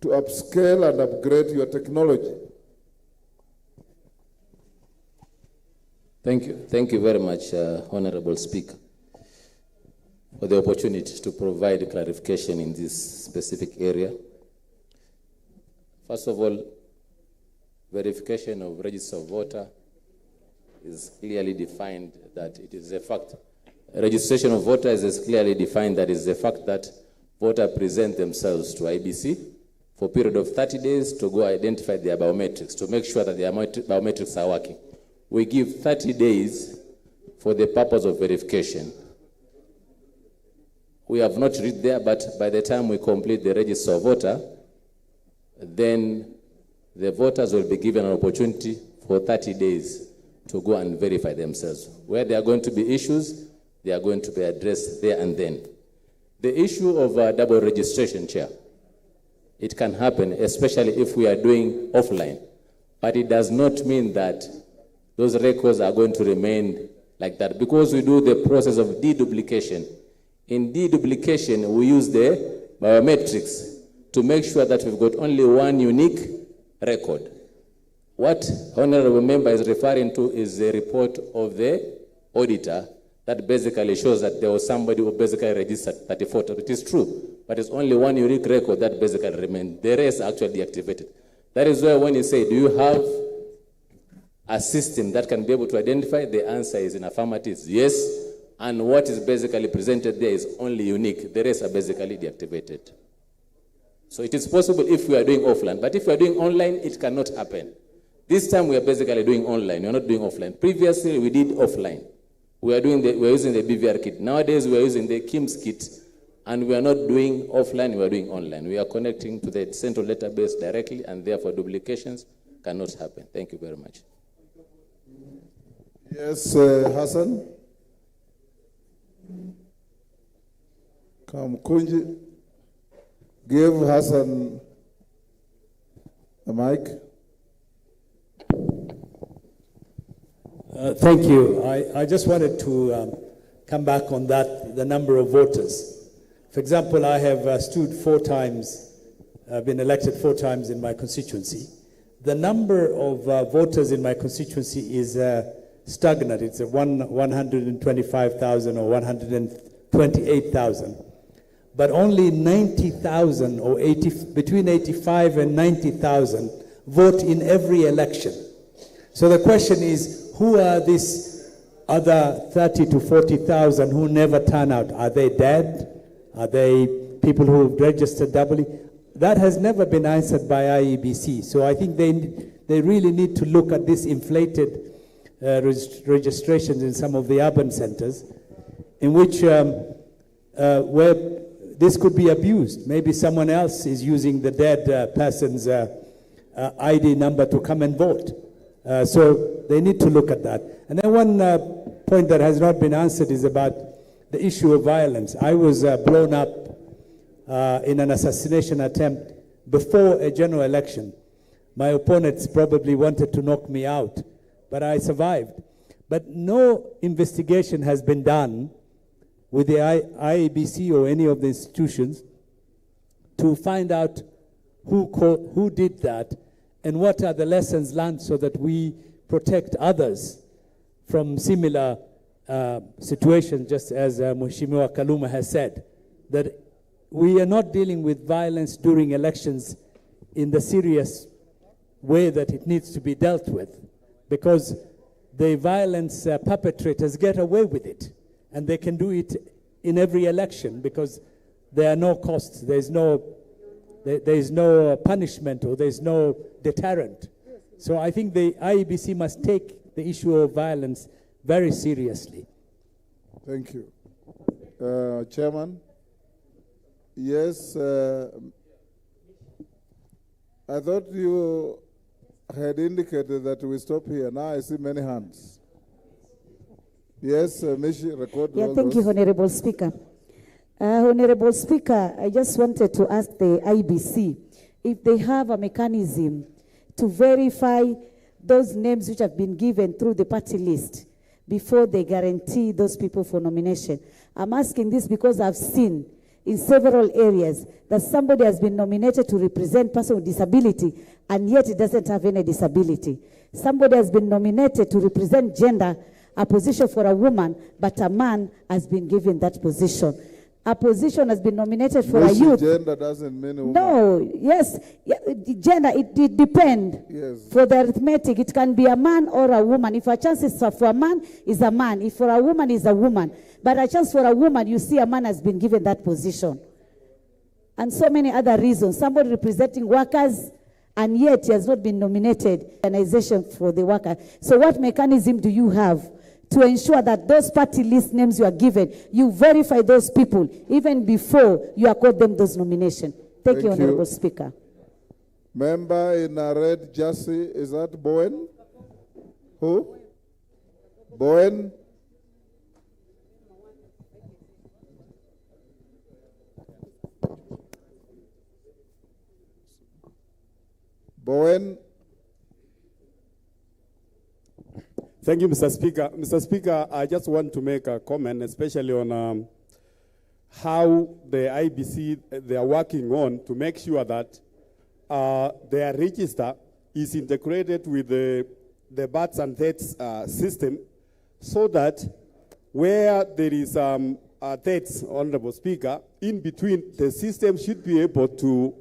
to upscale and upgrade your technology. Thank you. Thank you very much, Honorable Speaker, for the opportunity to provide clarification in this specific area. First of all, verification of register of voter is clearly defined that it is a fact. Registration of voters is clearly defined that it is the fact that voters present themselves to IBC for a period of 30 days to go identify their biometrics, to make sure that their biometrics are working. We give 30 days for the purpose of verification. We have not reached there, but by the time we complete the register of voter, then the voters will be given an opportunity for 30 days to go and verify themselves. Where there are going to be issues, they are going to be addressed there and then. The issue of double registration, Chair, it can happen, especially if we are doing offline. But it does not mean that those records are going to remain like that, because we do the process of deduplication. In deduplication, we use the biometrics to make sure that we've got only one unique record. What Honorable Member is referring to is the report of the auditor that basically shows that there was somebody who basically registered 34. It is true, but it's only one unique record that basically remained. The rest are actually deactivated. That is why when you say, do you have a system that can be able to identify? The answer is in affirmative, yes. And what is basically presented there is only unique. The rest are basically deactivated. So it is possible if we are doing offline, but if we are doing online, it cannot happen. This time we are basically doing online. We are not doing offline. Previously we did offline. We are using the BVR kit. Nowadays we are using the KIMS kit, and we are not doing offline. We are doing online. We are connecting to the central database directly, and therefore duplications cannot happen. Thank you very much. Yes, Hassan. Come, Kunji. Give Hassan a mic. Thank you. I just wanted to come back on that, the number of voters. For example, I have stood 4 times, been elected 4 times in my constituency. The number of voters in my constituency is stagnant. It's 125,000 or 128,000. But only 90,000 or between 85 and 90,000 vote in every election. So the question is, who are these other 30 to 40,000 who never turn out? Are they dead? Are they people who have registered doubly? That has never been answered by IEBC. So I think they really need to look at this inflated registrations in some of the urban centers, in which where this could be abused. Maybe someone else is using the dead person's ID number to come and vote. So they need to look at that. And then one point that has not been answered is about the issue of violence. I was blown up in an assassination attempt before a general election. My opponents probably wanted to knock me out, but I survived. But no investigation has been done with the IEBC or any of the institutions to find out who did that and what are the lessons learned so that we protect others from similar situations, just as Mheshimiwa Kaluma has said, that we are not dealing with violence during elections in the serious way that it needs to be dealt with, because the violence perpetrators get away with it, and they can do it in every election because there are no costs, there is no punishment, or there is no deterrent. So I think the IEBC must take the issue of violence very seriously. Thank you. Chairman? Yes, I thought you had indicated that we stop here. Now I see many hands. Yes, Mishi, record. Yeah, thank you, Honorable Speaker. Honorable Speaker, I just wanted to ask the IBC if they have a mechanism to verify those names which have been given through the party list before they guarantee those people for nomination. I'm asking this because I've seen in several areas that somebody has been nominated to represent person with disability and yet it doesn't have any disability. Somebody has been nominated to represent gender, a position for a woman, but a man has been given that position. A position has been nominated for a youth. Gender doesn't mean a woman. No, yes, gender, it depends. Yes. For the arithmetic, it can be a man or a woman. If a chance is for a man, is a man. If for a woman, is a woman. But a chance for a woman, you see a man has been given that position. and so many other reasons. Somebody representing workers, and yet he has not been nominated organization for the worker. So what mechanism do you have to ensure that those party list names you are given, you verify those people even before you accord them those nominations? Thank you, Honorable Speaker. Member in a red jersey, is that Bowen? Who? Bowen? Bowen? Thank you, Mr. Speaker. Mr. Speaker, I just want to make a comment, especially on how the IBC, they are working on to make sure that their register is integrated with the births and deaths system, so that where there is deaths, Honorable Speaker, in between, the system should be able to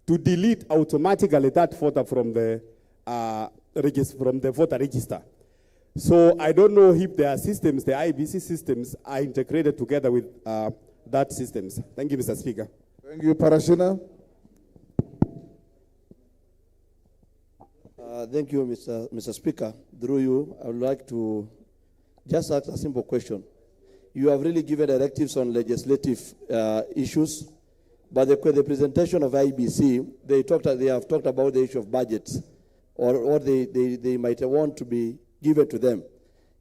delete automatically that photo from the voter register. So I don't know if their systems, the IBC systems, are integrated together with that systems. Thank you, Mr. Speaker. Thank you, Parashina. Thank you, Mr. Speaker. Through you, I would like to just ask a simple question. You have really given directives on legislative issues, but the presentation of IBC, they have talked about the issue of budgets, or they might want to be given to them.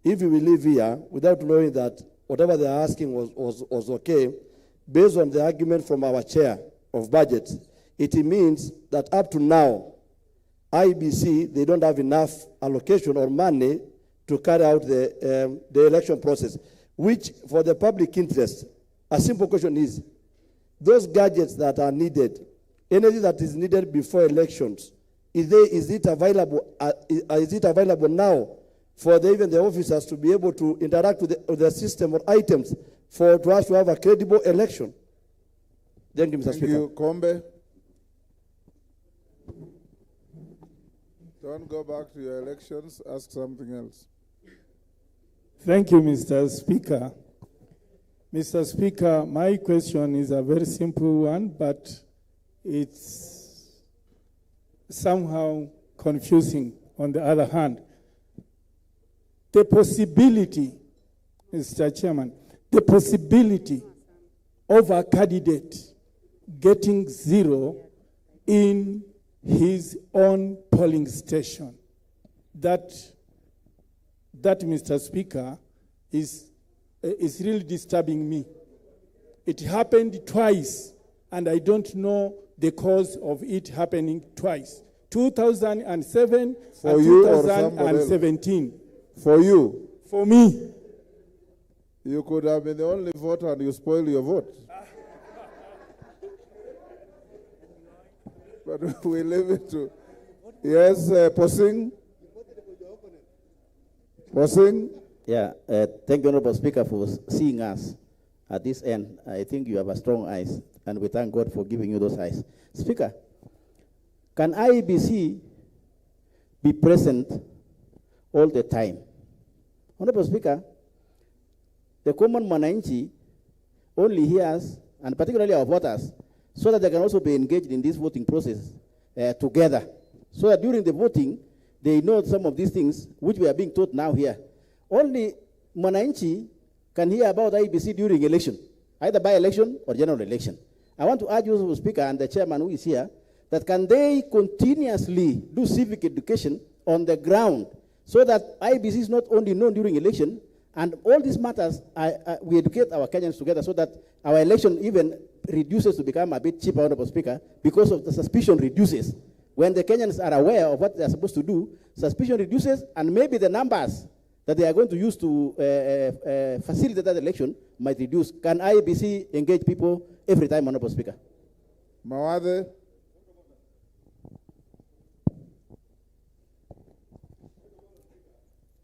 If we live here without knowing that whatever they are asking was okay, based on the argument from our chair of budget, it means that up to now, IBC, they don't have enough allocation or money to carry out the election process, which for the public interest, a simple question is, those gadgets that are needed, anything that is needed before elections, is it available now for even the officers to be able to interact with the system or items to us to have a credible election? Thank you, Mr. Speaker. Thank you, Kombe. Don't go back to your elections, ask something else. Thank you, Mr. Speaker. Mr. Speaker, my question is a very simple one, but it's somehow confusing on the other hand. The possibility, Mr. Chairman, the possibility of a candidate getting 0 in his own polling station, that Mr. Speaker, is really disturbing me. It happened twice, and I don't know the cause of it happening twice. 2007 for and you 2017. For you? For me. You could have been the only voter and you spoil your vote. But we leave it to... Yes, Posing? Posing? Yeah, thank you, Honorable Speaker, for seeing us at this end. I think you have a strong eyes, and we thank God for giving you those eyes. Speaker, can IEBC be present all the time? Honorable Speaker, the common mwananchi only hears, and particularly our voters, so that they can also be engaged in this voting process together, so that during the voting, they know some of these things which we are being taught now here. Only mwananchi can hear about IEBC during election, either by election or general election. I want to urge you, Mr. Speaker, and the chairman who is here, that can they continuously do civic education on the ground, so that IEBC is not only known during election, and all these matters, we educate our Kenyans together so that our election even reduces to become a bit cheaper, Honorable Speaker, because of the suspicion reduces. When the Kenyans are aware of what they are supposed to do, suspicion reduces, and maybe the numbers that they are going to use to facilitate that election might reduce. Can IEBC engage people every time, Honorable Speaker? Mawade.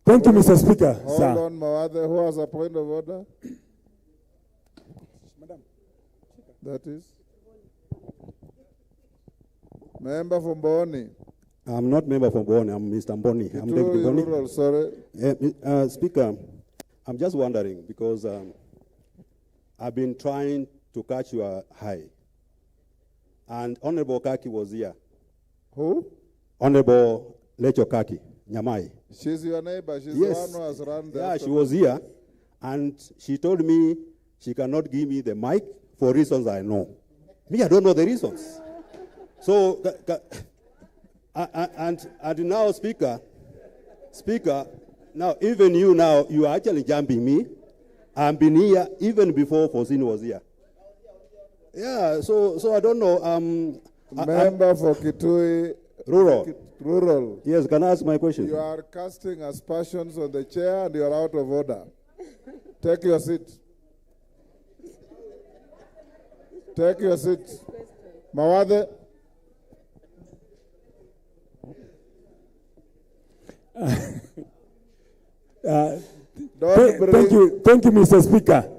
Thank you, Mr. Speaker. Hold on, Mawade. Who has a point of order? That is? Member from Boni. I'm not member from Boni. I'm Mr. Mboni. I'm David Boni. Sorry. Speaker, I'm just wondering, because I've been trying to catch your eye and Honorable Kaki was here. Who? Honorable Lecho Kaki, Nyamai. She's your neighbor. She's Yes. the one who has run the Yeah, she was here, and she told me she cannot give me the mic for reasons I know. Me, I don't know the reasons. So, and now, Speaker, now even you now, you are actually jumping me. I've been here even before Fosin was here. Yeah, so I don't know. Member for Kitui Rural. Yes, can I ask my question? You are casting aspersions on the chair and you are out of order. Take your seat. Take your seat. Mawade. Thank you, Mr. Speaker.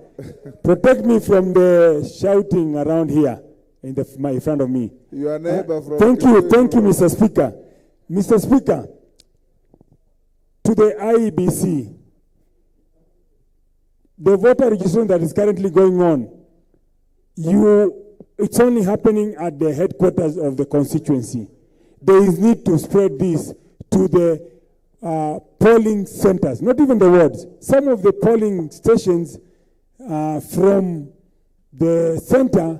Protect me from the shouting around here in front of me. Your neighbor from thank you, Mr. Speaker. Mr. Speaker, to the IEBC, the voter registration that is currently going on, it's only happening at the headquarters of the constituency. There is need to spread this to the polling centers, not even the wards. Some of the polling stations from the center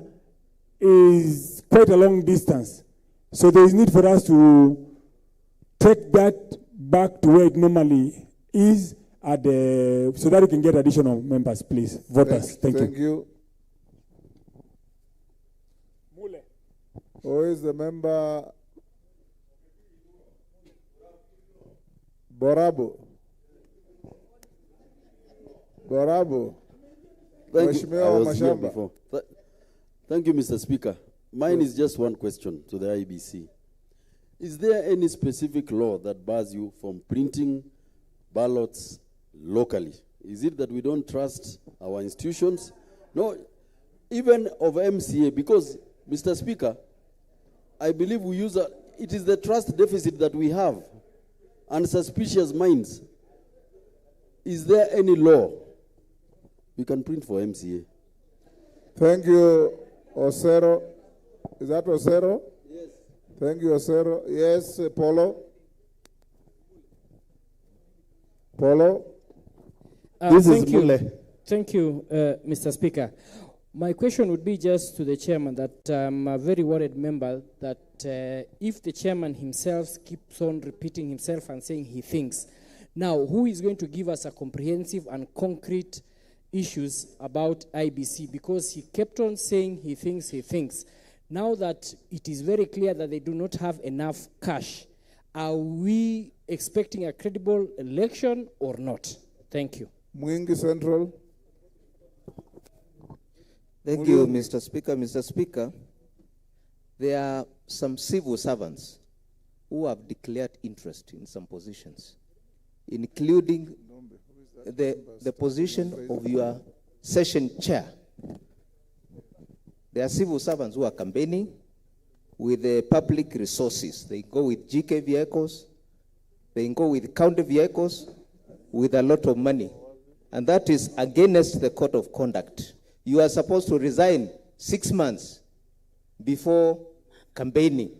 is quite a long distance. So there is need for us to take that back to where it normally is so that we can get additional members, please. Voters. Thank you. Who is the member? Borabo. Thank you. I was here before. Thank you, Mr. Speaker. Mine is just one question to the IBC. Is there any specific law that bars you from printing ballots locally? Is it that we don't trust our institutions? No, even of MCA, because, Mr. Speaker, I believe it is the trust deficit that we have and suspicious minds. Is there any law we can print for MCA? Thank you, Osero. Is that Osero? Yes. Thank you, Osero. Yes, Polo. This is Mule. Thank you, Mr. Speaker. My question would be just to the chairman that I'm a very worried member that if the chairman himself keeps on repeating himself and saying he thinks, now who is going to give us a comprehensive and concrete issues about IBC? Because he kept on saying he thinks. Now that it is very clear that they do not have enough cash, are we expecting a credible election or not? Thank you. Mwingi Central. Thank you, Mr. Speaker. Mr. Speaker, there are some civil servants who have declared interest in some positions, including the position of your session chair. There are civil servants who are campaigning with the public resources. They go with GK vehicles, they go with county vehicles with a lot of money. And that is against the code of conduct. You are supposed to resign 6 months before campaigning.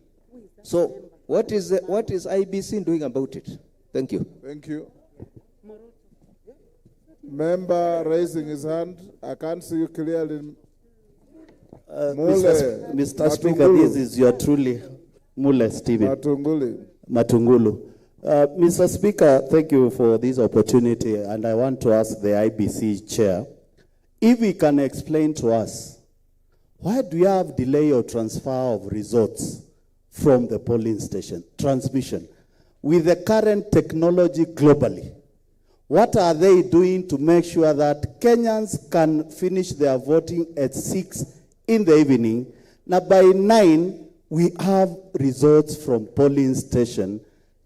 So what is IBC doing about it? Thank you. Thank you. Member raising his hand. I can't see you clearly. Mr. Speaker, this is your truly Mule Stephen. Matungulu. Mr. Speaker, thank you for this opportunity, and I want to ask the IBC chair if he can explain to us why do you have delay or transfer of results from the polling station transmission with the current technology globally? What are they doing to make sure that Kenyans can finish their voting at 6 in the evening? Now by 9, we have results from polling station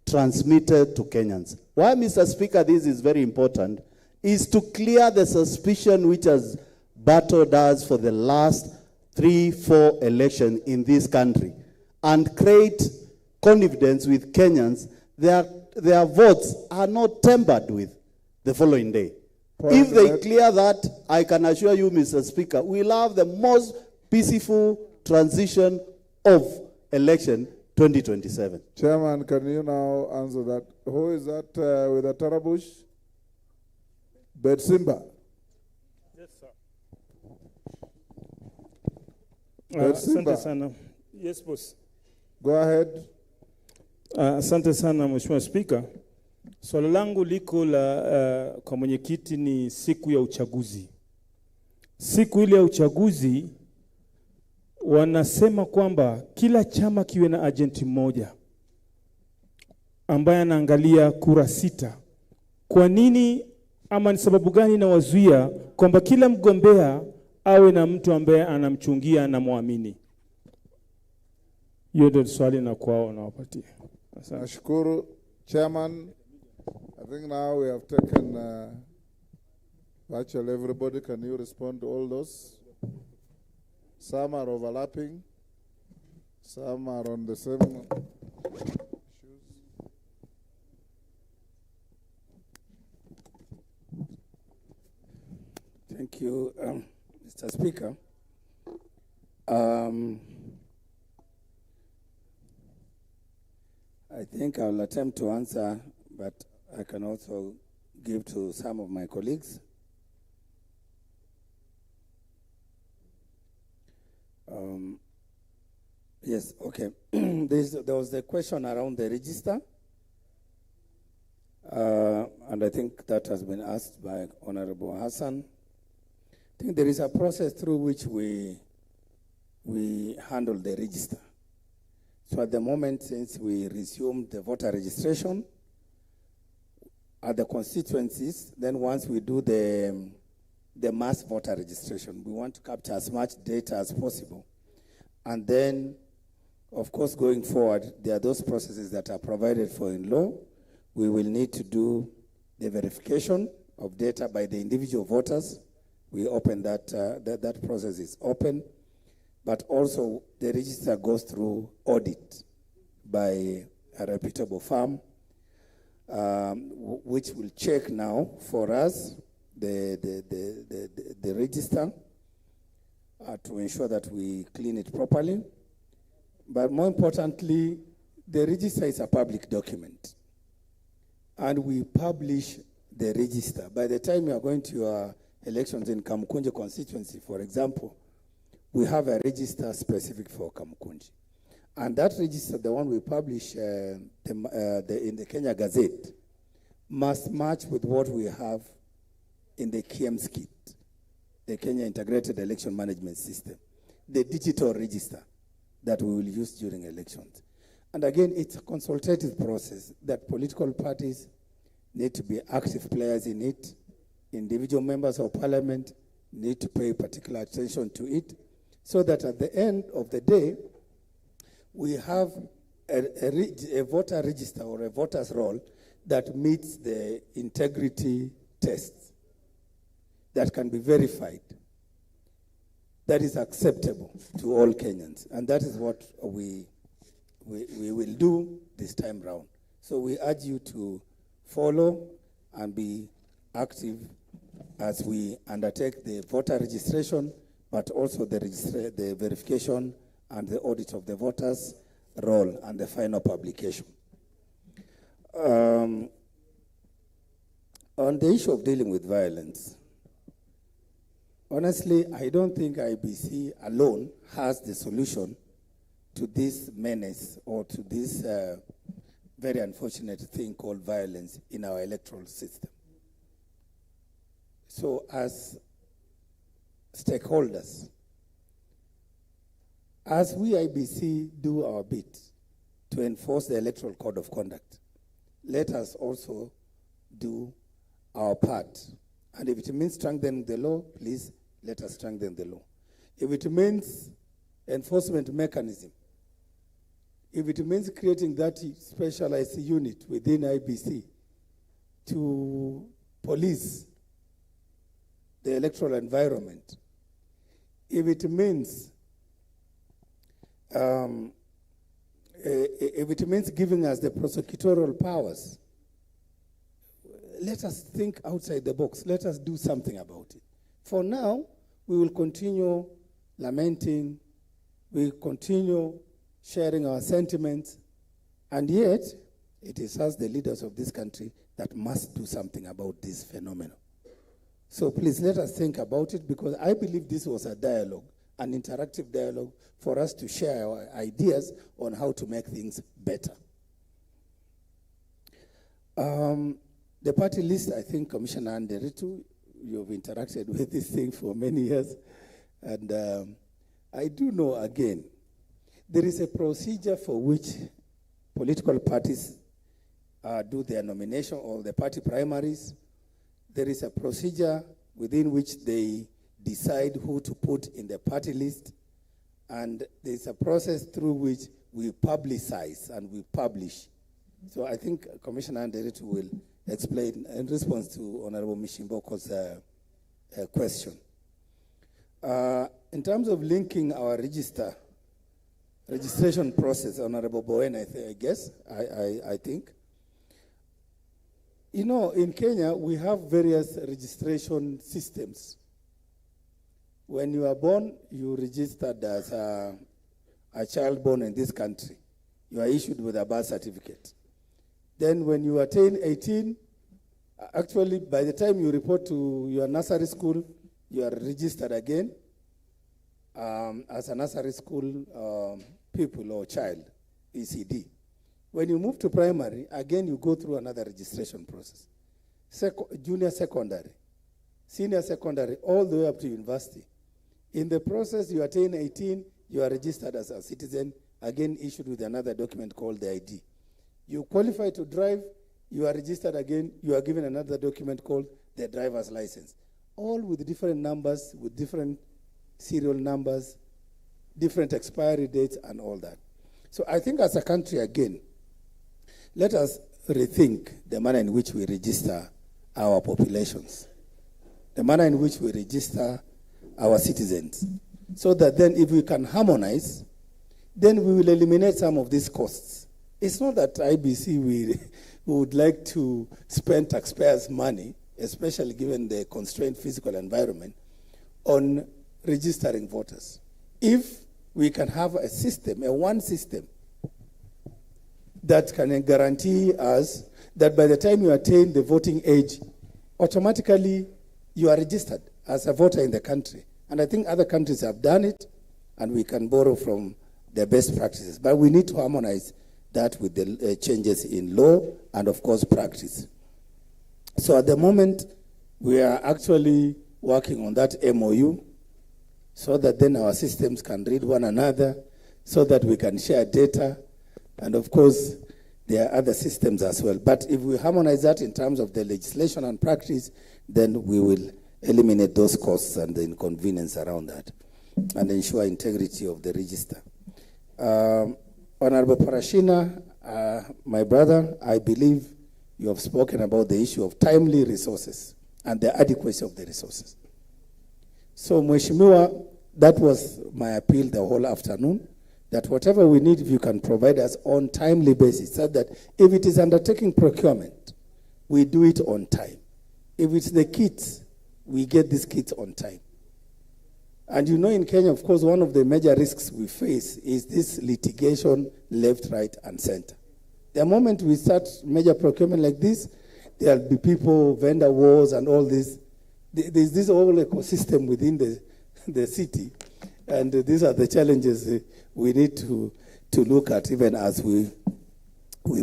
transmitted to Kenyans. Why, Mr. Speaker, this is very important, is to clear the suspicion which has battled us for the last 3-4 elections in this country and create confidence with Kenyans. Their votes are not tampered with the following day. If they clear that, I can assure you, Mr. Speaker, we'll have the most peaceful transition of election 2027. Chairman, can you now answer that? Who is that with a Tarabush? Betsimba. Yes, sir. Betsimba. Asante sana. Yes, boss. Go ahead. Asante sana Mheshimiwa Spika. Swali langu liko la kwa mwenyekiti ni siku ya uchaguzi. Siku ile ya uchaguzi wanasema kwamba kila chama kiwe na agenti mmoja ambaye anaangalia kura 6. Kwa nini ama ni sababu gani inawazuia kwamba kila mgombea awe na mtu ambaye anamchungia na muamini? Hiyo ndio swali na kwao nawapatia. Nashukuru Chairman. I think now we have taken virtually everybody. Can you respond to all those? Some are overlapping. Some are on the same issues. Thank you, Mr. Speaker. I think I'll attempt to answer, but I can also give to some of my colleagues. Yes, okay. There was a question around the register, and I think that has been asked by Honorable Hassan. I think there is a process through which we handle the register. So at the moment, since we resumed the voter registration at the constituencies, then once we do the mass voter registration, we want to capture as much data as possible. And then, of course, going forward, there are those processes that are provided for in law. We will need to do the verification of data by the individual voters. We open that process is open. But also, the register goes through audit by a reputable firm, which will check now for us the register to ensure that we clean it properly. But more importantly, the register is a public document, and we publish the register. By the time you are going to your elections in Kamukunji constituency, for example, we have a register specific for Kamukunji. And that register, the one we publish in the Kenya Gazette, must match with what we have in the KIEMS kit, the Kenya Integrated Election Management System, the digital register that we will use during elections. And again, it's a consultative process that political parties need to be active players in it. Individual members of parliament need to pay particular attention to it, so that at the end of the day, we have a voter register or a voter's roll that meets the integrity tests, that can be verified, that is acceptable to all Kenyans. And that is what we will do this time round. So we urge you to follow and be active as we undertake the voter registration, but also the verification and the audit of the voters' roll and the final publication. On the issue of dealing with violence, honestly, I don't think IBC alone has the solution to this menace or to this very unfortunate thing called violence in our electoral system. So as stakeholders, as we IBC do our bit to enforce the Electoral Code of Conduct, let us also do our part. And if it means strengthening the law, please let us strengthen the law. If it means enforcement mechanism, if it means creating that specialized unit within IBC to police the electoral environment, if it means giving us the prosecutorial powers, let us think outside the box. Let us do something about it. For now, we will continue lamenting, we continue sharing our sentiments, and yet it is us, the leaders of this country, that must do something about this phenomenon. So please let us think about it, because I believe this was a dialogue, an interactive dialogue for us to share our ideas on how to make things better. The party list, I think Commissioner Nderitu, you've interacted with this thing for many years, and I do know, again, there is a procedure for which political parties do their nomination or the party primaries. There is a procedure within which they decide who to put in the party list, and there's a process through which we publicize and we publish. So I think Commissioner Nderitu will explain in response to Honorable Mishimboko's question. In terms of linking our registration process, Honorable Bowen, I think. You know, in Kenya, we have various registration systems. When you are born, you registered as a child born in this country. You are issued with a birth certificate. Then when you attain 18, actually, by the time you report to your nursery school, you are registered again as a nursery school pupil or child, ECD. When you move to primary, again, you go through another registration process. Junior secondary, senior secondary, all the way up to university. In the process, you attain 18, you are registered as a citizen, again issued with another document called the ID. You qualify to drive, you are registered again, you are given another document called the driver's license. All with different numbers, with different serial numbers, different expiry dates, and all that. So I think as a country, again, let us rethink the manner in which we register our populations, the manner in which we register our citizens, so that then if we can harmonize, then we will eliminate some of these costs. It's not that IBC we would like to spend taxpayers' money, especially given the constrained physical environment, on registering voters. If we can have a system, one system, that can guarantee us that by the time you attain the voting age, automatically you are registered as a voter in the country. And I think other countries have done it, and we can borrow from their best practices. But we need to harmonize that with the changes in law and, of course, practice. So at the moment, we are actually working on that MOU so that then our systems can read one another, so that we can share data. And of course, there are other systems as well. But if we harmonize that in terms of the legislation and practice, then we will eliminate those costs and the inconvenience around that and ensure integrity of the register. Honorable Parashina, my brother, I believe you have spoken about the issue of timely resources and the adequacy of the resources. So, Mheshimiwa, that was my appeal the whole afternoon, that whatever we need, if you can provide us on timely basis, so that if it is undertaking procurement, we do it on time. If it's the kits, we get these kits on time. And you know, in Kenya, of course, one of the major risks we face is this litigation left, right, and center. The moment we start major procurement like this, there'll be people, vendor wars, and all this. There's this whole ecosystem within the city. And these are the challenges we need to look at, even as we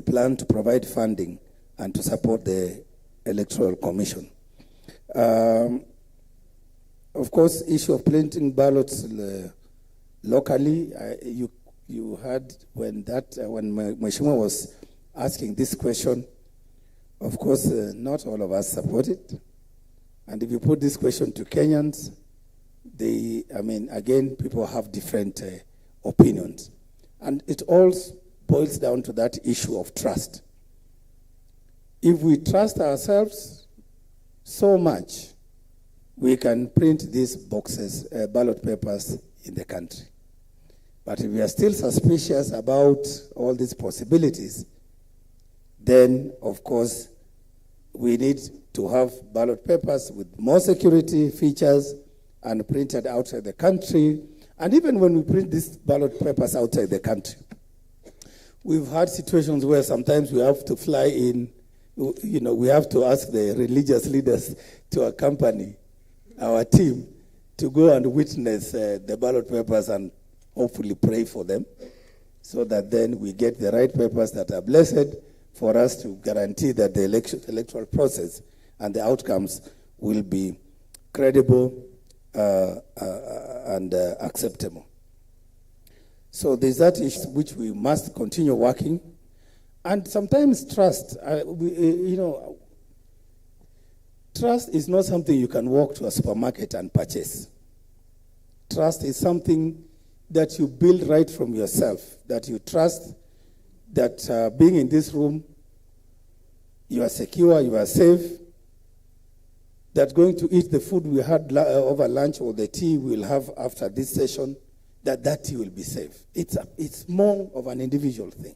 plan to provide funding and to support the Electoral Commission. Of course, issue of printing ballots locally, you heard when Mheshimiwa was asking this question, of course, not all of us support it. And if you put this question to Kenyans, again, people have different opinions. And it all boils down to that issue of trust. If we trust ourselves so much, we can print these boxes, ballot papers in the country. But if we are still suspicious about all these possibilities, then, of course, we need to have ballot papers with more security features and printed outside the country. And even when we print these ballot papers outside the country, we've had situations where sometimes we have to fly in, we have to ask the religious leaders to accompany our team to go and witness the ballot papers and hopefully pray for them, so that then we get the right papers that are blessed for us to guarantee that the electoral process and the outcomes will be credible and acceptable. So there's that issue which we must continue working. And sometimes trust, trust is not something you can walk to a supermarket and purchase. Trust is something that you build right from yourself, that you trust that being in this room, you are secure, you are safe, that going to eat the food we had over lunch or the tea we'll have after this session, that tea will be safe. It's more of an individual thing.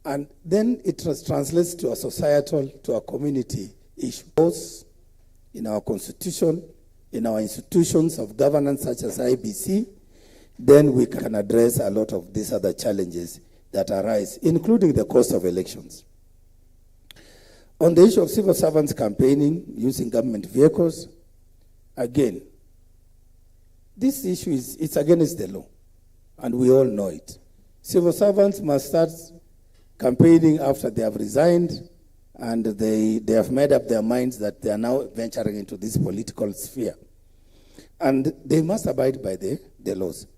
And then it translates to a societal, to a community issue. In our constitution, in our institutions of governance such as IBC, then we can address a lot of these other challenges that arise, including the cost of elections. On the issue of civil servants campaigning using government vehicles, again, this issue it's against the law, and we all know it. Civil servants must start campaigning after they have resigned and they have made up their minds that they are now venturing into this political sphere. And they must abide by the laws.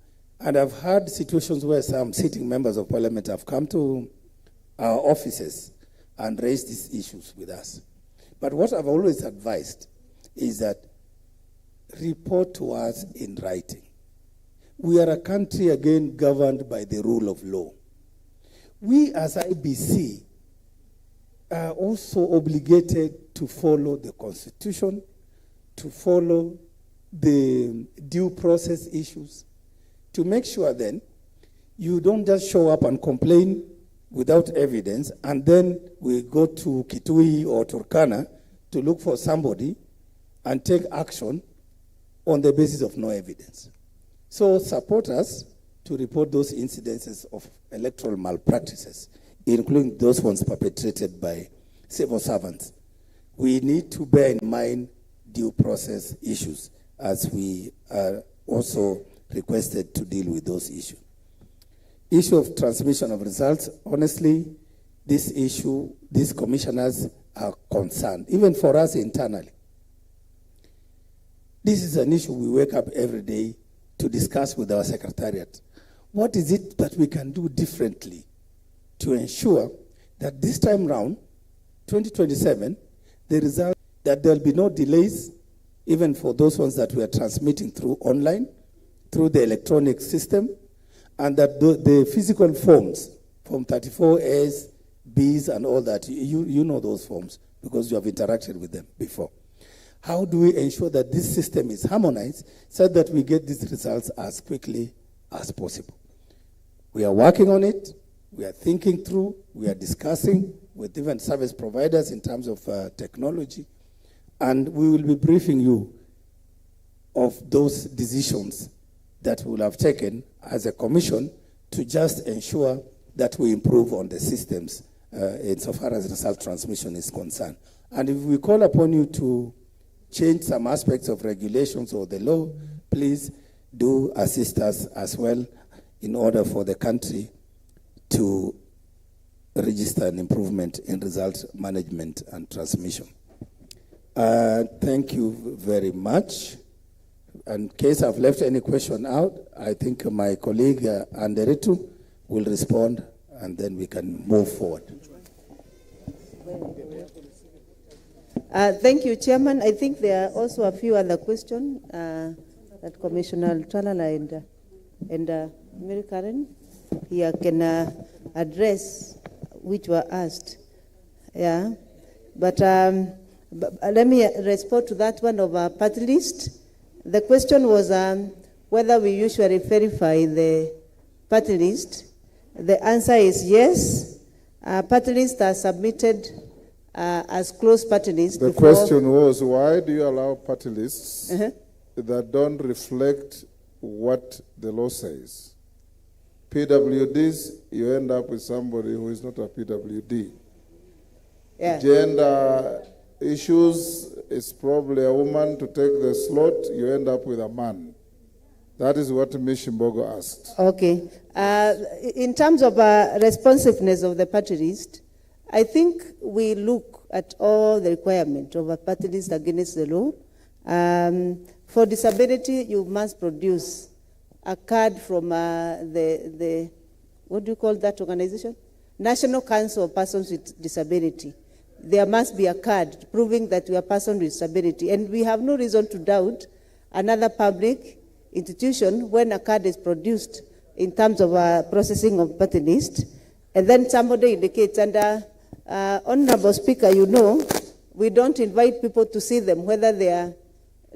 And I've had situations where some sitting members of parliament have come to our offices and raised these issues with us. But what I've always advised is that report to us in writing. We are a country, again, governed by the rule of law. We as IBC are also obligated to follow the Constitution, to follow the due process issues, to make sure then you don't just show up and complain without evidence, and then we go to Kitui or Turkana to look for somebody and take action on the basis of no evidence. So support us to report those incidences of electoral malpractices, including those ones perpetrated by civil servants. We need to bear in mind due process issues as we are also requested to deal with those issues. Issue of transmission of results, honestly, this issue, these commissioners are concerned, even for us internally. This is an issue we wake up every day to discuss with our secretariat. What is it that we can do differently to ensure that this time round, 2027, the result, that there will be no delays, even for those ones that we are transmitting through online, through the electronic system, and that the physical forms, Form 34As, Bs, and all that, you know those forms because you have interacted with them before. How do we ensure that this system is harmonized so that we get these results as quickly as possible? We are working on it. We are thinking through. We are discussing with even service providers in terms of technology. And we will be briefing you of those decisions that we will have taken as a commission to just ensure that we improve on the systems insofar as result transmission is concerned. And if we call upon you to change some aspects of regulations or the law, please do assist us as well in order for the country to register an improvement in result management and transmission. Thank you very much. In case I've left any question out, I think my colleague Anderetu will respond, and then we can move forward. Thank you, Chairman. I think there are also a few other questions that Commissioner Talala and Mary Karen here can address, which were asked. Yeah, but let me respond to that one of our party list. The question was whether we usually verify the party list. The answer is yes. Party lists are submitted as closed party lists. The question was, why do you allow party lists that don't reflect what the law says? PWDs, you end up with somebody who is not a PWD. Yeah. Gender issues, it's probably a woman to take the slot, you end up with a man. That is what Ms. Shimbogo asked. Okay. In terms of responsiveness of the party list, I think we look at all the requirements of a party list against the law. For disability, you must produce a card from the what do you call that organization? National Council of Persons with Disability. There must be a card proving that you are a person with disability. And we have no reason to doubt another public institution when a card is produced in terms of processing of party list. And then somebody indicates, and Honorable Speaker, you know, we don't invite people to see them, whether they are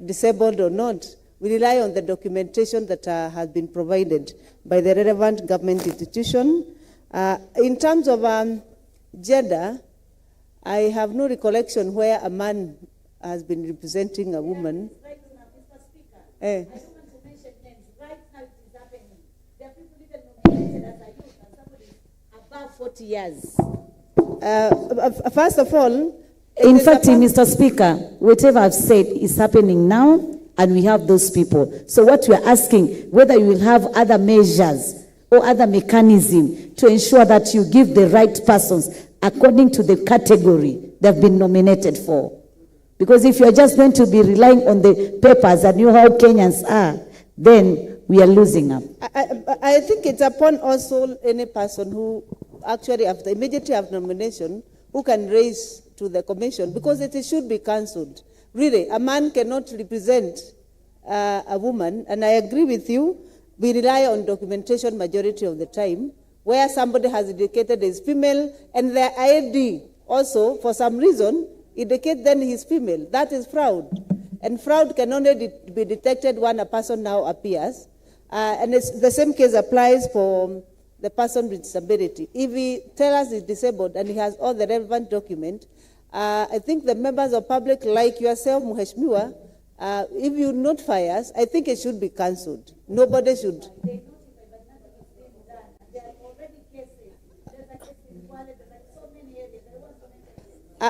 disabled or not. We rely on the documentation that has been provided by the relevant government institution. In terms of gender, I have no recollection where a man has been representing a woman. Above 40 years. First of all, in fact, Mr. Speaker, whatever I've said is happening now, and we have those people. So what we are asking, whether you will have other measures or other mechanism to ensure that you give the right persons according to the category they've been nominated for. Because if you're just going to be relying on the papers and you know how Kenyans are, then we are losing up. I think it's upon also any person who actually immediately after nomination who can raise to the commission, because it should be cancelled. Really, a man cannot represent a woman, and I agree with you, we rely on documentation majority of the time, where somebody has indicated is female, and their ID also, for some reason, indicate then he's female. That is fraud. And fraud can only be detected when a person now appears. And the same case applies for the person with disability. If he tells us he's disabled and he has all the relevant documents, I think the members of public like yourself, Mheshimiwa, if you notify us, I think it should be cancelled. Nobody should.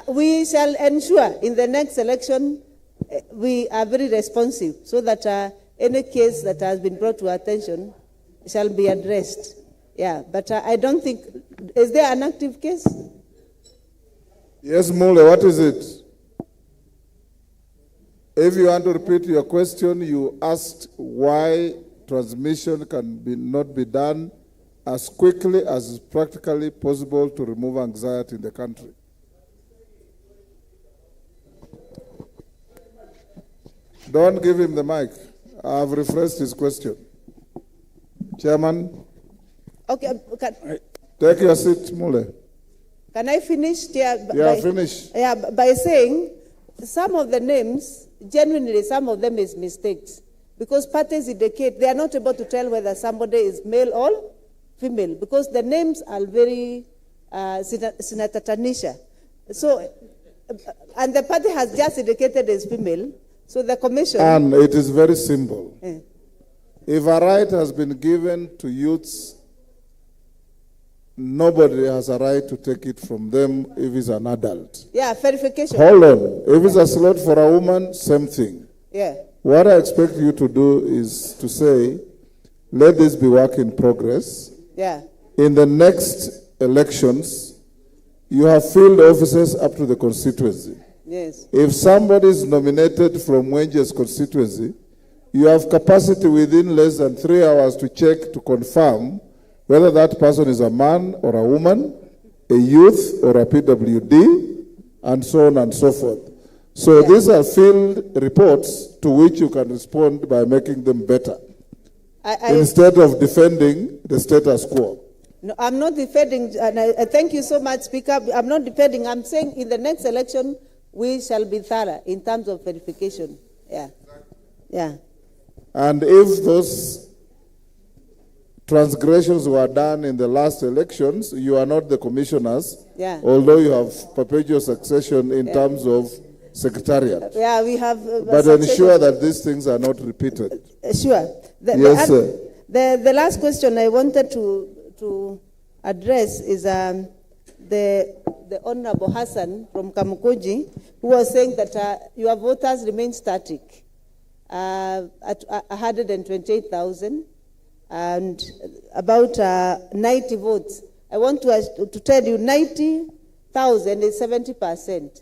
We shall ensure in the next election we are very responsive so that any case that has been brought to our attention shall be addressed. Yeah, but I don't think, is there an active case? Yes, Mule, what is it? If you want to repeat your question, you asked why transmission can not be done as quickly as is practically possible to remove anxiety in the country. Don't give him the mic. I've rephrased his question. Chairman. Okay. Take your seat, Mule. Can I finish? Finish. Yeah, by saying some of the names, genuinely, some of them is mistakes. Because parties indicate they are not able to tell whether somebody is male or female, because the names are very Senator Tanisha. So, and the party has just indicated as female. So the commission... And it is very simple. If a right has been given to youths, nobody has a right to take it from them if he's an adult. Yeah, verification. Hold on. If it's a slot for a woman, same thing. Yeah. What I expect you to do is to say, let this be work in progress. Yeah. In the next elections, you have field officers up to the constituency. Yes. If somebody is nominated from Wenje's constituency, you have capacity within less than 3 hours to check to confirm whether that person is a man or a woman, a youth or a PWD, and so on and so forth. So these are field reports to which you can respond by making them better, instead of defending the status quo. No, I'm not defending, and I thank you so much, Speaker. I'm not defending. I'm saying in the next election, we shall be thorough in terms of verification. Yeah. Yeah. And if those transgressions were done in the last elections, you are not the commissioners, although you have perpetual succession in terms of secretariat. Yeah, we have... but ensure that these things are not repeated. Sure. Yes, sir. The last question I wanted to address is the Honorable Hassan from Kamukunji, who was saying that your voters remain static at 128,000 and about 90 votes. I want to tell you 90,000 is 70%.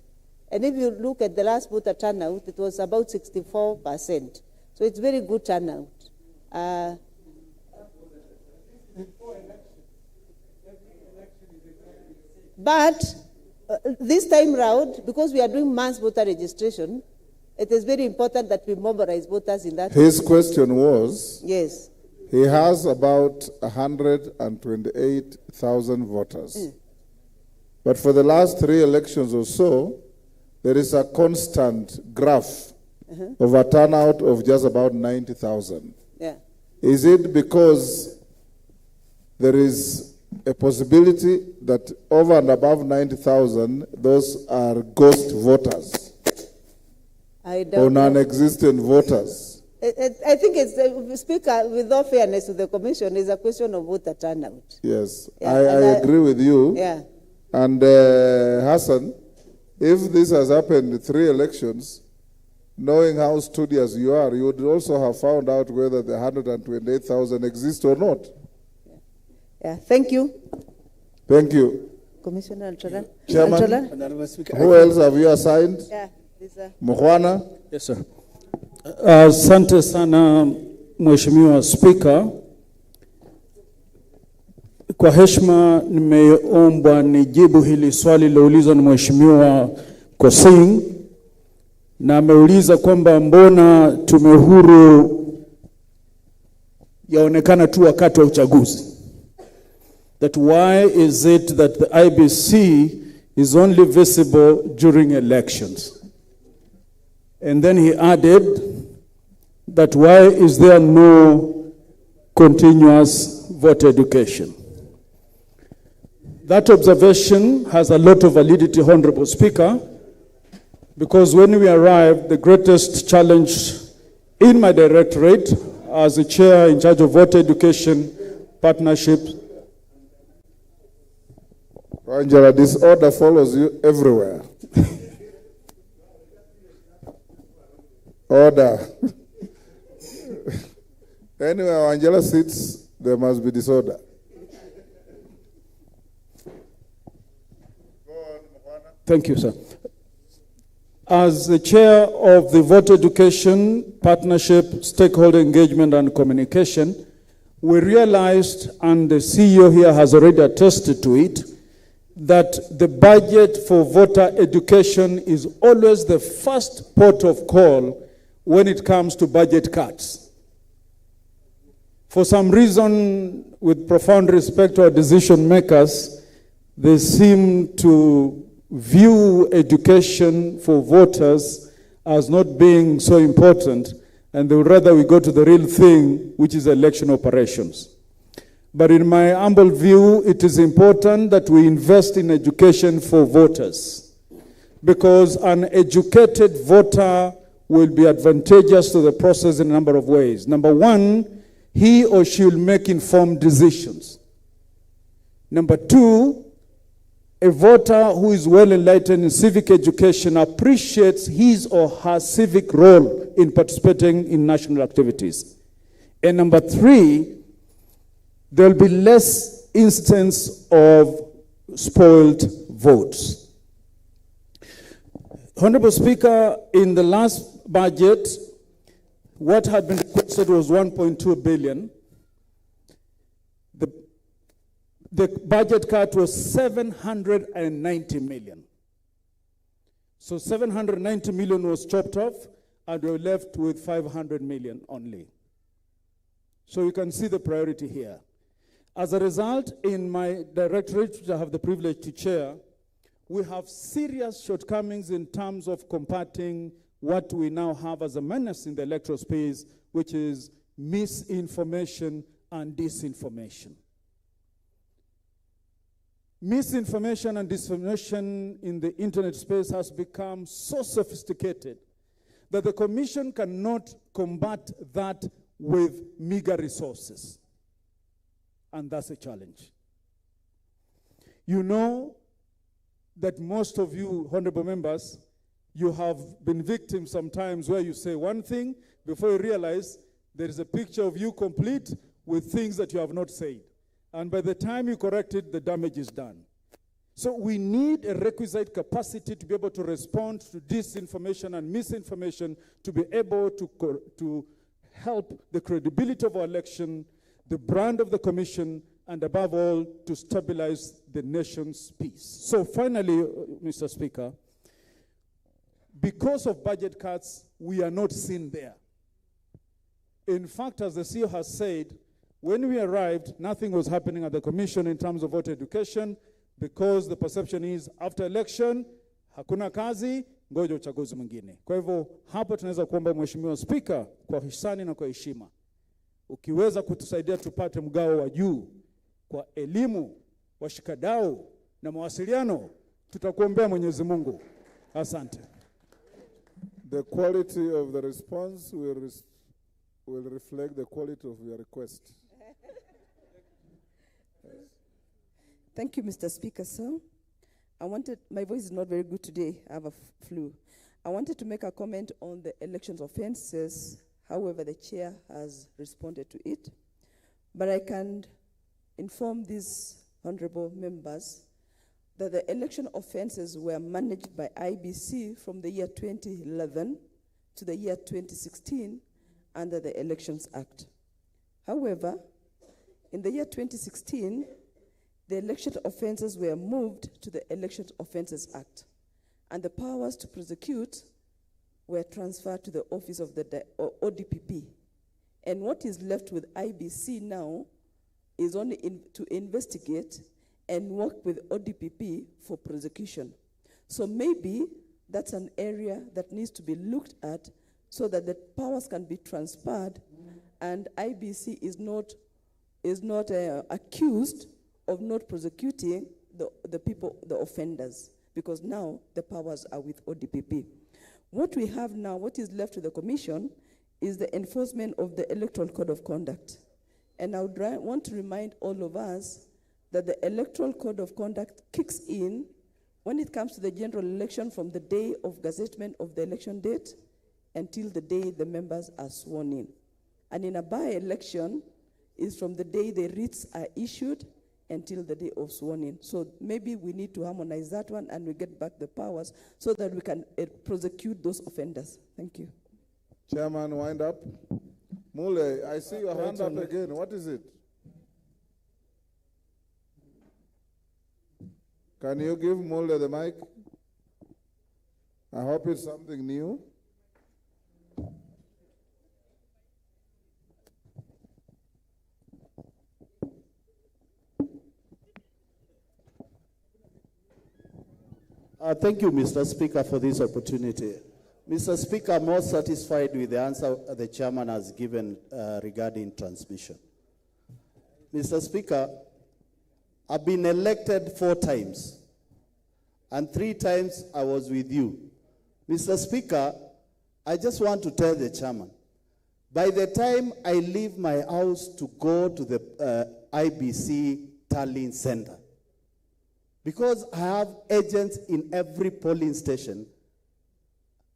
And if you look at the last voter turnout, it was about 64%. So it's very good turnout. But this time round, because we are doing mass voter registration, it is very important that we mobilize voters in that. His question was, yes, he has about 128,000 voters. But for the last 3 elections or so, there is a constant graph of a turnout of just about 90,000. Yeah. Is it because there is a possibility that over and above 90,000, those are ghost voters or non-existent voters? I think it's, Speaker, with all fairness to the Commission, is a question of voter turnout. Yes, yeah, I agree with you. Yeah. And Hassan, if this has happened in 3 elections, knowing how studious you are, you would also have found out whether the 128,000 exist or not. Yeah, thank you. Thank you. Commissioner Altola. Chairman, who else have you assigned? Yeah, Mukhwana? Yes, sir. Asante sana Mheshimiwa Speaker. Kwa heshima nimeombwa nijibu hili swali liloulizwa na Mheshimiwa Kosing, na ameuliza kwamba mbona tume huru yaonekana tu wakati wa uchaguzi. That why is it that the IBC is only visible during elections? And then he added that why is there no continuous voter education? That observation has a lot of validity, Honorable Speaker, because when we arrived, the greatest challenge in my directorate as the chair in charge of voter education partnerships. Angela, this order follows you everywhere. Order. Anywhere Angela sits, there must be disorder. Thank you, sir. As the chair of the Voter Education Partnership, Stakeholder Engagement and Communication, we realized, and the CEO here has already attested to it, that the budget for voter education is always the first port of call when it comes to budget cuts. For some reason, with profound respect to our decision makers, they seem to view education for voters as not being so important, and they would rather we go to the real thing, which is election operations. But in my humble view, it is important that we invest in education for voters, because an educated voter will be advantageous to the process in a number of ways. Number one, he or she will make informed decisions. Number two, a voter who is well enlightened in civic education appreciates his or her civic role in participating in national activities. And number three, there will be less instance of spoiled votes. Honorable Speaker, in the last budget, what had been requested was 1.2 billion. The budget cut was 790 million. So 790 million was chopped off, and we were left with 500 million only. So you can see the priority here. As a result, in my directorate, which I have the privilege to chair, we have serious shortcomings in terms of combating what we now have as a menace in the electoral space, which is misinformation and disinformation. Misinformation and disinformation in the internet space has become so sophisticated that the Commission cannot combat that with meager resources. And that's a challenge. You know that most of you, honorable members, you have been victims sometimes where you say one thing before you realize there is a picture of you complete with things that you have not said. And by the time you correct it, the damage is done. So we need a requisite capacity to be able to respond to disinformation and misinformation, to be able to help the credibility of our election, the brand of the commission, and above all, to stabilize the nation's peace. So finally, Mr. Speaker, because of budget cuts, we are not seen there. In fact, as the CEO has said, when we arrived, nothing was happening at the commission in terms of voter education, because the perception is after election, hakuna kazi, ngoja uchaguzi mwingine. Kwa hivyo, hapa tunaweza kuomba Mheshimiwa Spika kwa hisani na kwa heshima, ukiweza kutusaidia tupate mgao wa juu kwa elimu, washikadau na mawasiliano, tutakuombea Mwenyezi Mungu. Asante. The quality of the response will reflect the quality of your request. Thank you, Mr. Speaker, sir. My voice is not very good today. I have a flu. I wanted to make a comment on the elections offenses. However, the chair has responded to it. But I can inform these honorable members that the election offenses were managed by IBC from the year 2011 to the year 2016 under the Elections Act. However, in the year 2016, the election offenses were moved to the Election Offenses Act, and the powers to prosecute were transferred to the office of the ODPP. And what is left with IBC now is only to investigate and work with ODPP for prosecution. So maybe that's an area that needs to be looked at so that the powers can be transferred and IBC is not accused of not prosecuting the people, the offenders, because now the powers are with ODPP. What we have now, what is left to the commission, is the enforcement of the Electoral Code of Conduct. And I would want to remind all of us that the Electoral Code of Conduct kicks in when it comes to the general election from the day of gazettement of the election date until the day the members are sworn in. And in a by-election is from the day the writs are issued until the day of sworn in. So maybe we need to harmonize that one and we get back the powers so that we can prosecute those offenders. Thank you. Chairman, wind up. Mule, I see your hand up again. What is it? Can you give Mule the mic? I hope it's something new. Thank you, Mr. Speaker, for this opportunity. Mr. Speaker, I'm most satisfied with the answer the chairman has given regarding transmission. Mr. Speaker, I've been elected 4 times, and 3 times I was with you. Mr. Speaker, I just want to tell the chairman, by the time I leave my house to go to the IBC tallying center, because I have agents in every polling station,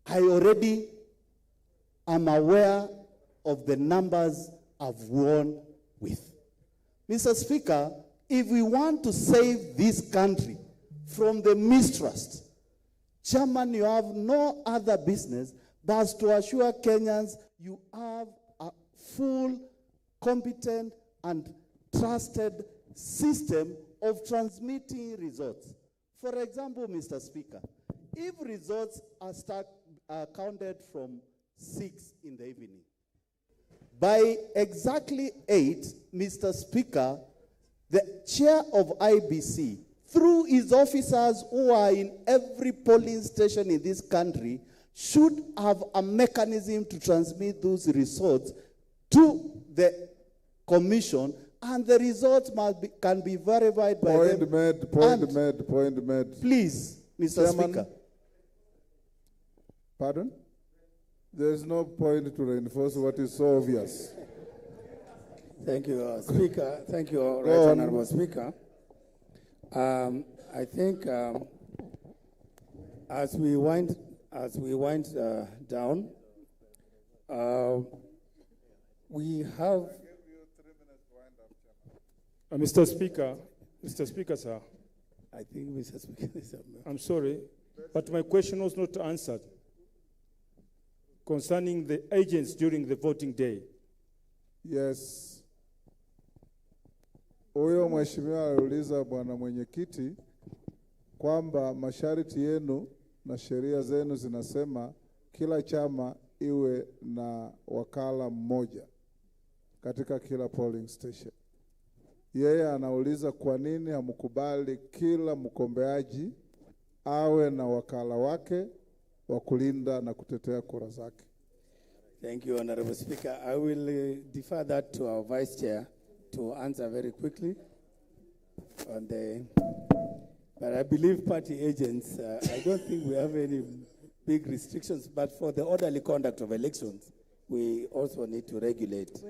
I already am aware of the numbers I've won with. Mr. Speaker, if we want to save this country from the mistrust, Chairman, you have no other business but to assure Kenyans you have a full, competent, and trusted system of transmitting results. For example, Mr. Speaker, if results are counted from 6 in the evening, by exactly 8, Mr. Speaker, the chair of IBC, through his officers who are in every polling station in this country, should have a mechanism to transmit those results to the commission, and the results can be verified by them. Point made. Please, Mr. Chairman, Speaker. Pardon? There is no point to reinforce what is so obvious. Thank you, Speaker. Thank you, Right Honorable Speaker. I think as we wind down, we have. Mr. Speaker, sir. I think Mr. Speaker is up now. I'm sorry, but my question was not answered concerning the agents during the voting day. Yes. Huyo mheshimiwa aliuliza bwana mwenyekiti kwamba masharti yenu na sheria zenu zinasema kila chama iwe na wakala mmoja katika kila polling station. Yeye anauliza kwa nini hamkubali kila mgombeaji awe na wakala wake wa kulinda na kutetea kura zake. Thank you, Honorable Speaker. I will defer that to our Vice Chair to answer very quickly on the. But I believe party agents, I don't think we have any big restrictions, but for the orderly conduct of elections, we also need to regulate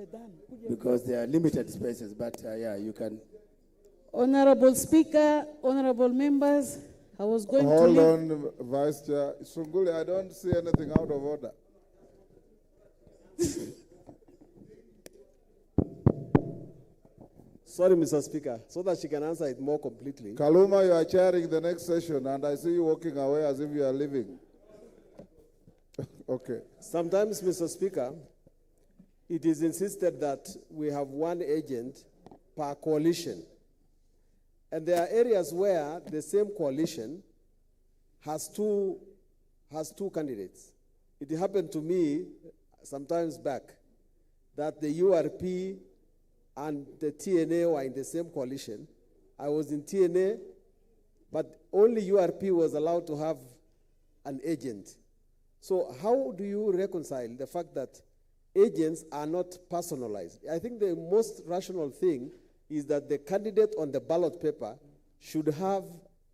because there are limited spaces, but yeah, you can. Honorable Speaker, honorable members, I was going to Hold on, Vice Chair. Sunguli, I don't see anything out of order. Sorry, Mr. Speaker, so that she can answer it more completely. Kaluma, you are chairing the next session, and I see you walking away as if you are leaving. Okay. Sometimes, Mr. Speaker, it is insisted that we have one agent per coalition. And there are areas where the same coalition has two candidates. It happened to me sometimes back that the URP and the TNA were in the same coalition. I was in TNA, but only URP was allowed to have an agent. So how do you reconcile the fact that agents are not personalized? I think the most rational thing is that the candidate on the ballot paper should have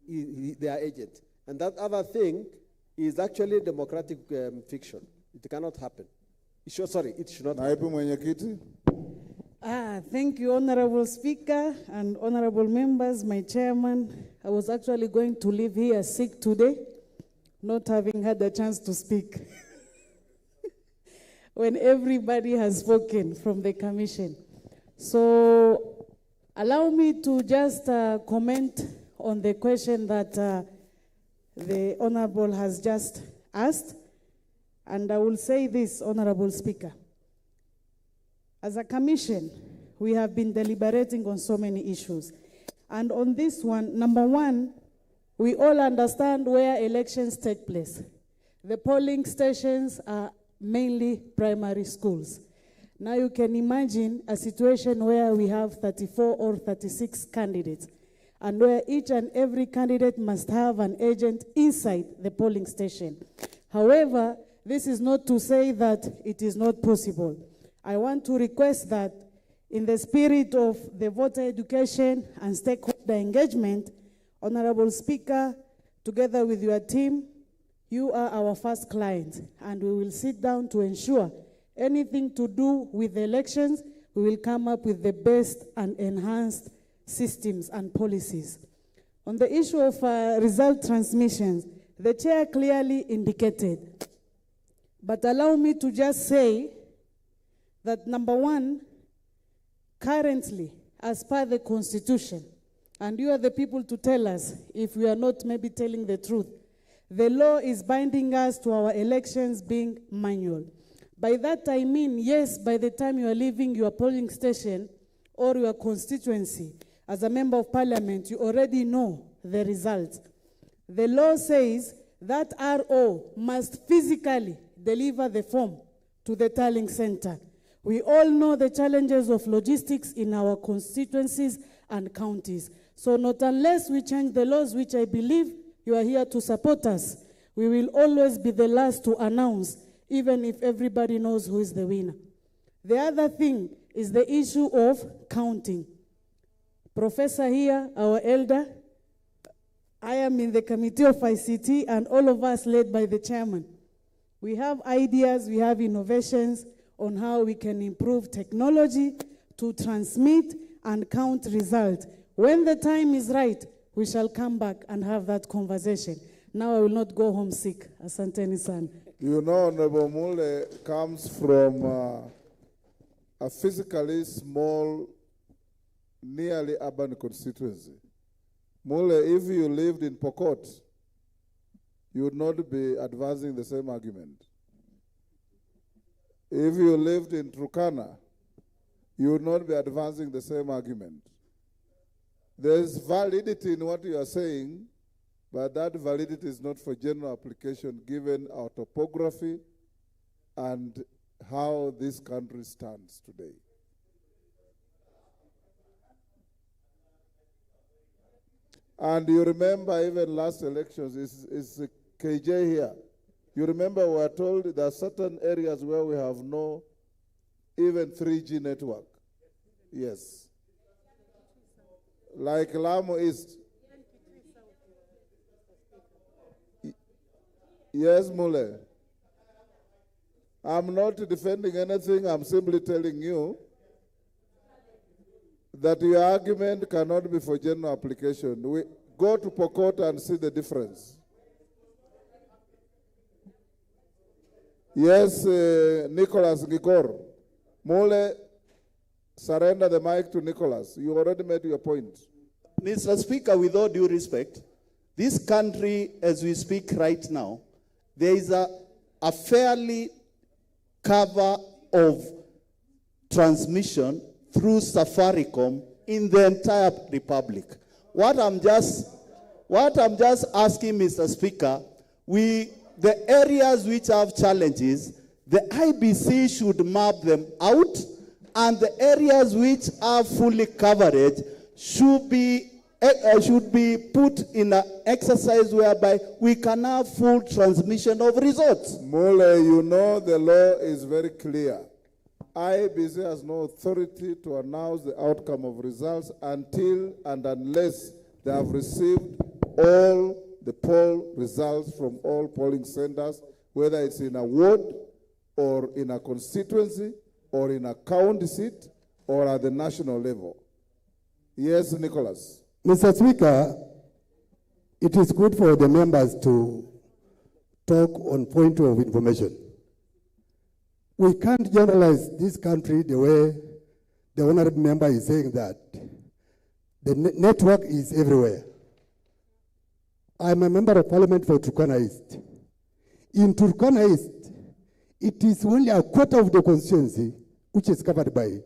their agent. And that other thing is actually democratic fiction. It cannot happen. It should not happen. Thank you, Honorable Speaker and honorable members, my chairman. I was actually going to leave here sick today, not having had the chance to speak. When everybody has spoken from the commission. So allow me to just comment on the question that the Honorable has just asked. And I will say this, Honorable Speaker. As a commission, we have been deliberating on so many issues. And on this one, number one, we all understand where elections take place. The polling stations are mainly primary schools. Now you can imagine a situation where we have 34 or 36 candidates, and where each and every candidate must have an agent inside the polling station. However, this is not to say that it is not possible. I want to request that in the spirit of the voter education and stakeholder engagement, Honorable Speaker, together with your team, you are our first client, and we will sit down to ensure anything to do with the elections, we will come up with the best and enhanced systems and policies. On the issue of result transmissions, the chair clearly indicated. But allow me to just say that number one, currently, as per the Constitution, and you are the people to tell us if we are not maybe telling the truth, the law is binding us to our elections being manual. By that I mean, yes, by the time you are leaving your polling station or your constituency, as a member of parliament, you already know the results. The law says that RO must physically deliver the form to the tallying center. We all know the challenges of logistics in our constituencies and counties. So not unless we change the laws, which I believe you are here to support us, we will always be the last to announce, even if everybody knows who is the winner. The other thing is the issue of counting. Professor here, our elder, I am in the committee of ICT, and all of us led by the chairman. We have ideas, we have innovations on how we can improve technology to transmit and count results. When the time is right, we shall come back and have that conversation. Now I will not go home sick. Asanteni sana. You know, Honorable Mule comes from a physically small, nearly urban constituency. Mule, if you lived in Pokot, you would not be advancing the same argument. If you lived in Turkana, you would not be advancing the same argument. There's validity in what you are saying, but that validity is not for general application given our topography and how this country stands today. And you remember even last elections, is KJ here. You remember we were told there are certain areas where we have no even 3G network. Yes. Like Lamu East. Yes, Mule. I'm not defending anything. I'm simply telling you that your argument cannot be for general application. We go to Pokot and see the difference. Yes, Nicholas Gikor. Mule, surrender the mic to Nicholas. You already made your point. Mr. Speaker, with all due respect, this country, as we speak right now, there is a fairly cover of transmission through Safaricom in the entire republic. What I'm just asking, Mr. Speaker, the areas which have challenges, the IBC should map them out, and the areas which are fully coverage should be put in an exercise whereby we can have full transmission of results. Mole, you know the law is very clear. IBC has no authority to announce the outcome of results until and unless they have received all the poll results from all polling centers, whether it's in a ward or in a constituency or in a county seat or at the national level. Yes, Nicholas. Mr. Speaker, it is good for the members to talk on point of information. We can't generalize this country the way the honorable member is saying that the network is everywhere. I'm a member of parliament for Turkana East. In Turkana East, it is only a quarter of the constituency which is covered by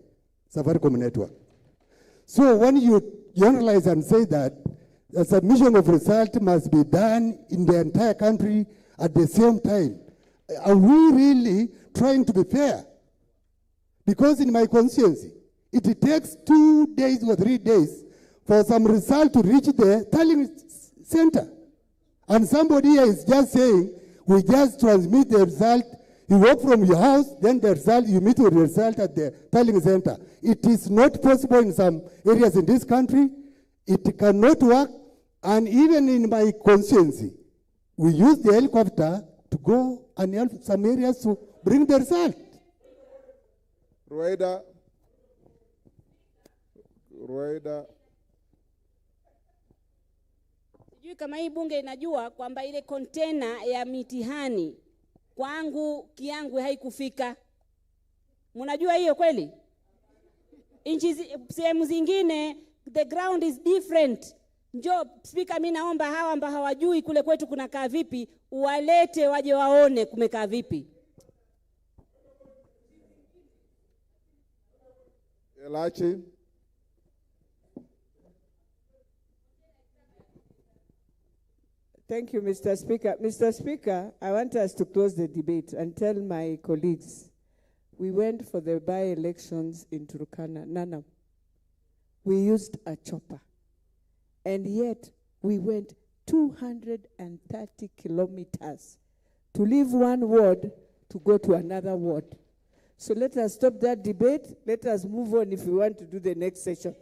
Safaricom network. So when you generalize and say that the submission of result must be done in the entire country at the same time, are we really trying to be fair? Because in my constituency, it takes 2 days or 3 days for some result to reach the tallying center. And somebody here is just saying, we just transmit the result, you walk from your house, then the result, you meet with the result at the tallying center. It is not possible in some areas in this country. It cannot work. And even in my constituency, we use the helicopter to go and help some areas to bring the result. Rueda. Sijui kama hii bunge inajua kwamba ile kontena ya mitihani kwangu kiangu haikufika. Mnajua hiyo kweli? Sehemu zingine the ground is different. Njoo Speaker, mimi naomba hawa ambao hawajui kule kwetu kunakaa vipi, uwalete waje waone kumekaa vipi. Elachi. Thank you, Mr. Speaker. Mr. Speaker, I want us to close the debate and tell my colleagues, we went for the by-elections in Turkana, Nana. We used a chopper. And yet, we went 230 kilometers to leave one ward to go to another ward. So let us stop that debate. Let us move on if we want to do the next session.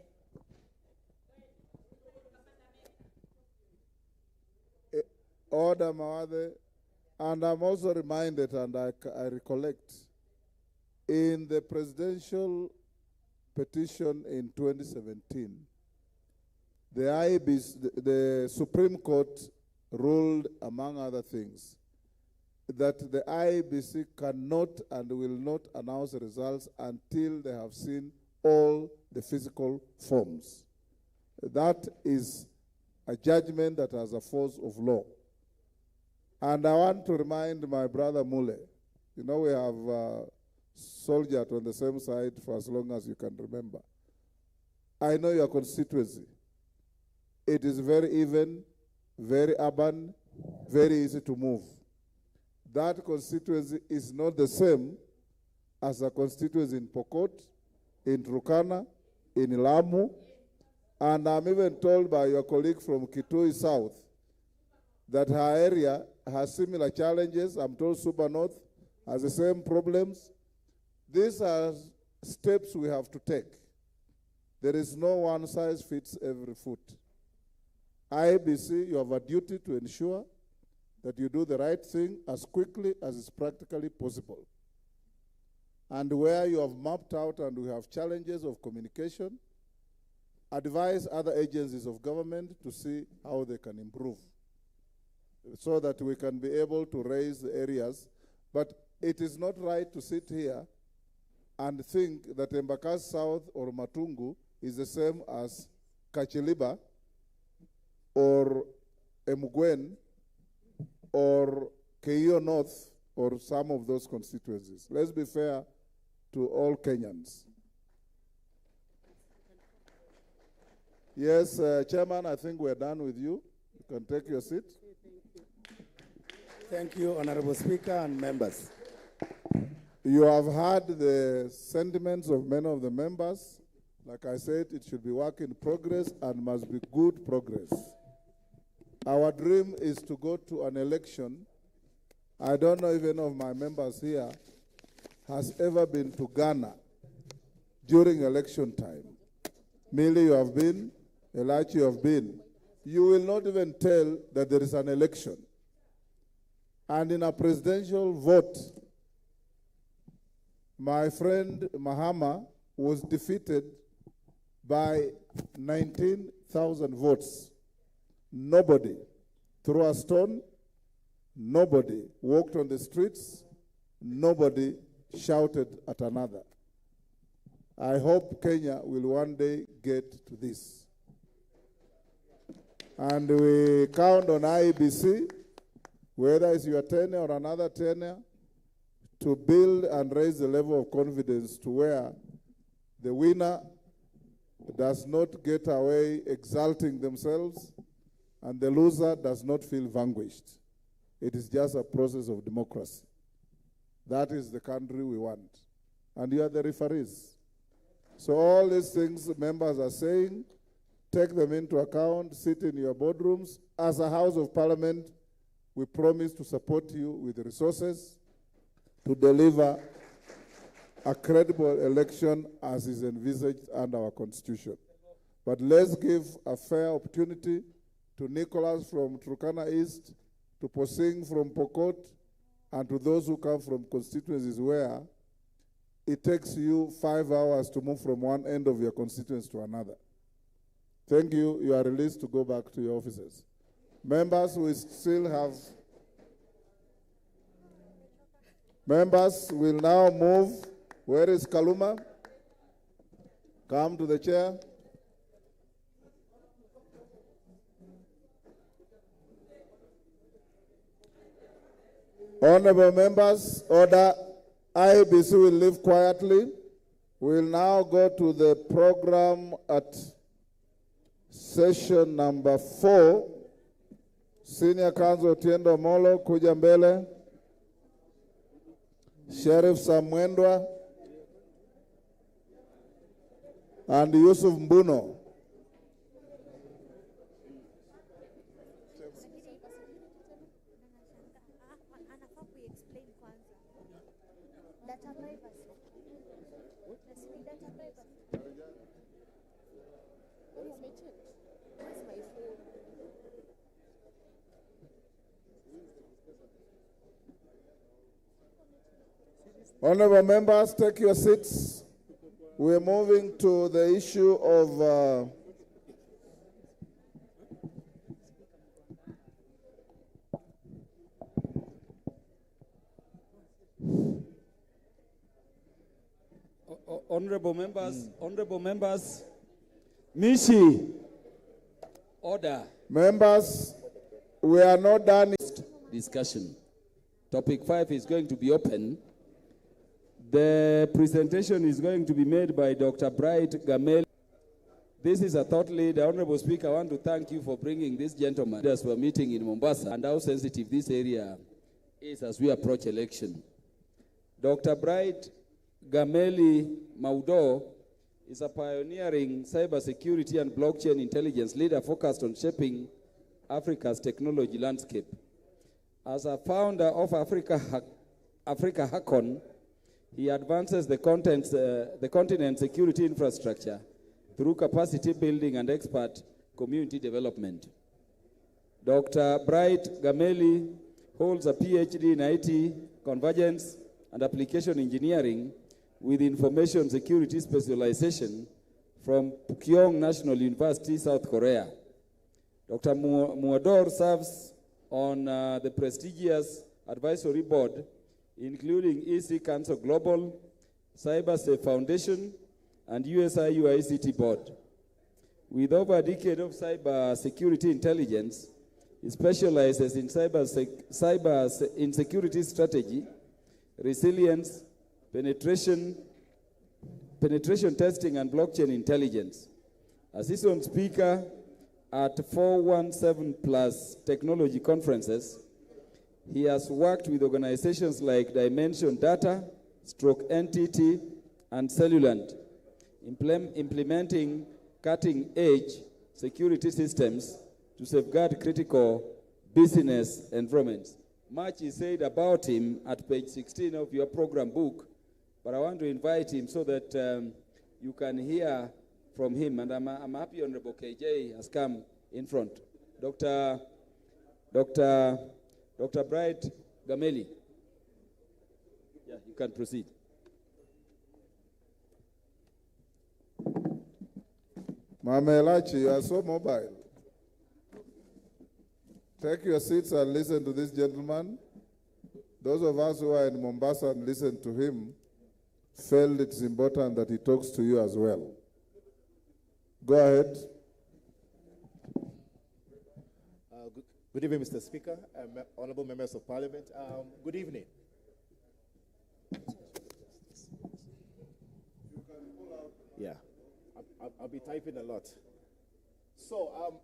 Order, Mawade. And I'm also reminded, and I recollect, in the presidential petition in 2017, the Supreme Court ruled, among other things, that the IEBC cannot and will not announce the results until they have seen all the physical forms. That is a judgment that has a force of law. And I want to remind my brother Mule, you know, we have soldiered on the same side for as long as you can remember. I know your constituency. It is very even, very urban, very easy to move. That constituency is not the same as a constituency in Pokot, in Turkana, in Lamu, and I'm even told by your colleague from Kitui South that her area has similar challenges. I'm told Super North has the same problems. These are steps we have to take. There is no one size fits every foot. IEBC, you have a duty to ensure that you do the right thing as quickly as is practically possible. And where you have mapped out and we have challenges of communication, advise other agencies of government to see how they can improve so that we can be able to raise the areas. But it is not right to sit here and think that Embakasi South or Matungu is the same as Kachiliba or Emugwen or Keio North or some of those constituencies. Let's be fair to all Kenyans. Yes, Chairman, I think we're done with you. You can take your seat. Thank you, Honorable Speaker and members. You have heard the sentiments of many of the members. Like I said, it should be work in progress and must be good progress. Our dream is to go to an election. I don't know if any of my members here has ever been to Ghana during election time. Millie, you have been. Elachi, you have been. You will not even tell that there is an election. And in a presidential vote, my friend Mahama was defeated by 19,000 votes. Nobody threw a stone, nobody walked on the streets, nobody shouted at another. I hope Kenya will one day get to this. And we count on IEBC, whether it's your tenure or another tenure, to build and raise the level of confidence to where the winner does not get away exalting themselves and the loser does not feel vanquished. It is just a process of democracy. That is the country we want. And you are the referees. So all these things members are saying, take them into account, sit in your boardrooms. As a House of Parliament, we promise to support you with the resources to deliver a credible election as is envisaged under our Constitution. But let's give a fair opportunity to Nicholas from Turkana East, to Posing from Pokot, and to those who come from constituencies where it takes you 5 hours to move from one end of your constituency to another. Thank you. You are released to go back to your offices. Members, we still have... Members will now move. Where is Kaluma? Come to the chair. Honorable members, order. IEBC will leave quietly. We will now go to the program at session number 4. Senior Counsel Tiendo Molo, kuja mbele. Sheriff Samwendwa and Yusuf Mbuno. Honorable members, take your seats. We're moving to the issue of honorable members, Mishi, order. Members, we are not done. Discussion. Topic 5 is going to be open. The presentation is going to be made by Dr. Bright Gamel. This is a thought leader. Honorable Speaker, I want to thank you for bringing this gentleman. As we're meeting in Mombasa and how sensitive this area is as we approach election. Dr. Bright Gameli Maudo is a pioneering cybersecurity and blockchain intelligence leader focused on shaping Africa's technology landscape. As a founder of Africa Hackon, he advances the continent's security infrastructure through capacity building and expert community development. Dr. Bright Gameli holds a PhD in IT, convergence, and application engineering with information security specialization from Pukyong National University, South Korea. Dr. Muador serves on the prestigious advisory board, including EC Council Global, CyberSafe Foundation, and USIU ICT Board. With over a decade of cyber security intelligence, he specializes in cyber security strategy, resilience, penetration testing, and blockchain intelligence. Assistant Speaker at 417 Plus Technology Conferences, he has worked with organizations like Dimension Data, NTT, and Cellulant, implementing cutting-edge security systems to safeguard critical business environments. Much is said about him at page 16 of your program book, but I want to invite him so that you can hear from him. And I'm happy Honorable KJ has come in front. Dr. Bright Gameli. Yeah, you can proceed. Mamelachi, you are so mobile. Take your seats and listen to this gentleman. Those of us who are in Mombasa and listen to him felt it's important that he talks to you as well. Go ahead. Good evening, Mr. Speaker, honorable members of Parliament. Good evening. Yeah, I'll be typing a lot. So,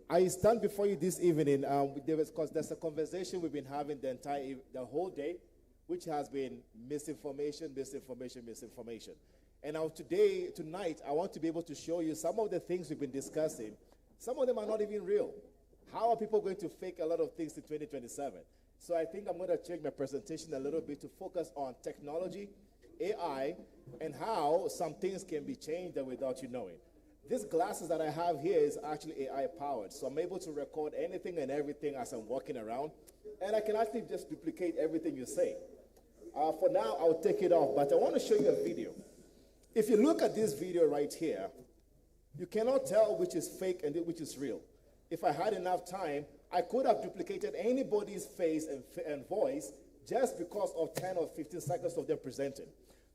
I stand before you this evening because there's a conversation we've been having the whole day, which has been misinformation. And now tonight, I want to be able to show you some of the things we've been discussing. Some of them are not even real. How are people going to fake a lot of things in 2027? So I think I'm going to change my presentation a little bit to focus on technology, AI, and how some things can be changed without you knowing. These glasses that I have here is actually AI powered. So I'm able to record anything and everything as I'm walking around. And I can actually just duplicate everything you say. For now, I'll take it off, but I want to show you a video. If you look at this video right here, you cannot tell which is fake and which is real. If I had enough time, I could have duplicated anybody's face and voice just because of 10 or 15 seconds of them presenting.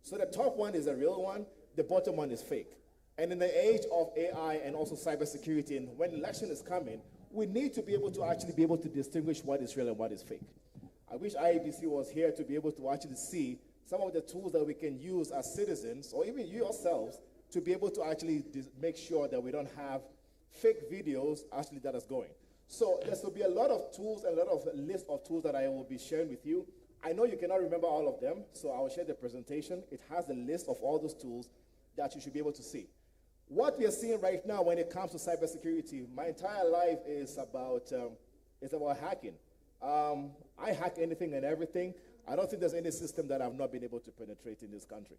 So the top one is a real one, the bottom one is fake. And in the age of AI and also cybersecurity, and when election is coming, we need to be able to actually be able to distinguish what is real and what is fake. I wish IEBC was here to be able to actually see some of the tools that we can use as citizens, or even you yourselves, to be able to actually make sure that we don't have fake videos actually that is going. So there will be a lot of tools and a lot of list of tools that I will be sharing with you. I know you cannot remember all of them, so I will share the presentation. It has a list of all those tools that you should be able to see. What we are seeing right now when it comes to cybersecurity, my entire life is about hacking. I hack anything and everything. I don't think there's any system that I've not been able to penetrate in this country.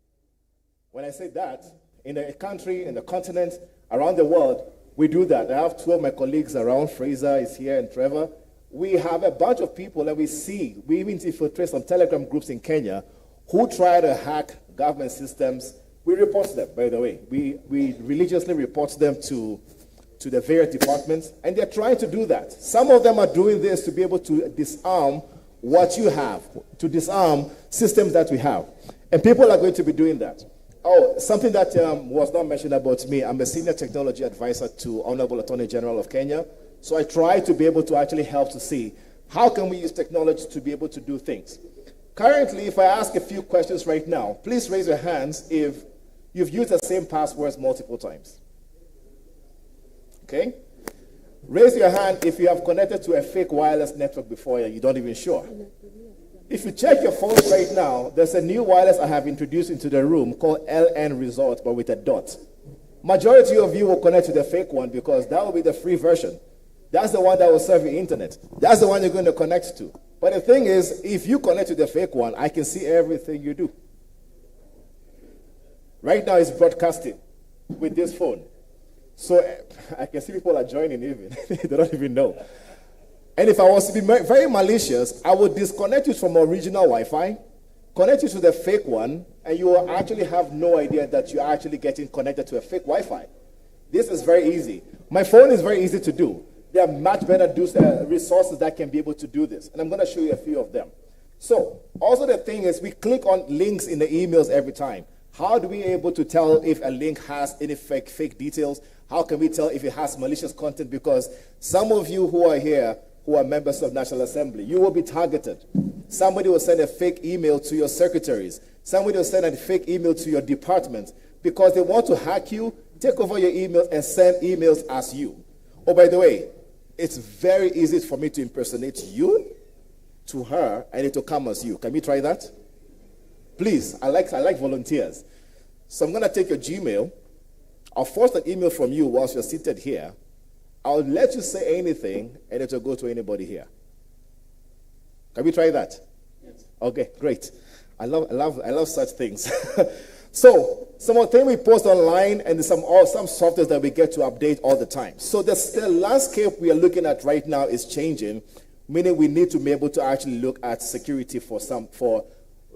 When I say that, in the country, in the continent, around the world, we do that. I have two of my colleagues around. Fraser is here and Trevor. We have a bunch of people that we even infiltrate some Telegram groups in Kenya who try to hack government systems We report them, by the way. We religiously report them to the various departments, and they're trying to do that. Some of them are doing this to be able to disarm what you have, to disarm systems that we have. And people are going to be doing that. Oh, something that was not mentioned about me, I'm a senior technology advisor to Honorable Attorney General of Kenya. So I try to be able to actually help to see how can we use technology to be able to do things. Currently, if I ask a few questions right now, please raise your hands if you've used the same passwords multiple times. Okay? Raise your hand if you have connected to a fake wireless network before and you're not even sure. If you check your phones right now, there's a new wireless I have introduced into the room called LN Resort, but with a dot. Majority of you will connect to the fake one because that will be the free version. That's the one that will serve your internet. That's the one you're going to connect to. But the thing is, if you connect to the fake one, I can see everything you do. Right now it's broadcasting with this phone. So I can see people are joining even. They don't even know. And if I was to be very malicious, I would disconnect you from original Wi-Fi, connect you to the fake one, and you will actually have no idea that you're actually getting connected to a fake Wi-Fi. This is very easy. My phone is very easy to do. There are much better resources that can be able to do this. And I'm going to show you a few of them. So also the thing is we click on links in the emails every time. How do we able to tell if a link has any fake details? How can we tell if it has malicious content? Because some of you who are here, who are members of National Assembly, you will be targeted. Somebody will send a fake email to your secretaries. Somebody will send a fake email to your department because they want to hack you, take over your emails, and send emails as you. Oh, by the way, it's very easy for me to impersonate you to her, and it will come as you. Can we try that? Please, I like volunteers. So I'm going to take your Gmail. I'll force an email from you whilst you're seated here. I'll let you say anything, and it will go to anybody here. Can we try that? Yes. Okay, great. I love such things. So some of the things we post online, and some software that we get to update all the time. So the landscape we are looking at right now is changing, meaning we need to be able to actually look at security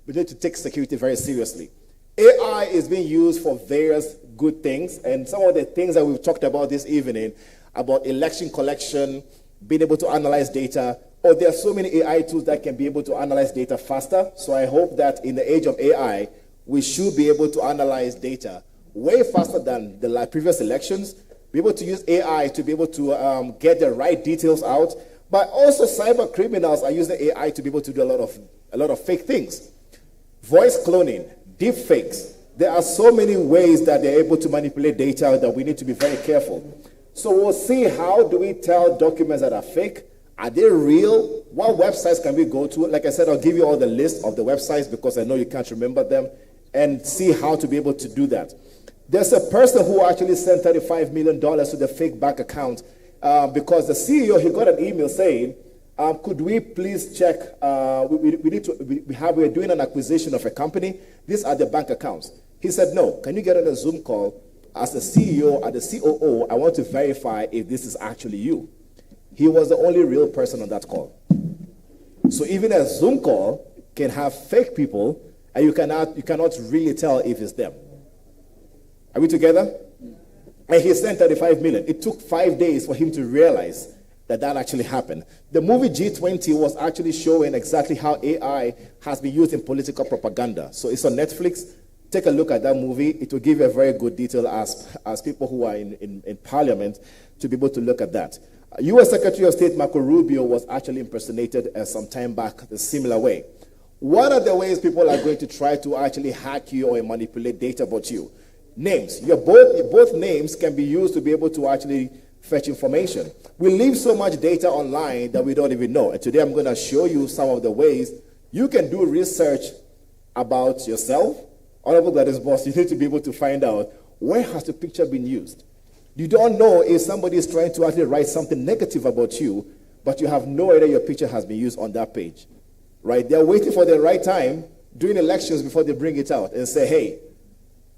we need to take security very seriously. AI is being used for various good things, and some of the things that we've talked about this evening, about election collection, being able to analyze data, there are so many AI tools that can be able to analyze data faster. So I hope that in the age of AI, we should be able to analyze data way faster than the previous elections, be able to use AI to be able to get the right details out. But also cyber criminals are using AI to be able to do a lot of fake things. Voice cloning, deep fakes. There are so many ways that they're able to manipulate data that we need to be very careful. So we'll see how do we tell documents that are fake. Are they real? What websites can we go to? Like I said, I'll give you all the list of the websites because I know you can't remember them, and see how to be able to do that. There's a person who actually sent $35 million to the fake bank account because the CEO, he got an email saying, could we please check, we're doing an acquisition of a company. These are the bank accounts. He said, no, can you get on a Zoom call as the CEO or the COO? I want to verify if this is actually you. He was the only real person on that call. So even a Zoom call can have fake people, and you cannot really tell if it's them. Are we together? And he sent $35 million. It took 5 days for him to realize that actually happened. The movie G20 was actually showing exactly how AI has been used in political propaganda. So it's on Netflix. Take a look at that movie. It will give you a very good detail as people who are in Parliament to be able to look at that. U.S. Secretary of State Marco Rubio was actually impersonated some time back the similar way. What are the ways people are going to try to actually hack you or manipulate data about you? Names. Both names can be used to be able to actually fetch information. We leave so much data online that we don't even know. And today I'm going to show you some of the ways you can do research about yourself. Honorable Gladys Boss, you need to be able to find out where has the picture been used. You don't know if somebody is trying to actually write something negative about you, but you have no idea your picture has been used on that page. Right? They're waiting for the right time during elections before they bring it out and say, hey,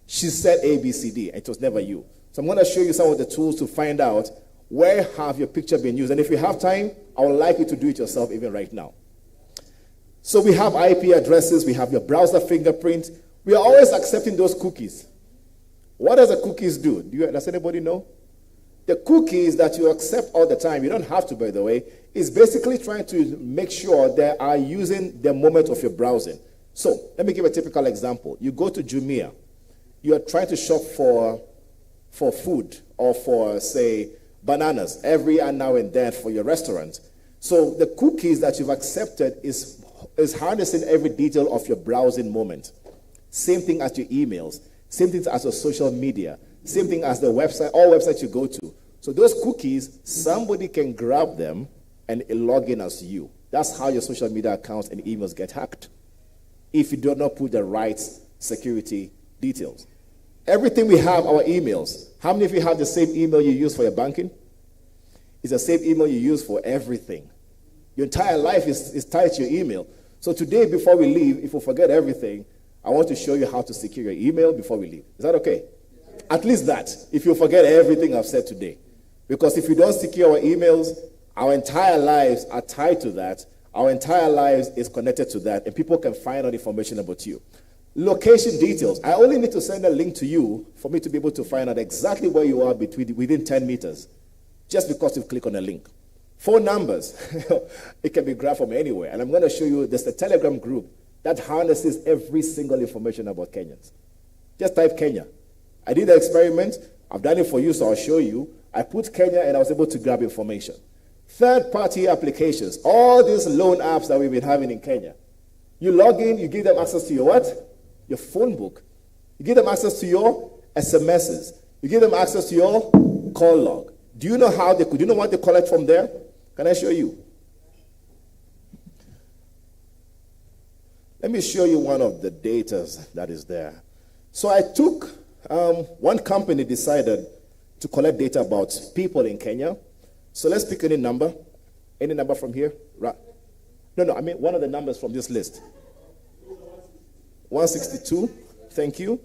she said A, B, C, D, and it was never you. So I'm going to show you some of the tools to find out where have your picture been used. And if you have time, I would like you to do it yourself even right now. So we have IP addresses, we have your browser fingerprint. We are always accepting those cookies. What does the cookies do? Does anybody know? The cookies that you accept all the time, you don't have to, by the way, is basically trying to make sure they are using the moment of your browsing. So let me give a typical example. You go to Jumia. You are trying to shop for food or for, say, bananas every now and then for your restaurant. So the cookies that you've accepted is harnessing every detail of your browsing moment. Same thing as your emails. Same thing as your social media. Same thing as the website, all websites you go to. So those cookies, somebody can grab them and log in as you. That's how your social media accounts and emails get hacked, if you do not put the right security details. Everything we have, our emails. How many of you have the same email you use for your banking? It's the same email you use for everything. Your entire life is tied to your email. So today, before we leave, if we forget everything, I want to show you how to secure your email before we leave. Is that okay? At least that, if you forget everything I've said today. Because if you don't secure our emails, our entire lives are tied to that. Our entire lives is connected to that, and people can find out information about you. Location details. I only need to send a link to you for me to be able to find out exactly where you are within 10 meters, just because you click on a link. Phone numbers. It can be grabbed from anywhere. And I'm going to show you, there's a Telegram group that harnesses every single information about Kenyans. Just type Kenya. I did the experiment. I've done it for you, so I'll show you. I put Kenya, and I was able to grab information. Third-party applications. All these loan apps that we've been having in Kenya. You log in, you give them access to your what? Your phone book. You give them access to your SMSs. You give them access to your call log. Do you know what they collect from there? Can I show you? Let me show you one of the data that is there. So I took, one company decided to collect data about people in Kenya. So let's pick any number. Any number from here? Right. No, I mean one of the numbers from this list. 162, thank you.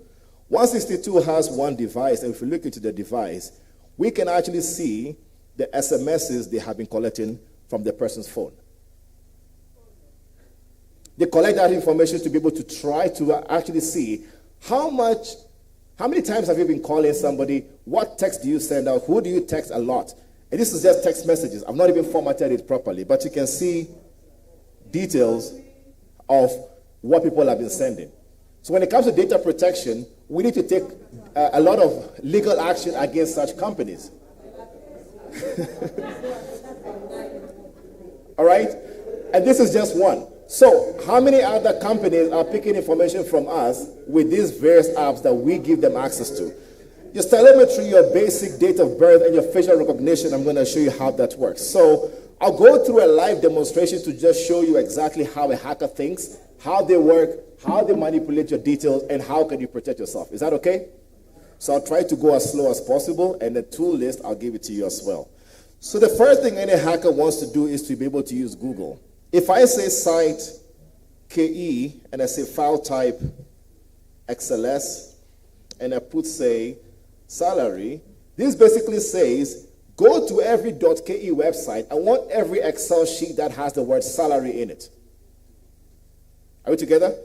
162 has one device, and if you look into the device, we can actually see the SMSs they have been collecting from the person's phone. They collect that information to be able to try to actually see how many times have you been calling somebody, what text do you send out, who do you text a lot? And this is just text messages. I've not even formatted it properly, but you can see details of what people have been sending. So when it comes to data protection, we need to take a lot of legal action against such companies. All right? And this is just one. So how many other companies are picking information from us with these various apps that we give them access to? Your telemetry, your basic date of birth, and your facial recognition, I'm going to show you how that works. So I'll go through a live demonstration to just show you exactly how a hacker thinks, how they work, how they manipulate your details, and how can you protect yourself. Is that okay? So I'll try to go as slow as possible, and the tool list, I'll give it to you as well. So the first thing any hacker wants to do is to be able to use Google. If I say site KE, and I say file type XLS, and I put, say, salary, this basically says, go to every .ke website. I want every Excel sheet that has the word salary in it. Are we together?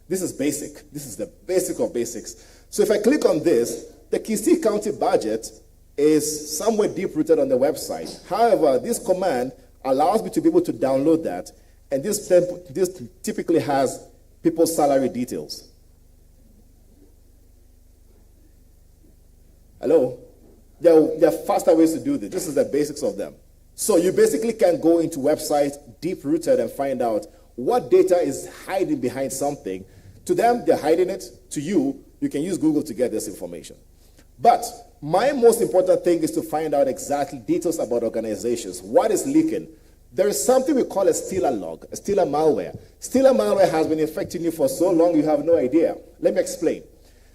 This is basic. This is the basic of basics. So if I click on this, the Kisii County budget is somewhere deep-rooted on the website. However, this command allows me to be able to download that, and this typically has people's salary details. Hello? There are faster ways to do this. This is the basics of them. So you basically can go into websites deep-rooted and find out what data is hiding behind something. To them, they're hiding it. To you, you can use Google to get this information. But my most important thing is to find out exactly details about organizations. What is leaking? There is something we call a stealer log, a stealer malware. Stealer malware has been infecting you for so long you have no idea. Let me explain.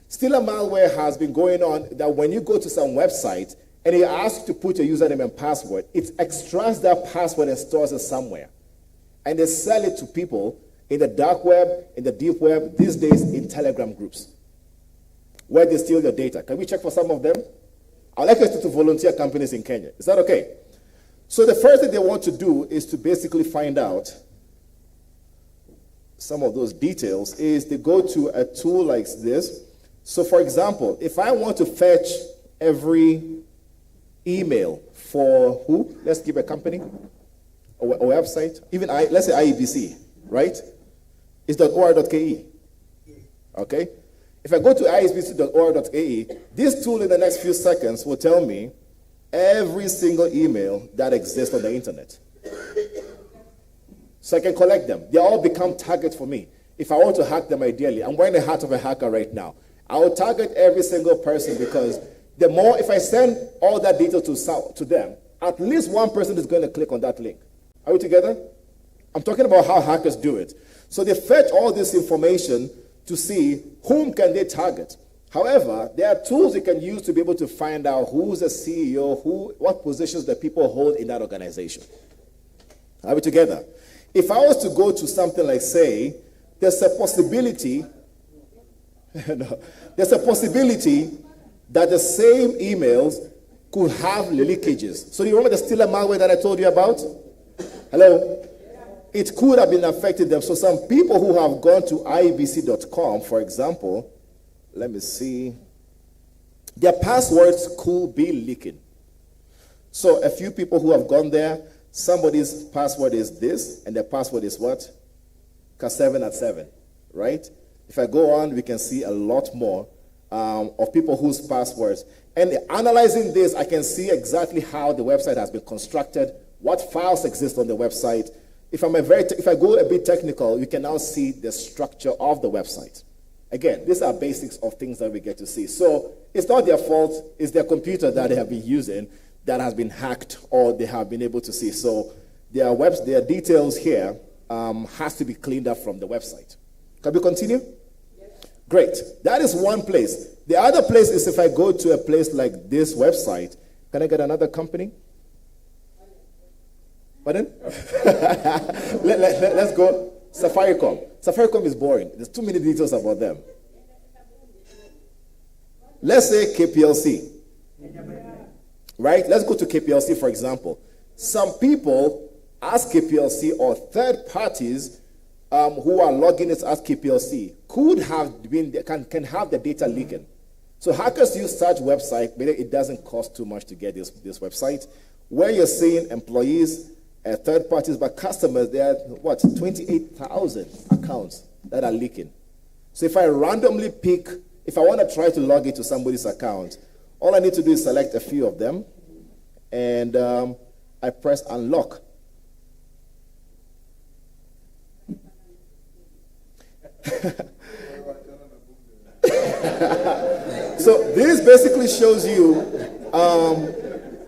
Stealer malware has been going on that when you go to some website and it asks you to put your username and password, it extracts that password and stores it somewhere. And they sell it to people in the dark web, in the deep web, these days in Telegram groups, where they steal your data. Can we check for some of them? I'd like us to volunteer companies in Kenya. Is that okay? So the first thing they want to do is to basically find out some of those details is they go to a tool like this. So for example, if I want to fetch every email for who? Let's give a company, a website, even let's say IEBC, right? It's .or.ke. Okay? If I go to iebc.or.ke, this tool in the next few seconds will tell me every single email that exists on the internet. So I can collect them. They all become targets for me. If I want to hack them ideally, I'm wearing the hat of a hacker right now. I will target every single person because the more, if I send all that data to them, at least one person is going to click on that link. Are we together? I'm talking about how hackers do it. So they fetch all this information to see whom can they target. However, there are tools you can use to be able to find out who's the CEO, what positions the people hold in that organization. Are we together? If I was to go to something like, say, there's a possibility that the same emails could have leakages. So do you remember the Stealer malware that I told you about? Hello? It could have been affected them. So some people who have gone to iebc.com, for example, let me see, their passwords could be leaking. So a few people who have gone there, somebody's password is this, and their password is what? K7@7, right? If I go on, we can see a lot more of people whose passwords. And analyzing this, I can see exactly how the website has been constructed, what files exist on the website. If I go a bit technical, you can now see the structure of the website. Again, these are basics of things that we get to see. So it's not their fault, it's their computer that they have been using that has been hacked or they have been able to see. So their details here has to be cleaned up from the website. Can we continue? Yes. Great. That is one place. The other place is if I go to a place like this website. Can I get another company? Pardon? Let's go. Safaricom. Safaricom is boring. There's too many details about them. Let's say KPLC. Right? Let's go to KPLC, for example. Some people as KPLC or third parties who are logging as KPLC could have can have the data leaking. So hackers use such website, but it doesn't cost too much to get this website. Where you're seeing employees, third parties, but customers, there are 28,000 accounts that are leaking. So if I randomly pick, if I want to try to log into somebody's account, all I need to do is select a few of them, and I press unlock. So this basically shows you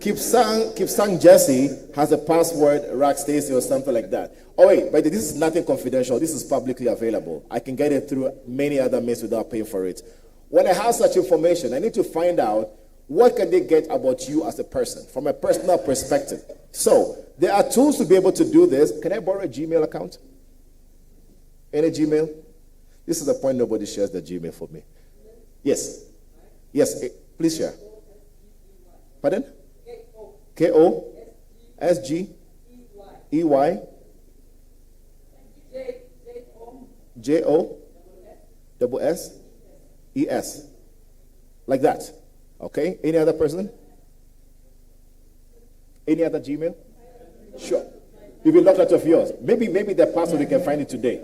Kipsang Jesse has a password, Rack Stacy or something like that. Oh wait, but this is nothing confidential. This is publicly available. I can get it through many other means without paying for it. When I have such information, I need to find out what can they get about you as a person from a personal perspective. So there are tools to be able to do this. Can I borrow a Gmail account? Any Gmail? This is the point nobody shares the Gmail for me. Yes. Yes, please share. Pardon? K-O-S-G-E-Y J-O-S-S-E-S. Like that. Okay. Any other person? Any other Gmail? Sure. You've been locked out of yours. Maybe the password you can find it today.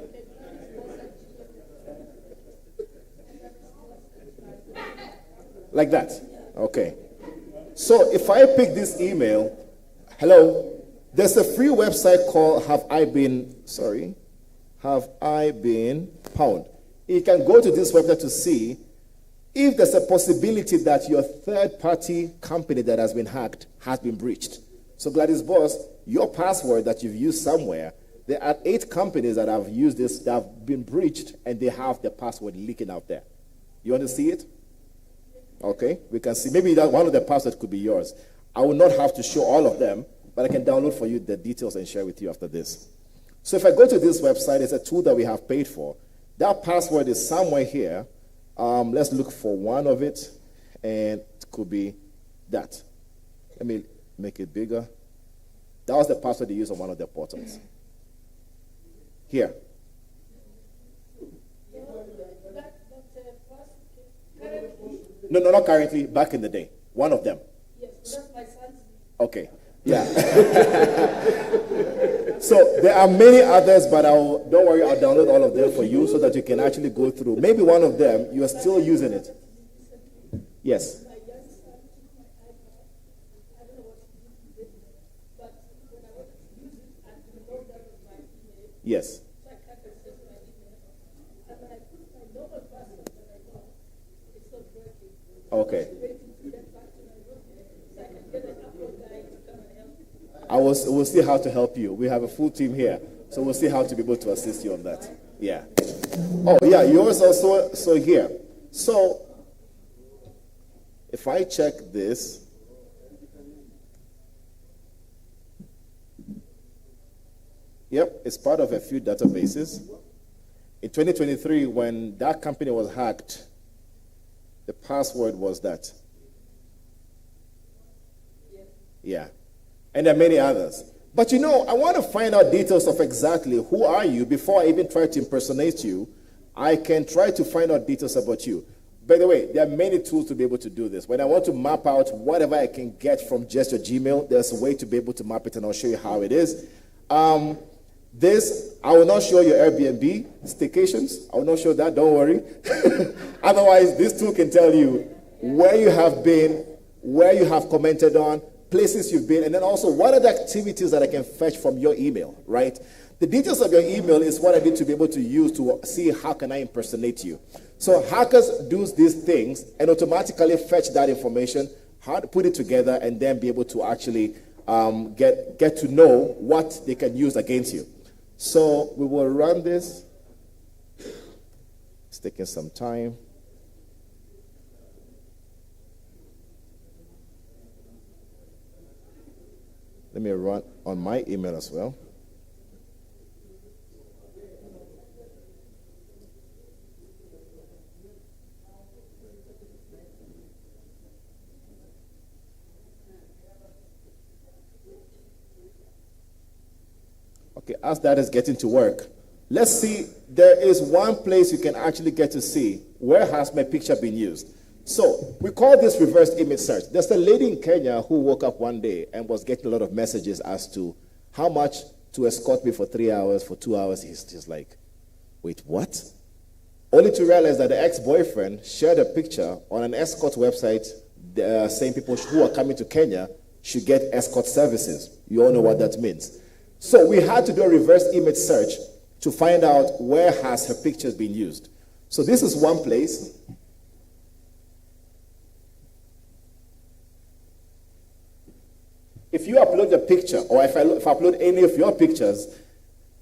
Like that. Okay. So if I pick this email, hello, there's a free website called Have I Been Pwned. You can go to this website to see if there's a possibility that your third-party company that has been hacked has been breached. So Gladys Boss, your password that you've used somewhere, there are 8 companies that have used this, that have been breached, and they have the password leaking out there. You want to see it? Okay, we can see. Maybe that one of the passwords could be yours. I will not have to show all of them, but I can download for you the details and share with you after this. So if I go to this website, it's a tool that we have paid for. That password is somewhere here. Let's look for one of it, and it could be that. Let me make it bigger. That was the password they used on one of their portals. Here. No, not currently, back in the day. One of them. Yes, so that's my son's. Okay, yeah. So there are many others, but don't worry, I'll download all of them for you so that you can actually go through. Maybe one of them, you are still using it. Yes. Yes. Okay. We'll see how to help you. We have a full team here, so we'll see how to be able to assist you on that. Yeah. Oh, yeah, yours also so here. So, if I check this, yep, it's part of a few databases. In 2023, when that company was hacked, the password was that. Yeah. And there are many others. But you know, I want to find out details of exactly who are you before I even try to impersonate you. I can try to find out details about you. By the way, there are many tools to be able to do this. When I want to map out whatever I can get from just your Gmail, there's a way to be able to map it, and I'll show you how it is. This, I will not show your Airbnb staycations. I will not show that, don't worry. Otherwise, this tool can tell you where you have been, where you have commented on, places you've been, and then also what are the activities that I can fetch from your email, right? The details of your email is what I need to be able to use to see how can I impersonate you. So hackers do these things and automatically fetch that information, how to put it together, and then be able to actually get to know what they can use against you. So we will run this. It's taking some time. Let me run on my email as well. Okay, as that is getting to work, let's see, there is one place you can actually get to see where has my picture been used. So we call this reverse image search. There's a lady in Kenya who woke up one day and was getting a lot of messages as to how much to escort me for 3 hours, for 2 hours. He's just like, wait, what? Only to realize that the ex-boyfriend shared a picture on an escort website saying people who are coming to Kenya should get escort services. You all know what that means. So we had to do a reverse image search to find out where has her pictures been used. So this is one place. If you upload a picture, or if I upload any of your pictures,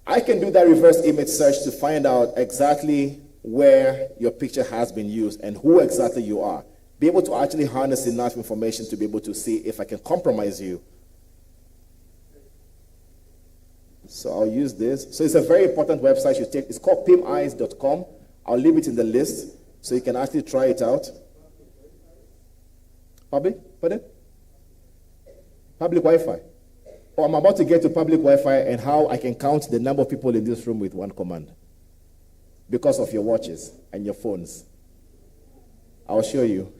I can do that reverse image search to find out exactly where your picture has been used and who exactly you are. Be able to actually harness enough information to be able to see if I can compromise you. So I'll use this. So it's a very important website you take. It's called pimeyes.com. I'll leave it in the list so you can actually try it out. Public? Pardon? Public Wi-Fi. Oh, I'm about to get to public Wi-Fi and how I can count the number of people in this room with one command because of your watches and your phones. I'll show you.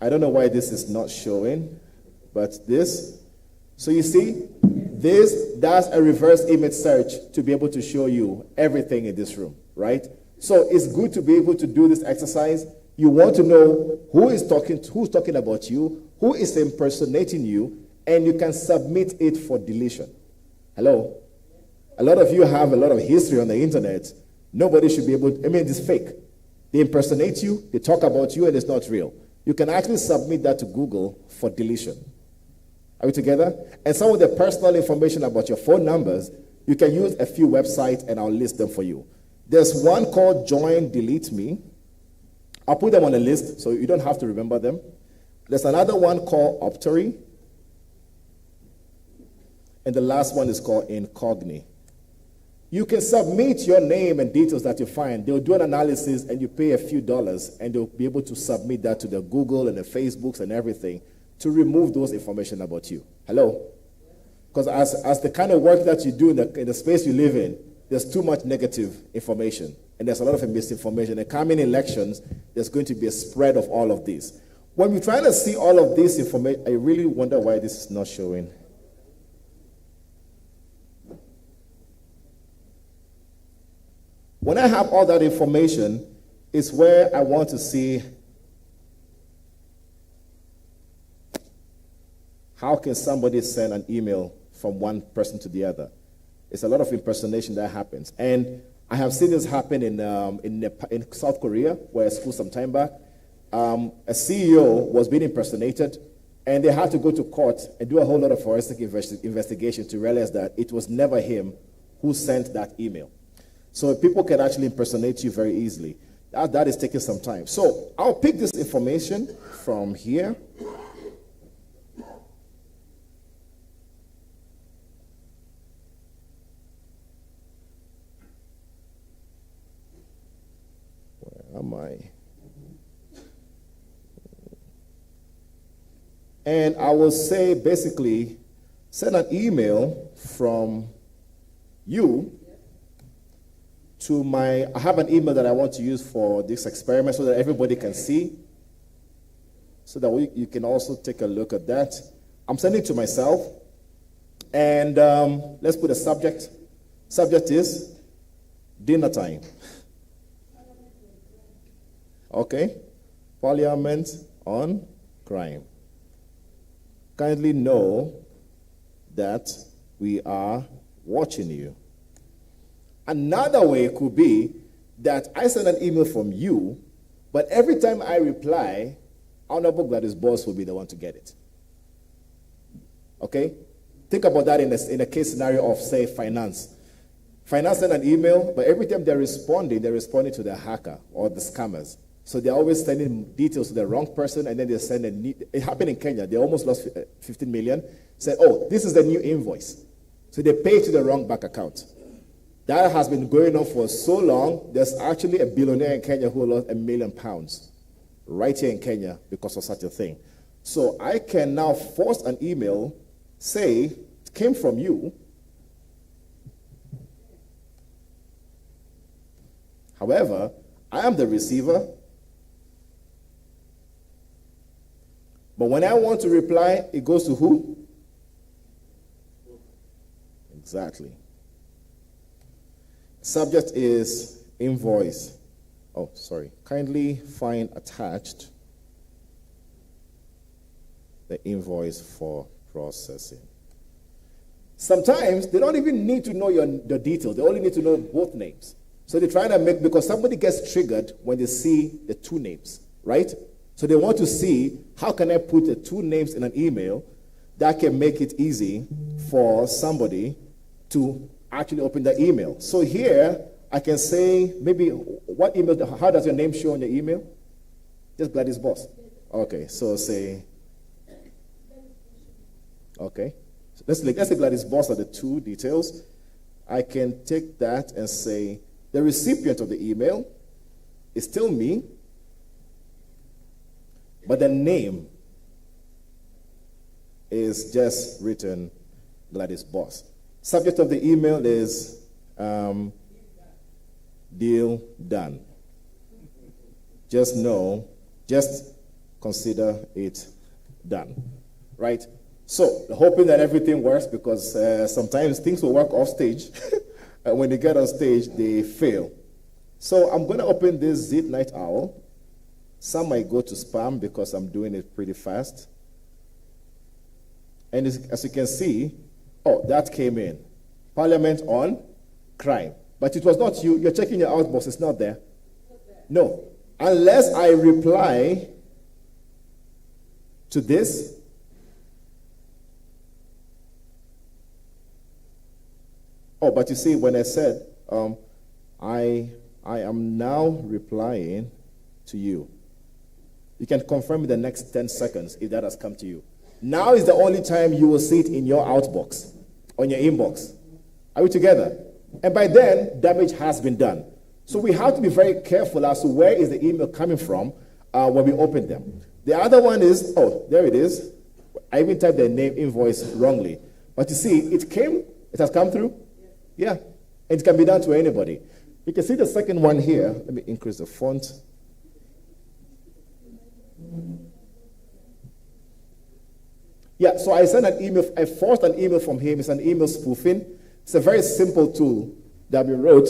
I don't know why this is not showing, but this. So you see, this does a reverse image search to be able to show you everything in this room, right? So it's good to be able to do this exercise. You want to know who's talking about you, who is impersonating you, and you can submit it for deletion. Hello? A lot of you have a lot of history on the internet. Nobody should be able to, it's fake. They impersonate you, they talk about you, and it's not real. You can actually submit that to Google for deletion. Are we together? And some of the personal information about your phone numbers, you can use a few websites, and I'll list them for you. There's one called Join Delete Me. I'll put them on a list so you don't have to remember them. There's another one called Optory. And the last one is called Incogni. You can submit your name and details that you find. They'll do an analysis and you pay a few dollars and they'll be able to submit that to the Google and the Facebooks and everything to remove those information about you. Hello? Because as the kind of work that you do in the space you live in, there's too much negative information. and there's a lot of misinformation. The coming elections, there's going to be a spread of all of this. When we're trying to see all of this information, I really wonder why this is not showing. When I have all that information, it's where I want to see how can somebody send an email from one person to the other. It's a lot of impersonation that happens. And I have seen this happen in South Korea, where I schooled some time back. A CEO was being impersonated, and they had to go to court and do a whole lot of forensic investigation to realize that it was never him who sent that email. So people can actually impersonate you very easily. That is taking some time. So I'll pick this information from here. Where am I? And I will say, basically, send an email from you to I have an email that I want to use for this experiment so that everybody can see, so that you can also take a look at that. I'm sending it to myself, and let's put a subject. Subject is dinner time. Okay? Parliament on crime. Kindly know that we are watching you. Another way could be that I send an email from you, but every time I reply, Honorable Gladys Boss will be the one to get it. Okay? Think about that in a case scenario of, say, finance. Finance send an email, but every time they're responding to the hacker or the scammers. So they're always sending details to the wrong person, and then they send it happened in Kenya. They almost lost 15 million. Said, oh, this is the new invoice. So they pay to the wrong bank account. That has been going on for so long. There's actually a billionaire in Kenya who lost £1 million right here in Kenya because of such a thing. So I can now force an email, say, it came from you. However, I am the receiver. But when I want to reply, it goes to who? Exactly. Subject is invoice. Oh, sorry. Kindly find attached the invoice for processing. Sometimes they don't even need to know the details. They only need to know both names. So they're trying to because somebody gets triggered when they see the two names, right? So they want to see, how can I put the two names in an email that can make it easy for somebody to actually open the email. So here, I can say, maybe, what email, how does your name show on your email? Just Gladys Boss. Okay, so say, okay. So let's say Gladys Boss are the two details. I can take that and say, the recipient of the email is still me, but the name is just written Gladys Boss. Subject of the email is deal done. Just consider it done. Right? So, hoping that everything works, because sometimes things will work off stage, and when they get on stage, they fail. So, I'm going to open this Zit Night Owl. Some might go to spam because I'm doing it pretty fast. And as you can see, oh, that came in. Parliament on crime. But it was not you. You're checking your outbox. It's not there. No. Unless I reply to this. Oh, but you see, when I said, I am now replying to you. You can confirm in the next 10 seconds if that has come to you. Now is the only time you will see it in your outbox, on your inbox. Are we together? And by then, damage has been done. So we have to be very careful as to where is the email coming from when we open them. The other one is, oh, there it is. I even typed the name invoice wrongly. But you see, it has come through. Yeah. It can be done to anybody. You can see the second one here. Let me increase the font. Yeah, so I sent an email. I forced an email from him. It's an email spoofing. It's a very simple tool that we wrote.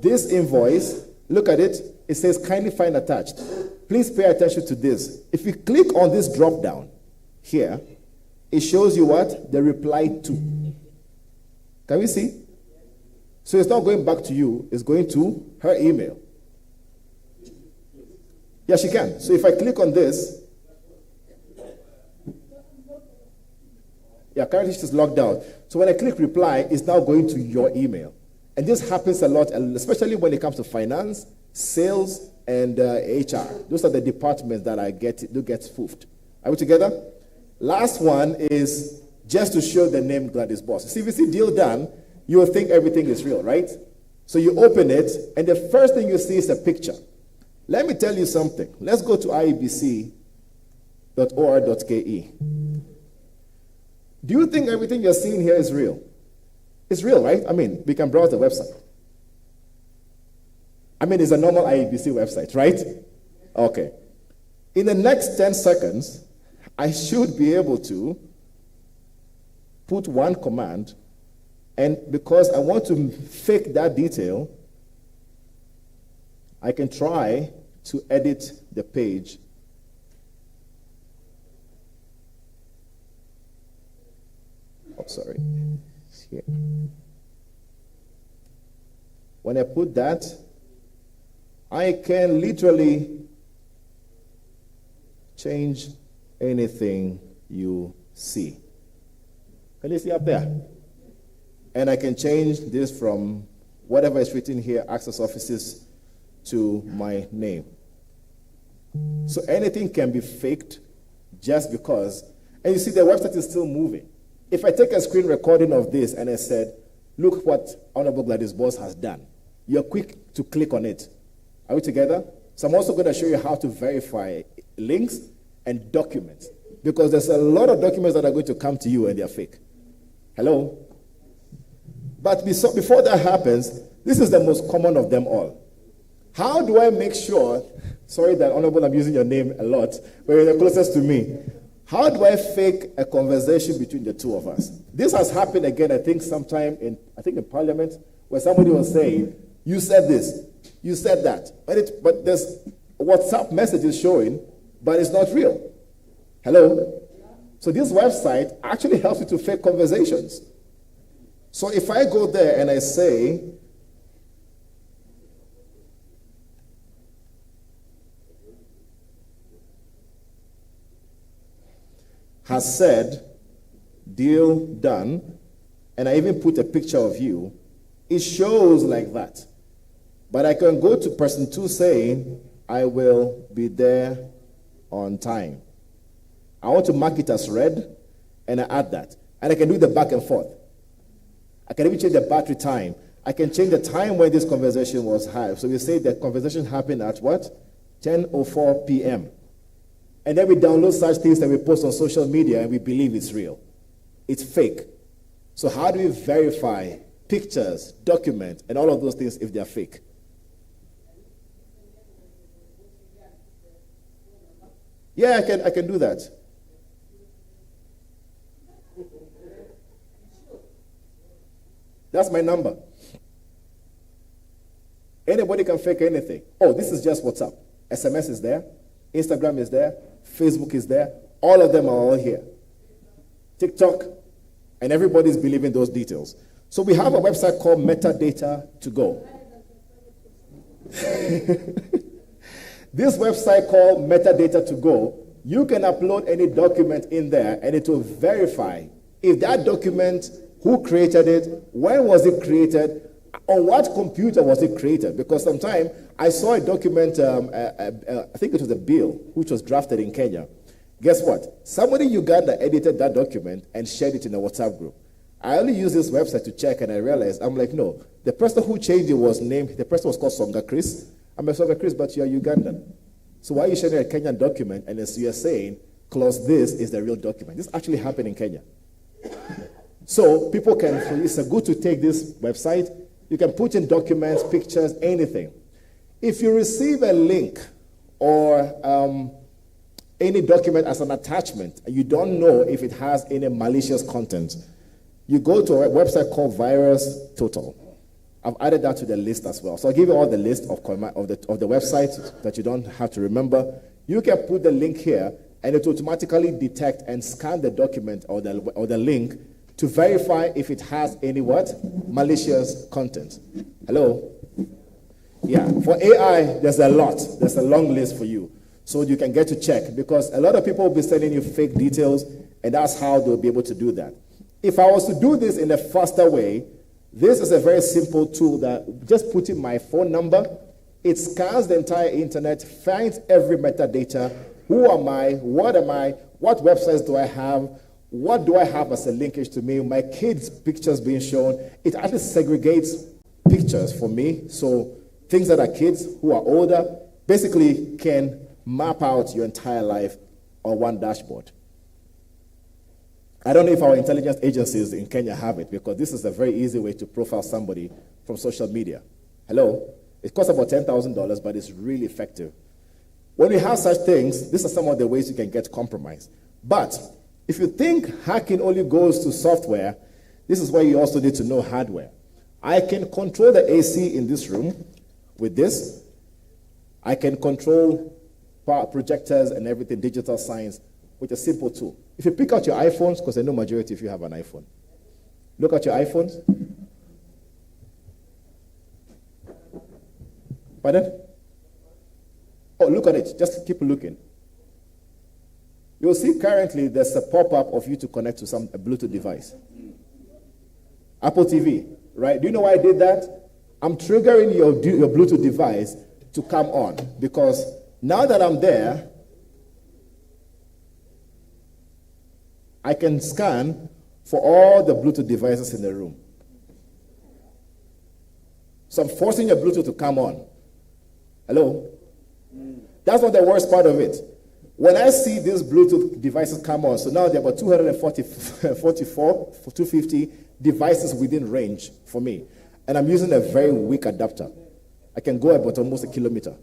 This invoice, look at it. It says kindly find attached. Please pay attention to this. If you click on this drop down here, it shows you what? The reply to. Can we see? So it's not going back to you. It's going to her email. Yeah, she can. So if I click on this, yeah, currently she's logged out. So when I click reply, it's now going to your email. And this happens a lot, especially when it comes to finance, sales, and HR. Those are the departments that do get spoofed. Are we together? Last one is just to show the name Gladys Boss. See, if you see deal done, you will think everything is real, right? So you open it, and the first thing you see is a picture. Let me tell you something. Let's go to iebc.or.ke. Do you think everything you're seeing here is real? It's real, right? I mean, we can browse the website. I mean, it's a normal IEBC website, right? Okay. In the next 10 seconds, I should be able to put one command, and because I want to fake that detail, I can try to edit the page. Oh, sorry. It's here. When I put that, I can literally change anything you see. Can you see up there? And I can change this from whatever is written here, access offices, to my name. So anything can be faked just because. And you see the website is still moving. If I take a screen recording of this and I said, look what Honorable Gladys Boss has done, you're quick to click on it. Are we together? So I'm also going to show you how to verify links and documents, because there's a lot of documents that are going to come to you and they're fake. Hello? But before that happens, this is the most common of them all. How do I make sure, sorry that Honorable, I'm using your name a lot, but you're the closest to me. How do I fake a conversation between the two of us? This has happened again, I think sometime in Parliament, where somebody was saying, you said this, you said that. But there's WhatsApp messages showing, but it's not real. Hello? So this website actually helps you to fake conversations. So if I go there and I say, has said, deal done, and I even put a picture of you, it shows like that. But I can go to person 2 saying, I will be there on time. I want to mark it as read, and I add that. And I can do the back and forth. I can even change the battery time. I can change the time when this conversation was had. So we say the conversation happened at what? 10:04 p.m. And then we download such things that we post on social media and we believe it's real. It's fake. So how do we verify pictures, documents, and all of those things if they're fake? Yeah, I can do that. That's my number. Anybody can fake anything. Oh, this is just WhatsApp. SMS is there. Instagram is there. Facebook is there. All of them are all here. TikTok. And everybody's believing those details. So we have a website called Metadata to Go. This website called Metadata to Go, you can upload any document in there and it will verify if that document, who created it, when was it created, on what computer was it created. Because sometimes I saw a document, I think it was a bill, which was drafted in Kenya. Guess what? Somebody in Uganda edited that document and shared it in a WhatsApp group. I only used this website to check and I realized, I'm like, no, the person who changed it was named, the person was called Songa Chris. I'm a Songa Chris, but you're Ugandan. So why are you sharing a Kenyan document and as you're saying, clause this is the real document? This actually happened in Kenya. So people can, it's good to take this website You can put in documents, pictures, anything. If you receive a link or any document as an attachment, and you don't know if it has any malicious content, you go to a website called Virus Total. I've added that to the list as well. So I'll give you all the list of the websites that you don't have to remember. You can put the link here, and it will automatically detect and scan the document or the link to verify if it has any what? Malicious content. Hello? Yeah, for AI, there's a lot. There's a long list for you. So you can get to check, because a lot of people will be sending you fake details, and that's how they'll be able to do that. If I was to do this in a faster way, this is a very simple tool that just put in my phone number, it scans the entire internet, finds every metadata. Who am I? What am I? What websites do I have? What do I have as a linkage to me? My kids' pictures being shown. It actually segregates pictures for me. So things that are kids who are older basically can map out your entire life on one dashboard. I don't know if our intelligence agencies in Kenya have it, because this is a very easy way to profile somebody from social media. Hello? It costs about $10,000, but it's really effective. When we have such things, these are some of the ways you can get compromised. But if you think hacking only goes to software, this is where you also need to know hardware. I can control the AC in this room with this. I can control power projectors and everything, digital signs, with a simple tool. If you pick out your iPhones, because I know majority of you have an iPhone. Look at your iPhones. Pardon? Oh, look at it. Just keep looking. You'll see currently there's a pop-up of you to connect to a Bluetooth device. Apple TV, right? Do you know why I did that? I'm triggering your Bluetooth device to come on, because now that I'm there, I can scan for all the Bluetooth devices in the room. So I'm forcing your Bluetooth to come on. Hello? That's not the worst part of it. When I see these Bluetooth devices come on, so now there are about 250 devices within range for me. And I'm using a very weak adapter. I can go about almost a kilometer.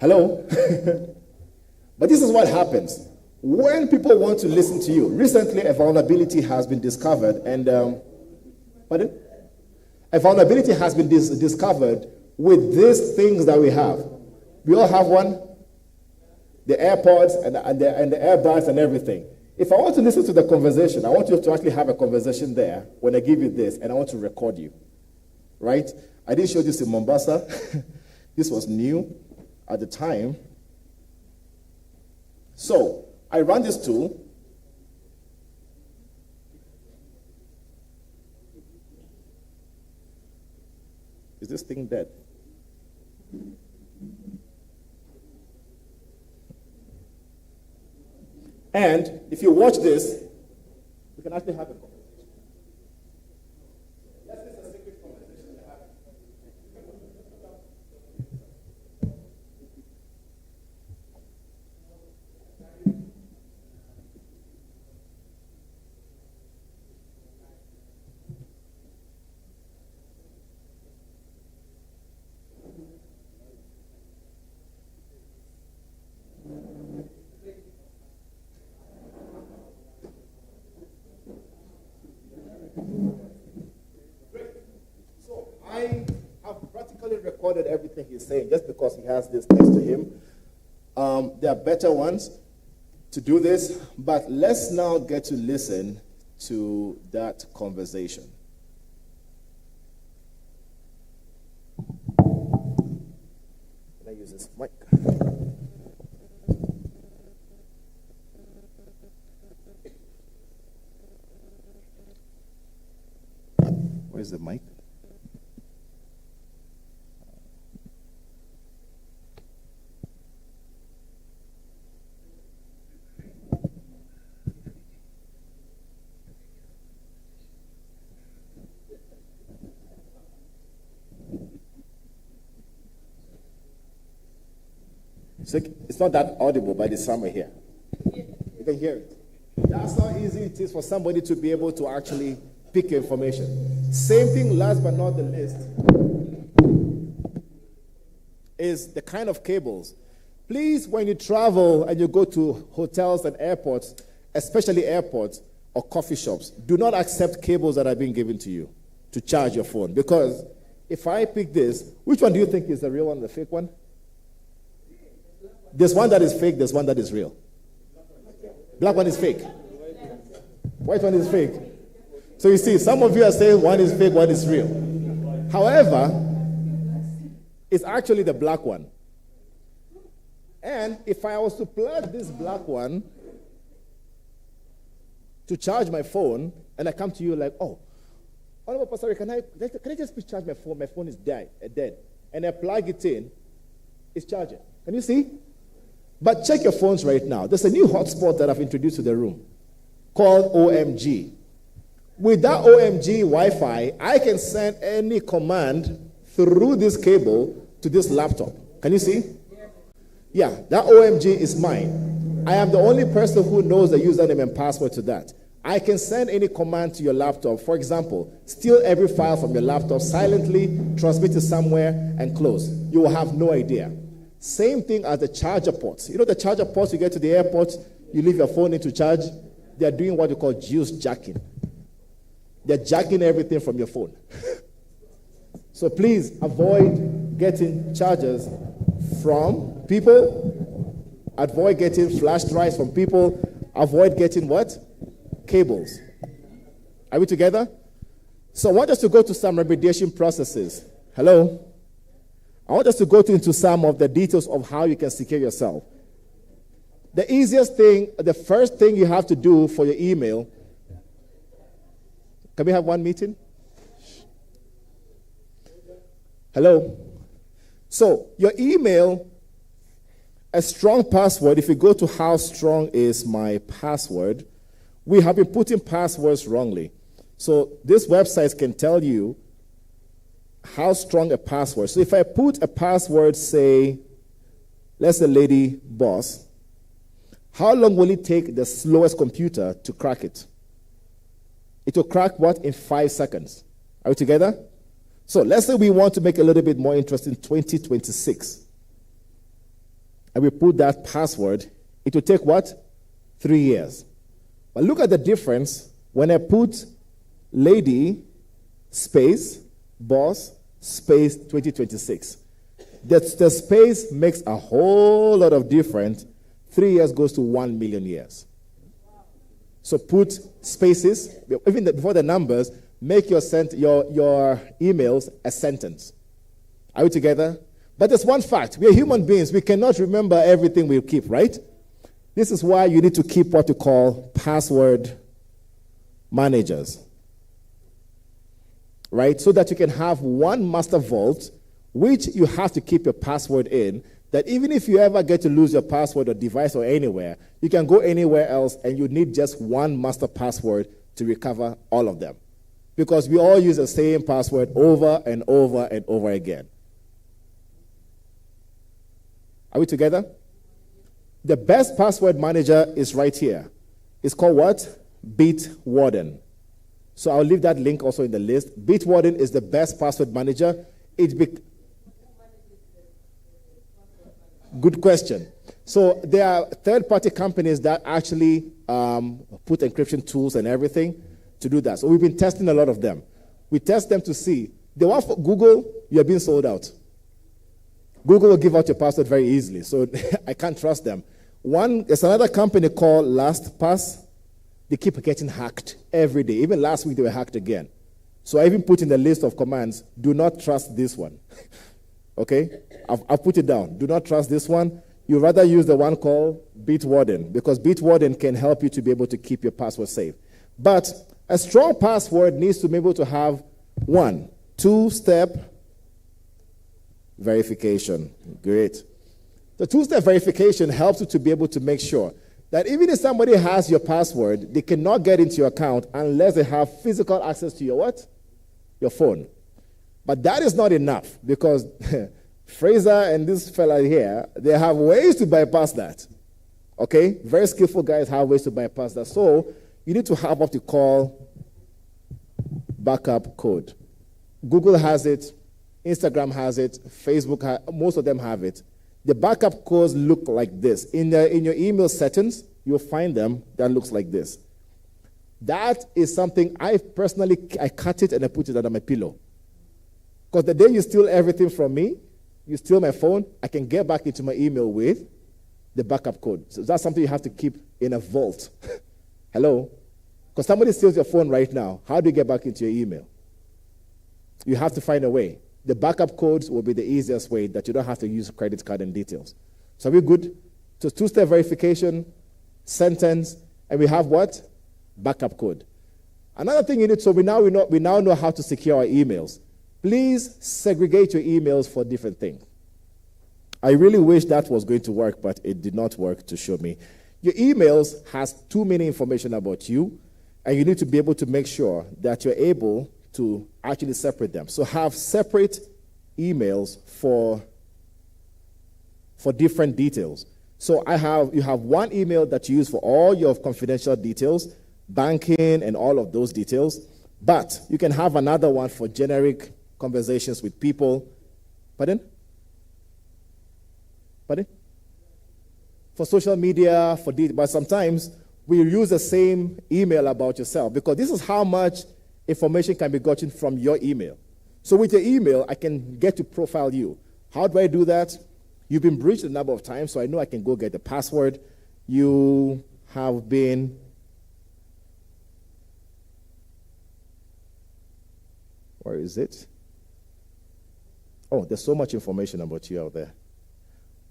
Hello? But this is what happens. When people want to listen to you, recently a vulnerability has been discovered, and pardon? A vulnerability has been discovered with these things that we have. We all have one, the AirPods and the earbuds and everything. If I want to listen to the conversation, I want you to actually have a conversation there when I give you this, and I want to record you, right? I didn't show this in Mombasa. This was new at the time. So I run this tool. Is this thing dead? And if you watch this, we can actually have a conversation. Yes, this is a secret conversation we're having. Recorded everything he's saying just because he has this next to him. There are better ones to do this, but let's now get to listen to that conversation. Can I use this mic? Where's the mic? It's not that audible, but it's somewhere here. You can hear it. That's how easy it is for somebody to be able to actually pick information. Same thing, last but not the least, is the kind of cables. Please, when you travel and you go to hotels and airports, especially airports or coffee shops, do not accept cables that are being given to you to charge your phone. Because if I pick this, which one do you think is the real one, the fake one? There's one that is fake, there's one that is real. Black one is fake. White one is fake. So you see, some of you are saying one is fake, one is real. However, it's actually the black one. And if I was to plug this black one to charge my phone, and I come to you like, oh, Honorable Pastor, can I just please charge my phone? My phone is dead. And I plug it in, it's charging. Can you see? But check your phones right now. There's a new hotspot that I've introduced to the room called OMG. With that OMG Wi-Fi, I can send any command through this cable to this laptop. Can you see? Yeah, that OMG is mine. I am the only person who knows the username and password to that. I can send any command to your laptop. For example, steal every file from your laptop silently, transmit it somewhere, and close. You will have no idea. Same thing as the charger ports. You know the charger ports you get to the airport, you leave your phone in to charge? They are doing what you call juice jacking. They're jacking everything from your phone. So please avoid getting chargers from people. Avoid getting flash drives from people. Avoid getting what? Cables. Are we together? So I want us to go to some remediation processes. Hello? I want us to go into some of the details of how you can secure yourself. The easiest thing, the first thing you have to do for your email. Can we have one meeting? Hello? So, your email, a strong password, if you go to how strong is my password, we have been putting passwords wrongly. So, these websites can tell you how strong a password. So, if I put a password, say, let's say lady boss, how long will it take the slowest computer to crack it? It will crack what? In 5 seconds. Are we together? So let's say we want to make it a little bit more interesting, 2026. And we put that password. It will take what? 3 years. But look at the difference when I put lady space boss space 2026. The space makes a whole lot of difference. 3 years goes to 1 million years. So put spaces, even before the numbers, make your emails a sentence. Are we together? But there's one fact. We are human beings. We cannot remember everything we keep, right? This is why you need to keep what you call password managers. Right? So that you can have one master vault, which you have to keep your password in, that even if you ever get to lose your password or device or anywhere, you can go anywhere else and you need just one master password to recover all of them. Because we all use the same password over and over and over again. Are we together? The best password manager is right here. It's called what? Bitwarden. So I'll leave that link also in the list. Bitwarden is the best password manager. Good question. So there are third-party companies that actually put encryption tools and everything to do that. So we've been testing a lot of them. We test them to see. The one for Google, you're being sold out. Google will give out your password very easily, so I can't trust them. There's another company called LastPass. They keep getting hacked every day. Even last week, they were hacked again. So I even put in the list of commands, do not trust this one. Okay? I've put it down. Do not trust this one. You'd rather use the one called Bitwarden, because Bitwarden can help you to be able to keep your password safe. But a strong password needs to be able to have 1, 2-step verification. Great. The 2-step verification helps you to be able to make sure that even if somebody has your password, they cannot get into your account unless they have physical access to your what? Your phone. But that is not enough, because Fraser and this fella here, they have ways to bypass that. Okay? Very skillful guys have ways to bypass that. So you need to have what you call backup code. Google has it, Instagram has it, Facebook, most of them have it. The backup codes look like this. In your email settings, you'll find them that looks like this. That is something I cut it and I put it under my pillow. Because the day you steal everything from me, you steal my phone, I can get back into my email with the backup code. So that's something you have to keep in a vault. Hello? Because somebody steals your phone right now. How do you get back into your email? You have to find a way. The backup codes will be the easiest way that you don't have to use credit card and details. So are we good? So two-step verification, sentence, and we have what? Backup code. Another thing you need, so we now know how to secure our emails. Please segregate your emails for different things. I really wish that was going to work, but it did not work to show me. Your emails has too many information about you, and you need to be able to make sure that you're able to actually separate them. So have separate emails for different details. So you have one email that you use for all your confidential details, banking and all of those details, but you can have another one for generic conversations with people. Pardon? For social media, but sometimes we use the same email about yourself because this is how much information can be gotten from your email. So with your email, I can get to profile you. How do I do that? You've been breached a number of times, so I know I can go get the password. You have been where is it? Oh, there's so much information about you out there.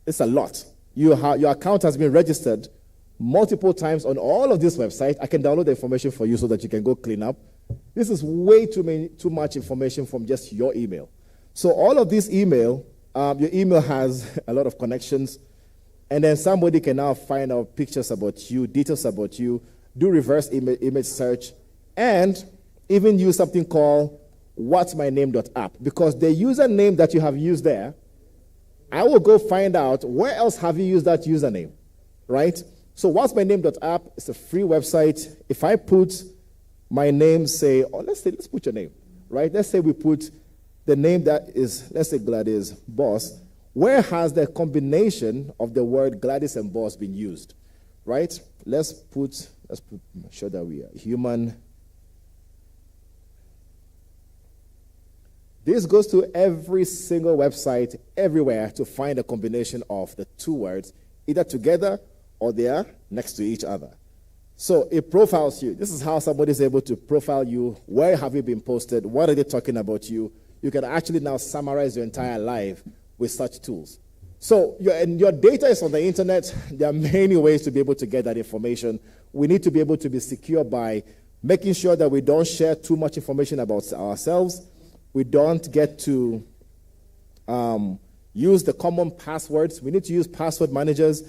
It's a lot. Your account has been registered multiple times on all of this website. I can download the information for you so that you can go clean up. This is way too much information from just your email. So all of this email, your email has a lot of connections, and then somebody can now find out pictures about you, details about you, do reverse image search, and even use something called what'smyname.app, because the username that you have used there, I will go find out where else have you used that username, right? So what'smyname.app is a free website. If I put my name, let's put your name, right? Let's say we put the name that is, let's say Gladys Boss. Where has the combination of the word Gladys and Boss been used, right? Let's make sure that we are human. This goes to every single website, everywhere, to find a combination of the two words, either together or they are next to each other. So it profiles you. This is how somebody is able to profile you. Where have you been posted? What are they talking about you? You can actually now summarize your entire life with such tools. So your data is on the internet. There are many ways to be able to get that information. We need to be able to be secure by making sure that we don't share too much information about ourselves. We don't get to use the common passwords. We need to use password managers,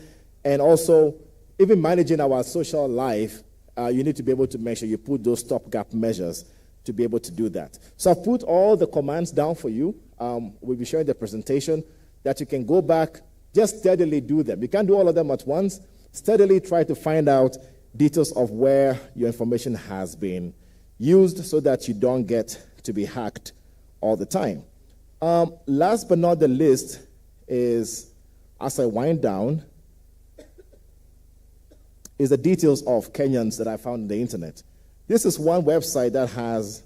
and also even managing our social life, you need to be able to make sure you put those stopgap measures to be able to do that. So I've put all the commands down for you. We'll be showing the presentation that you can go back, just steadily do them. You can't do all of them at once. Steadily try to find out details of where your information has been used so that you don't get to be hacked all the time. Last but not the least is, as I wind down, is the details of Kenyans that I found on the internet. This is one website that has,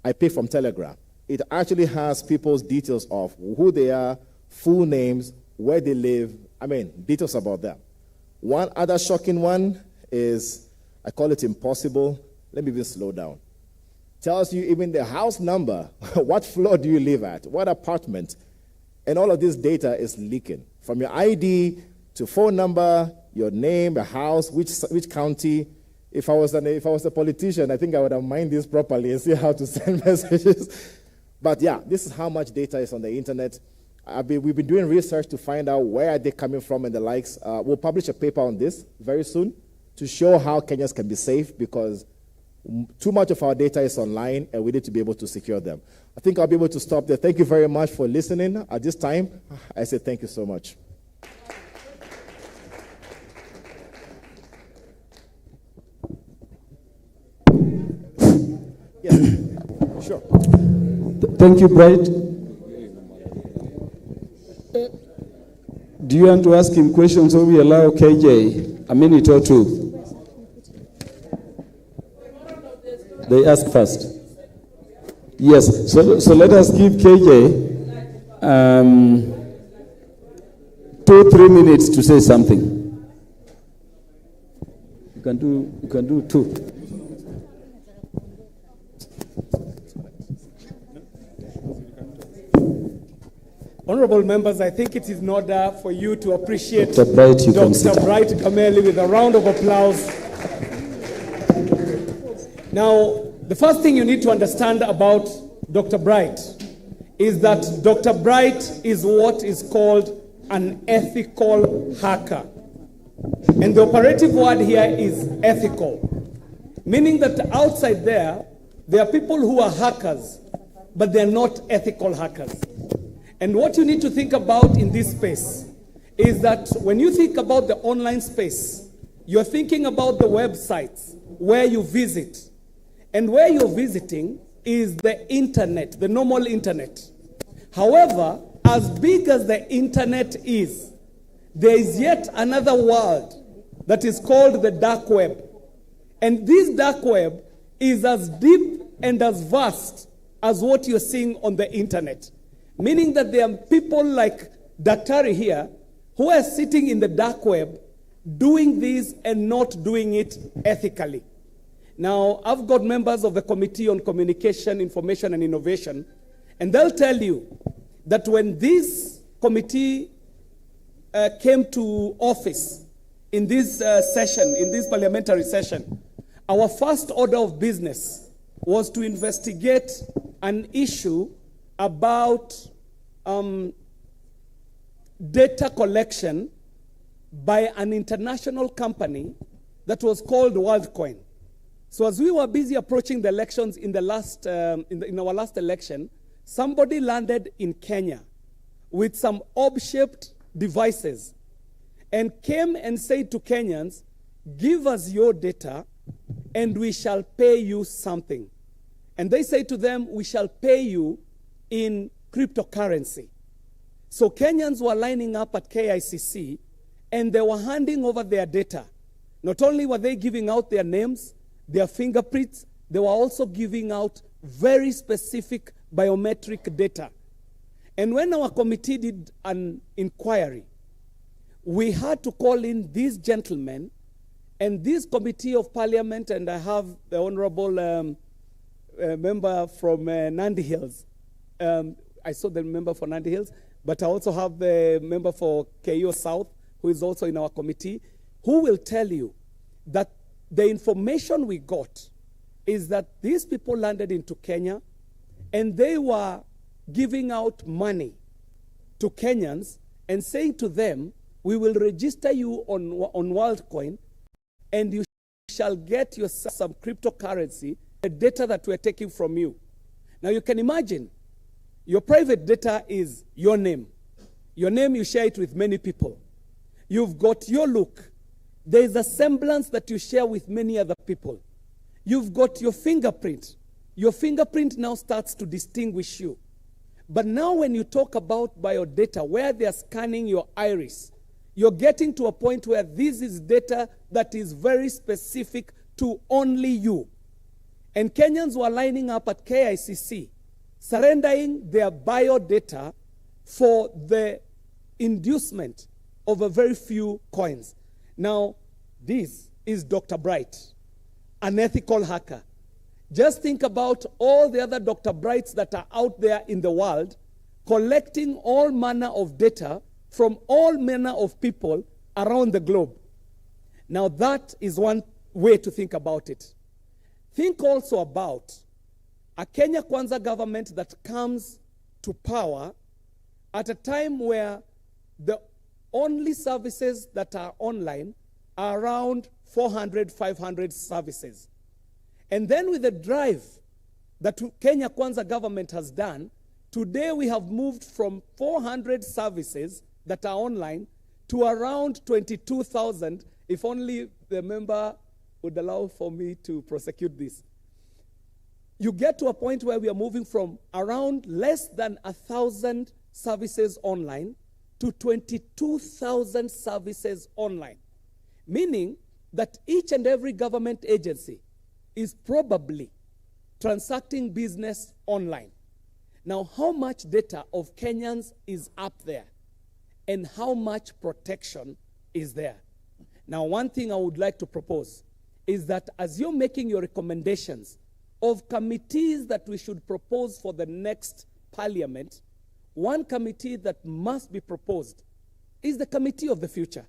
I picked from Telegram. It actually has people's details of who they are, full names, where they live, details about them. One other shocking one is, I call it impossible. Let me even slow down. Tells you even the house number, what floor do you live at, what apartment, and all of this data is leaking. From your ID to phone number, your name, the house, which county. If I was a politician, I think I would have mined this properly and see how to send messages. But yeah, this is how much data is on the internet. We've been doing research to find out where are they coming from and the likes. We'll publish a paper on this very soon to show how Kenyans can be safe, because too much of our data is online and we need to be able to secure them. I think I'll be able to stop there. Thank you very much for listening. At this time, I say thank you so much. Yes, sure. Thank you, Bright. Do you want to ask him questions or we allow KJ a minute or two? They ask first. Yes, so let us give KJ 2-3 minutes to say something. You can do 2. Honorable members, I think it is in order for you to appreciate Dr. Bright, Dr. Bright Gameli with a round of applause. Now, the first thing you need to understand about Dr. Bright is that Dr. Bright is what is called an ethical hacker. And the operative word here is ethical, meaning that outside there are people who are hackers, but they're not ethical hackers. And what you need to think about in this space is that when you think about the online space, you're thinking about the websites where you visit. And where you're visiting is the internet, the normal internet. However, as big as the internet is, there is yet another world that is called the dark web. And this dark web is as deep and as vast as what you're seeing on the internet. Meaning that there are people like Daktari here who are sitting in the dark web doing this and not doing it ethically. Now, I've got members of the Committee on Communication, Information and Innovation, and they'll tell you that when this committee came to office in this session, in this parliamentary session, our first order of business was to investigate an issue about data collection by an international company that was called WorldCoin. So as we were busy approaching the elections in the last, in our last election, somebody landed in Kenya with some orb-shaped devices and came and said to Kenyans, give us your data and we shall pay you something. And they say to them, we shall pay you in cryptocurrency. So Kenyans were lining up at KICC and they were handing over their data. Not only were they giving out their names, their fingerprints, they were also giving out very specific biometric data. And when our committee did an inquiry, we had to call in these gentlemen and this committee of parliament, and I have the honorable member from Nandi Hills. I saw the member for Nandi Hills, but I also have the member for KO South, who is also in our committee, who will tell you that the information we got is that these people landed into Kenya and they were giving out money to Kenyans and saying to them, we will register you on WorldCoin and you shall get yourself some cryptocurrency, the data that we're taking from you. Now you can imagine, your private data is your name. Your name, you share it with many people. You've got your look. There is a semblance that you share with many other people. You've got your fingerprint. Your fingerprint now starts to distinguish you. But now when you talk about biodata, where they are scanning your iris, you're getting to a point where this is data that is very specific to only you. And Kenyans were lining up at KICC, surrendering their biodata for the inducement of a very few coins. Now, this is Dr. Bright, an ethical hacker. Just think about all the other Dr. Brights that are out there in the world collecting all manner of data from all manner of people around the globe. Now, that is one way to think about it. Think also about a Kenya Kwanza government that comes to power at a time where the only services that are online are around 400, 500 services. And then with the drive that Kenya Kwanza government has done, today we have moved from 400 services that are online to around 22,000, if only the member would allow for me to prosecute this. you get to a point where we are moving from around less than 1,000 services online to 22,000 services online, meaning that each and every government agency is probably transacting business online. Now, how much data of Kenyans is up there, and how much protection is there? Now, one thing I would like to propose is that as you're making your recommendations of committees that we should propose for the next parliament, one committee that must be proposed is the Committee of the Future.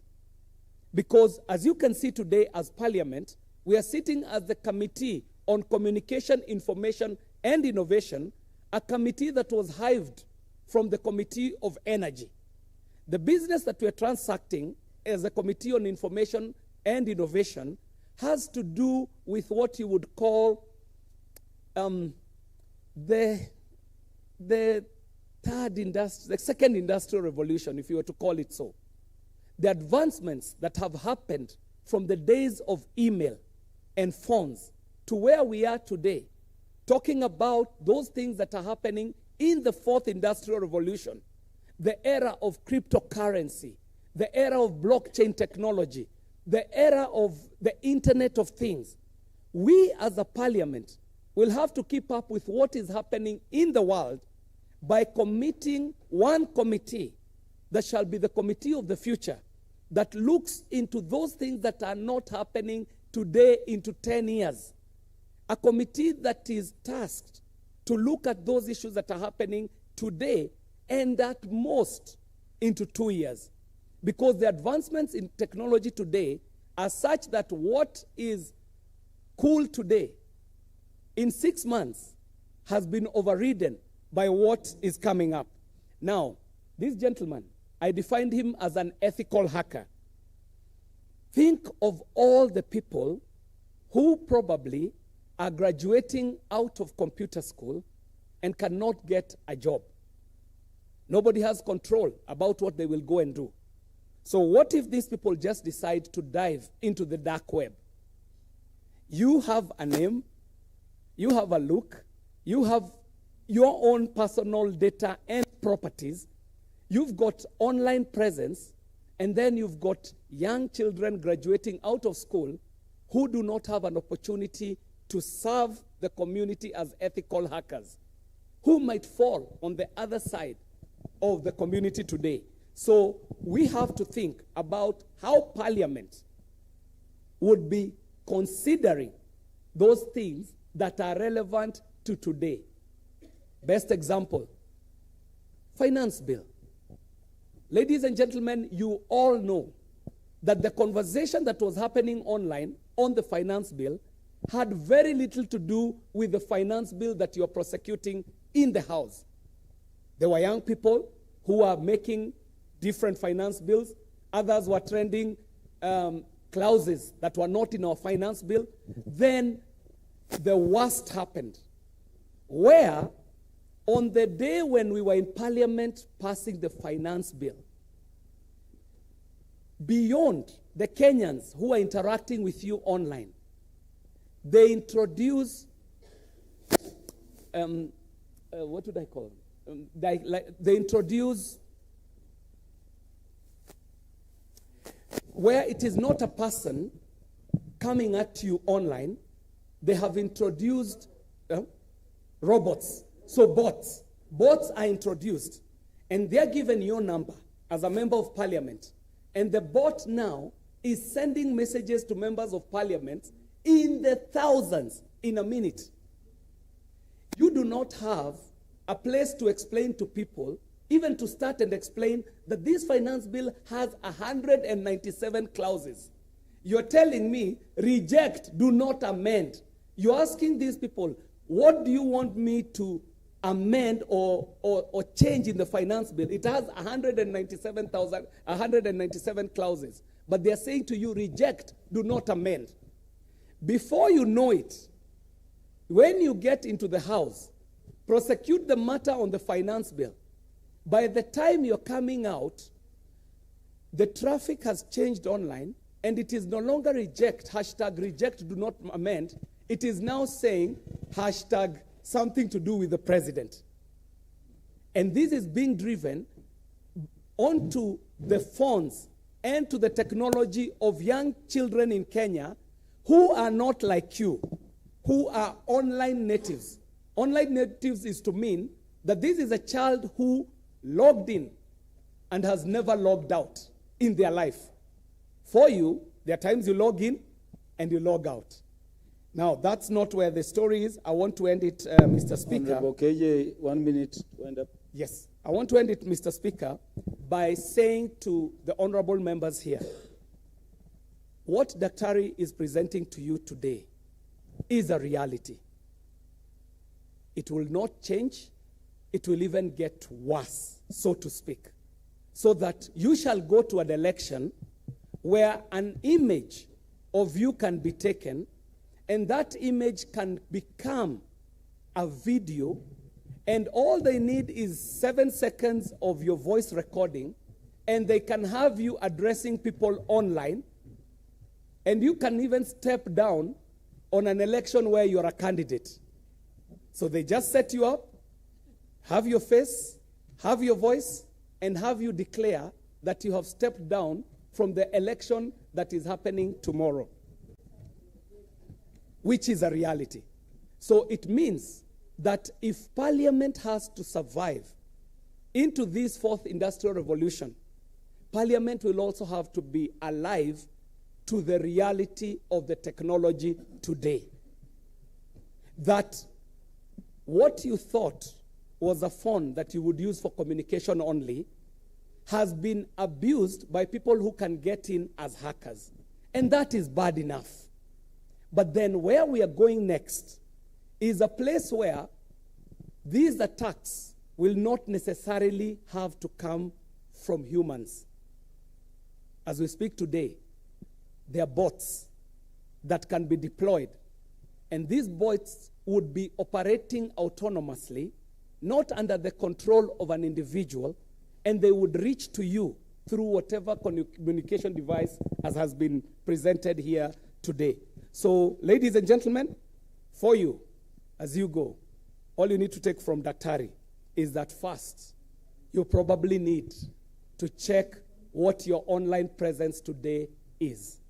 Because as you can see today as Parliament, we are sitting as the Committee on Communication, Information and Innovation, a committee that was hived from the Committee of Energy. The business that we are transacting as a Committee on Information and Innovation has to do with what you would call the second industrial revolution, if you were to call it so. The advancements that have happened from the days of email and phones to where we are today, talking about those things that are happening in the fourth industrial revolution, the era of cryptocurrency, the era of blockchain technology, the era of the Internet of Things. We as a parliament will have to keep up with what is happening in the world by committing one committee that shall be the Committee of the Future, that looks into those things that are not happening today into 10 years. A committee that is tasked to look at those issues that are happening today and at most into 2 years. Because the advancements in technology today are such that what is cool today in 6 months has been overridden by what is coming up. Now, this gentleman, I defined him as an ethical hacker. Think of all the people who probably are graduating out of computer school and cannot get a job. Nobody has control about what they will go and do. So what if these people just decide to dive into the dark web? You have a name, you have a look, you have your own personal data and properties, you've got online presence, and then you've got young children graduating out of school who do not have an opportunity to serve the community as ethical hackers, who might fall on the other side of the community today. So we have to think about how Parliament would be considering those things that are relevant to today. Best example, finance bill. Ladies and gentlemen, you all know that the conversation that was happening online on the finance bill had very little to do with the finance bill that you're prosecuting in the House. There were young people who were making different finance bills. Others were trending clauses that were not in our finance bill. Then the worst happened, where on the day when we were in Parliament passing the finance bill, beyond the Kenyans who are interacting with you online, they introduce, what would I call them? They introduce where it is not a person coming at you online, they have introduced robots. So bots. Bots are introduced, and they're given your number as a member of Parliament. And the bot now is sending messages to members of Parliament in the thousands in a minute. You do not have a place to explain to people, even to start and explain that this finance bill has 197 clauses. You're telling me, reject, do not amend. You're asking these people, what do you want me to amend or change in the finance bill? It has 197 clauses. But they're saying to you, reject, do not amend. Before you know it, when you get into the House, prosecute the matter on the finance bill. By the time you're coming out, the traffic has changed online, and it is no longer reject, hashtag reject, do not amend. it is now saying hashtag something to do with the president. And this is being driven onto the phones and to the technology of young children in Kenya who are not like you, who are online natives. Online natives is to mean that this is a child who logged in and has never logged out in their life. For you, there are times you log in and you log out. Now, that's not where the story is. I want to end it, Mr. Speaker. Honorable KJ, 1 minute to end up. Yes. I want to end it, Mr. Speaker, by saying to the honorable members here, what Daktari is presenting to you today is a reality. It will not change. It will even get worse, so to speak. So that you shall go to an election where an image of you can be taken, and that image can become a video, and all they need is 7 seconds of your voice recording, and they can have you addressing people online, and you can even step down on an election where you're a candidate. So they just set you up, have your face, have your voice, and have you declare that you have stepped down from the election that is happening tomorrow, which is a reality. So it means that if Parliament has to survive into this fourth industrial revolution, Parliament will also have to be alive to the reality of the technology today. That what you thought was a phone that you would use for communication only has been abused by people who can get in as hackers. And that is bad enough. But then where we are going next is a place where these attacks will not necessarily have to come from humans. As we speak today, there are bots that can be deployed. And these bots would be operating autonomously, not under the control of an individual, and they would reach to you through whatever communication device as has been presented here today. So, ladies and gentlemen, for you, as you go, all you need to take from Daktari is that first, you probably need to check what your online presence today is.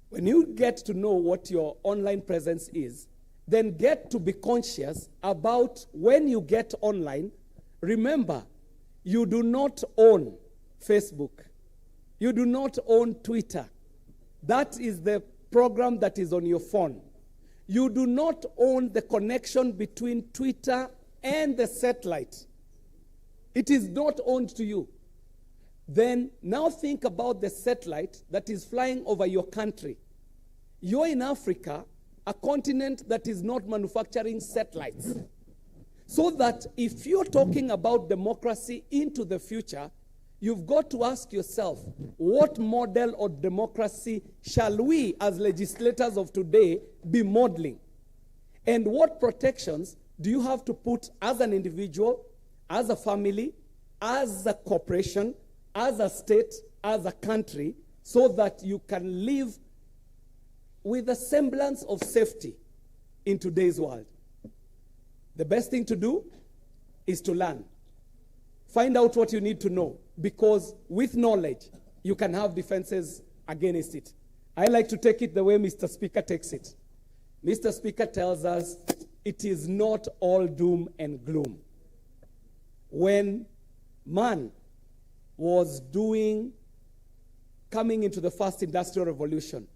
When you get to know what your online presence is, then get to be conscious about when you get online. Remember, you do not own Facebook. You do not own Twitter. That is the program that is on your phone. You do not own the connection between Twitter and the satellite. It is not owned to you. Then now think about the satellite that is flying over your country. You're in Africa, a continent that is not manufacturing satellites. So that if you're talking about democracy into the future, you've got to ask yourself, what model of democracy shall we as legislators of today be modeling? And what protections do you have to put as an individual, as a family, as a corporation, as a state, as a country, so that you can live with a semblance of safety in today's world? The best thing to do is to learn. Find out what you need to know, because with knowledge, you can have defenses against it. I like to take it the way Mr. Speaker takes it. Mr. Speaker tells us it is not all doom and gloom. When man was coming into the first industrial revolution,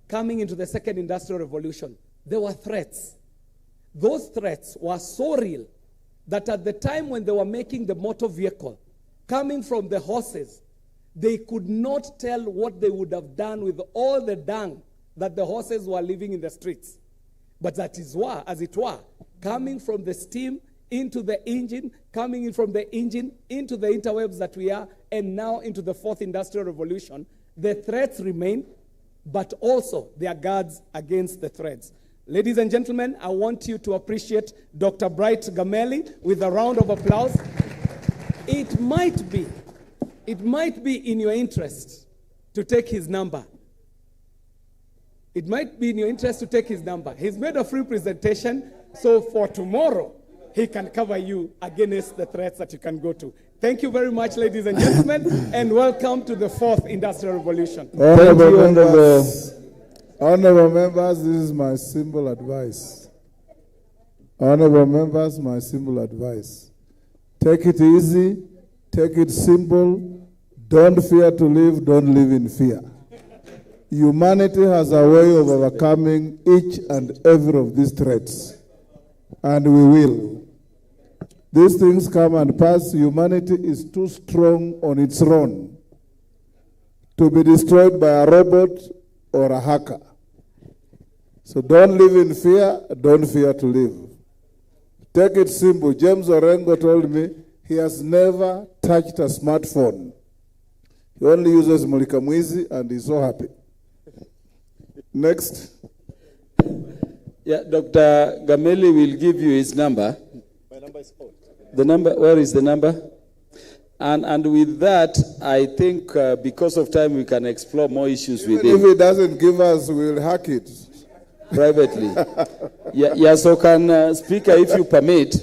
coming into the second industrial revolution, there were threats. Those threats were so real that at the time when they were making the motor vehicle, coming from the horses, they could not tell what they would have done with all the dung that the horses were leaving in the streets. But that is why, as it were, coming from the steam into the engine, coming in from the engine into the interwebs that we are, and now into the fourth industrial revolution, the threats remain, but also there are guards against the threats. Ladies and gentlemen, I want you to appreciate Dr. Bright Gameli with a round of applause. It might be in your interest to take his number. it might be in your interest to take his number. He's made a free presentation, so for tomorrow, he can cover you against the threats that you can go to. Thank you very much, ladies and gentlemen, and welcome to the 4th Industrial Revolution. Honorable members, this is my simple advice. Honorable members, my simple advice. Take it easy, take it simple, don't fear to live, don't live in fear. Humanity has a way of overcoming each and every of these threats, and we will. These things come and pass. Humanity is too strong on its own to be destroyed by a robot or a hacker. So don't live in fear, don't fear to live. Take it simple. James Orengo told me he has never touched a smartphone. He only uses Mulika Mwizi and he's so happy. Next. Yeah, Dr. Gameli will give you his number. My number is 4. The number, where is the number? And with that, I think because of time, we can explore more issues with him. If he doesn't give us, we'll hack it. Privately. Yeah, so can, Speaker, if you permit,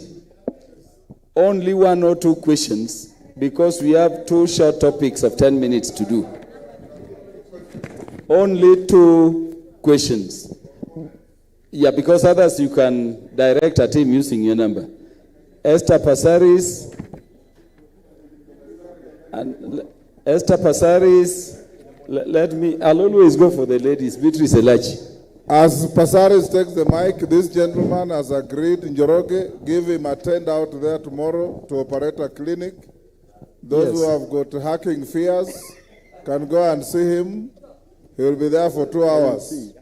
only 1 or 2 questions, because we have 2 short topics of 10 minutes to do. Only 2 questions. Yeah, because others you can direct at him using your number. Esther Passaris. And Esther Passaris, I'll always go for the ladies. Beatrice Elachi. As Passaris takes the mic, this gentleman has agreed, Njoroge, give him a tent out there tomorrow to operate a clinic. Those who have got hacking fears can go and see him. He will be there for 2 hours.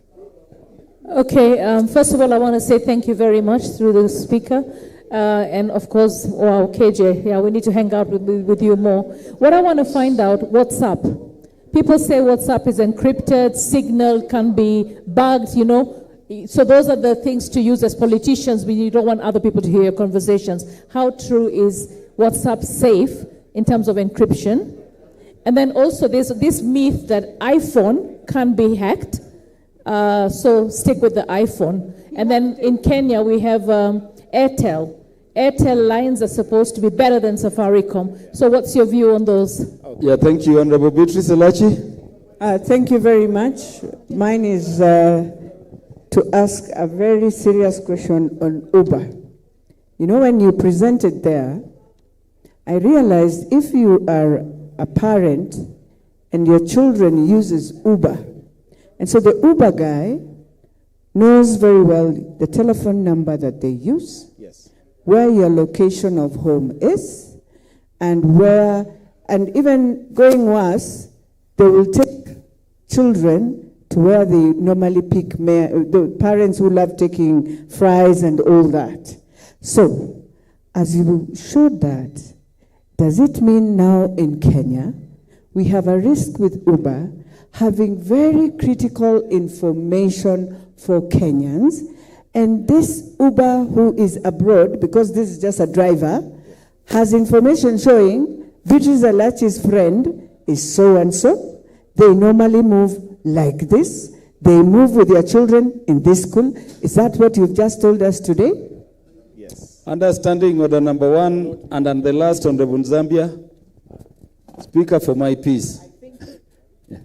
Okay, first of all, I want to say thank you very much through the speaker. And of course, wow, KJ, yeah, we need to hang out with you more. What I want to find out, WhatsApp. People say WhatsApp is encrypted, Signal can be bugged, you know. So those are the things to use as politicians when you don't want other people to hear your conversations. How true is WhatsApp safe in terms of encryption? And then also there's this myth that iPhone can be hacked. So stick with the iPhone. And then in Kenya we have Airtel. Airtel lines are supposed to be better than Safaricom. So what's your view on those? Yeah, thank you, Honorable Beatrice Elachi. Thank you very much. Mine is to ask a very serious question on Uber. You know, when you presented there, I realized if you are a parent and your children uses Uber, and so the Uber guy knows very well the telephone number that they use, yes, where your location of home is, and where, and even going worse, they will take children to where they normally pick the parents who love taking fries and all that. So, as you showed that, does it mean now in Kenya, we have a risk with Uber having very critical information for Kenyans, and this Uber who is abroad, because this is just a driver, has information showing Beatrice Elachi's friend is so-and-so, they normally move like this, they move with their children in this school. Is that what you've just told us today? Yes. Understanding order number 1, and then the last, Honorable Zambia. Speaker for my peace. Yeah.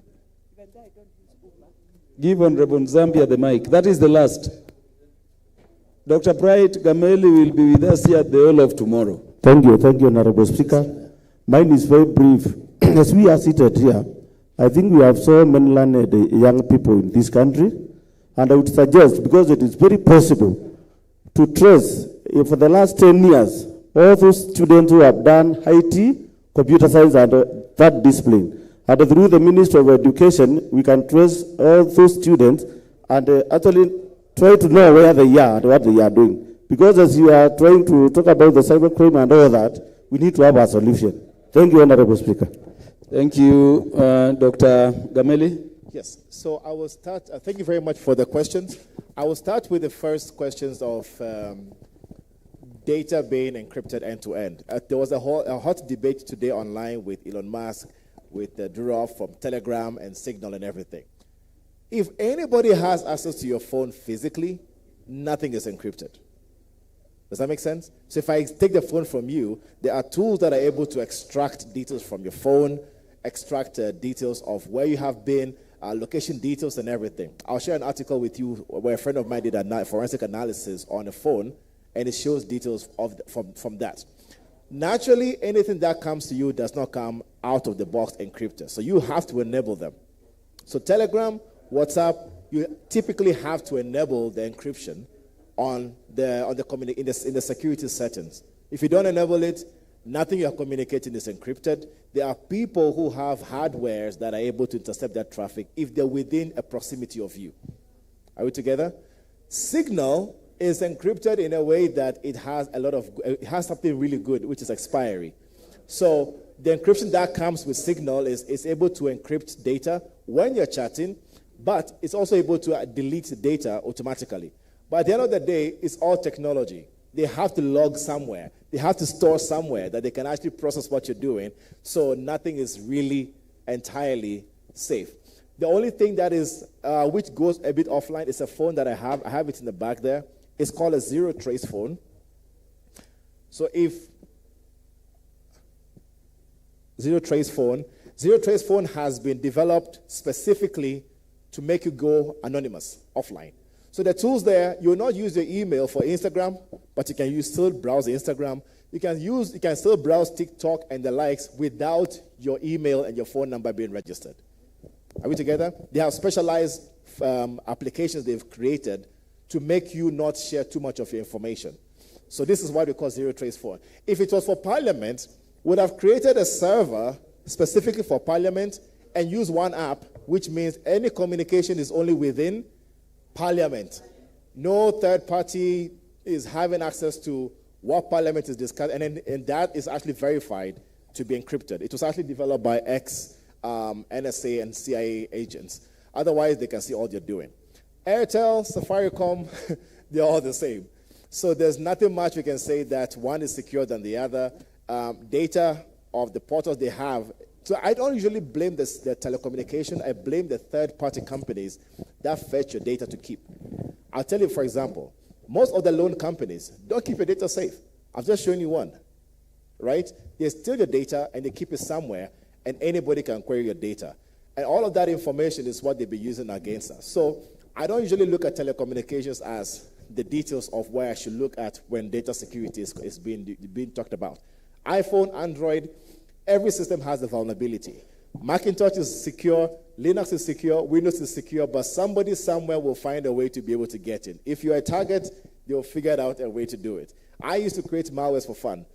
Give Honorable Zambia the mic. That is the last. Dr. Bright Gameli will be with us here at the whole of tomorrow. Thank you, Honorable Speaker. Mine is very brief. As we are seated here, I think we have so many learned young people in this country, and I would suggest, because it is very possible to trace, for the last 10 years, all those students who have done IT, computer science, and that discipline. And through the Ministry of Education, we can trace all those students and actually try to know where they are and what they are doing. Because as you are trying to talk about the cybercrime and all that, we need to have a solution. Thank you, Honorable Speaker. Thank you, Dr. Gameli. Yes, so I will start, thank you very much for the questions. I will start with the first questions of data being encrypted end-to-end. There was a hot debate today online with Elon Musk, with Durov from Telegram and Signal and everything. If anybody has access to your phone physically, nothing is encrypted. Does that make sense? So if I take the phone from you, there are tools that are able to extract details from your phone, extract details of where you have been, location details and everything. I'll share an article with you where a friend of mine did a forensic analysis on a phone, and it shows details from that. Naturally, anything that comes to you does not come out of the box encrypted, so you have to enable them. So Telegram, WhatsApp, you typically have to enable the encryption in the security settings. If you don't enable it, nothing you are communicating is encrypted. There are people who have hardwares that are able to intercept that traffic if they're within a proximity of you. Are we together? Signal is encrypted in a way that it has something really good, which is expiry. So the encryption that comes with Signal is able to encrypt data when you're chatting, but it's also able to delete data automatically. But at the end of the day, it's all technology. They have to log somewhere. They have to store somewhere that they can actually process what you're doing, so nothing is really entirely safe. The only thing that is, which goes a bit offline, is a phone that I have. I have it in the back there. It's called a zero trace phone. So zero trace phone has been developed specifically to make you go anonymous offline. So the tools there, you will not use your email for Instagram, but you can still browse Instagram. You can still browse TikTok and the likes without your email and your phone number being registered. Are we together? They have specialized applications they've created to make you not share too much of your information. So this is what we call zero trace phone. If it was for Parliament, we would have created a server specifically for Parliament and use one app, which means any communication is only within Parliament. No third party is having access to what Parliament is discussing, and that is actually verified to be encrypted. It was actually developed by NSA and CIA agents. Otherwise, they can see all you're doing. Airtel, Safaricom, they're all the same. So there's nothing much we can say that one is secure than the other. Data of the portals they have. So I don't usually blame the telecommunication. I blame the third-party companies that fetch your data to keep. I'll tell you, for example, most of the loan companies don't keep your data safe. I've just shown you one, right? They steal your data and they keep it somewhere, and anybody can query your data. And all of that information is what they'll be using against us. So I don't usually look at telecommunications as the details of where I should look at when data security is being talked about. iPhone, Android, every system has a vulnerability. Macintosh is secure, Linux is secure, Windows is secure, but somebody somewhere will find a way to be able to get in. If you're a target, they'll figure out a way to do it. I used to create malwares for fun.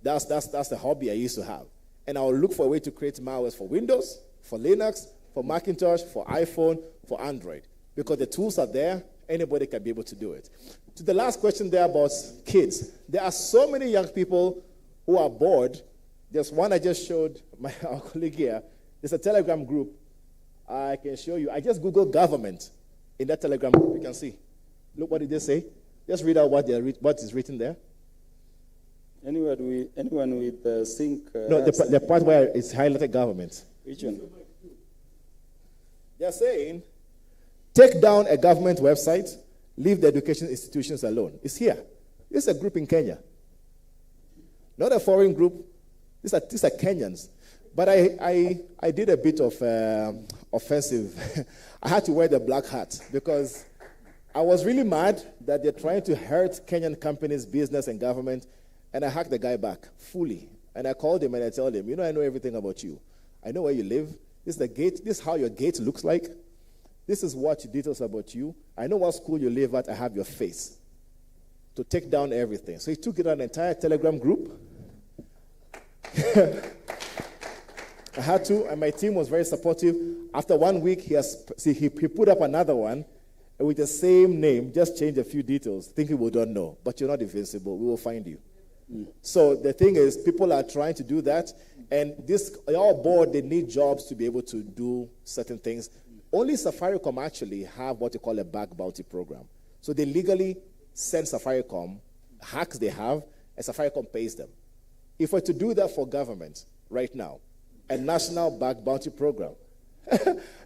That's the hobby I used to have. And I'll look for a way to create malwares for Windows, for Linux, for Macintosh, for iPhone, for Android. Because the tools are there, anybody can be able to do it. To the last question there about kids, there are so many young people who are bored. There's one I just showed our colleague here. There's a Telegram group. I can show you. I just Googled government in that Telegram group. You can see. Look, what did they say? Just read out what is written there. Anyone with sync? No, the part where it's highlighted government. Which one? They're saying, take down a government website, leave the education institutions alone. It's here. It's a group in Kenya. Not a foreign group. These are Kenyans. But I did a bit of offensive. I had to wear the black hat because I was really mad that they're trying to hurt Kenyan companies, business, and government, and I hacked the guy back fully. And I called him and I told him, I know everything about you. I know where you live. This is the gate. This is how your gate looks like. This is what details about you. I know what school you live at. I have your face. To take down everything. So he took it on an entire Telegram group. I had to, and my team was very supportive. After 1 week, he put up another one with the same name, just changed a few details, thinking we don't know. But you're not invincible. We will find you. So the thing is, people are trying to do that, and they're all bored. They need jobs to be able to do certain things. Only Safaricom actually have what they call a bug bounty program. So they legally send Safaricom hacks they have, and Safaricom pays them. If we're to do that for government right now, a national bug bounty program.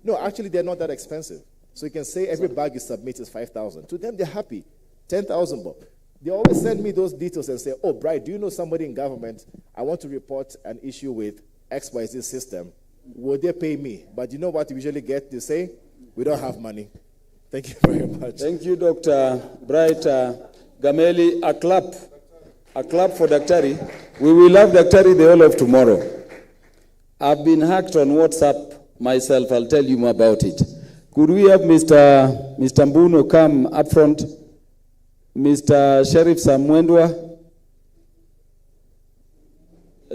No, actually, they're not that expensive. So you can say every bag you submit is 5,000. To them, they're happy. 10,000 bob. They always send me those details and say, oh, Bright, do you know somebody in government? I want to report an issue with XYZ system. Will they pay me? But you know what you usually get? They say, we don't have money. Thank you very much. Thank you, Dr. Bright Gameli. A clap for Daktari. We will have Daktari the whole of tomorrow. I've been hacked on WhatsApp myself. I'll tell you more about it. Could we have Mr. Mbuno come up front? Mr. Sheriff Samwendwa.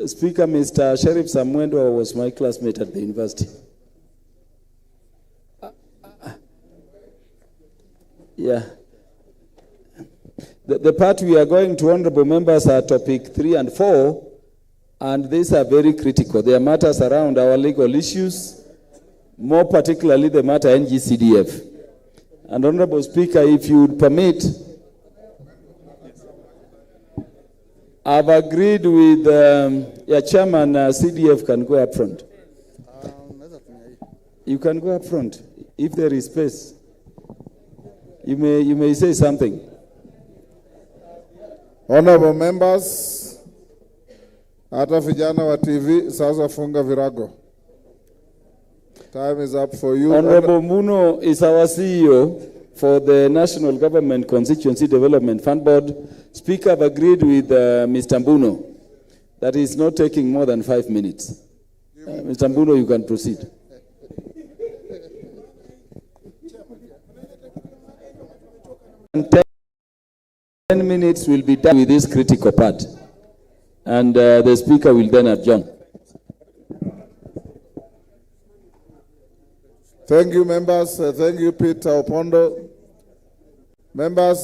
Speaker, Mr. Sheriff Samwendwa was my classmate at the university. Yeah. The part we are going to, honorable members, are topic 3 and 4, and these are very critical. They are matters around our legal issues, more particularly the matter NGCDF. And honorable Speaker, if you would permit, I've agreed with your chairman, CDF can go up front. You can go up front if there is space. You may say something. Honorable members, hata vijana wa TV sasa funga virago. Time is up for you. Honorable Muno is our CEO for the National Government Constituency Development Fund Board. Speaker, I've agreed with Mr. Mbuno that is not taking more than 5 minutes. Mr. Mbuno, you can proceed. And 10 minutes will be done with this critical part. And the Speaker will then adjourn. Thank you, members. Thank you, Peter Opondo. Members.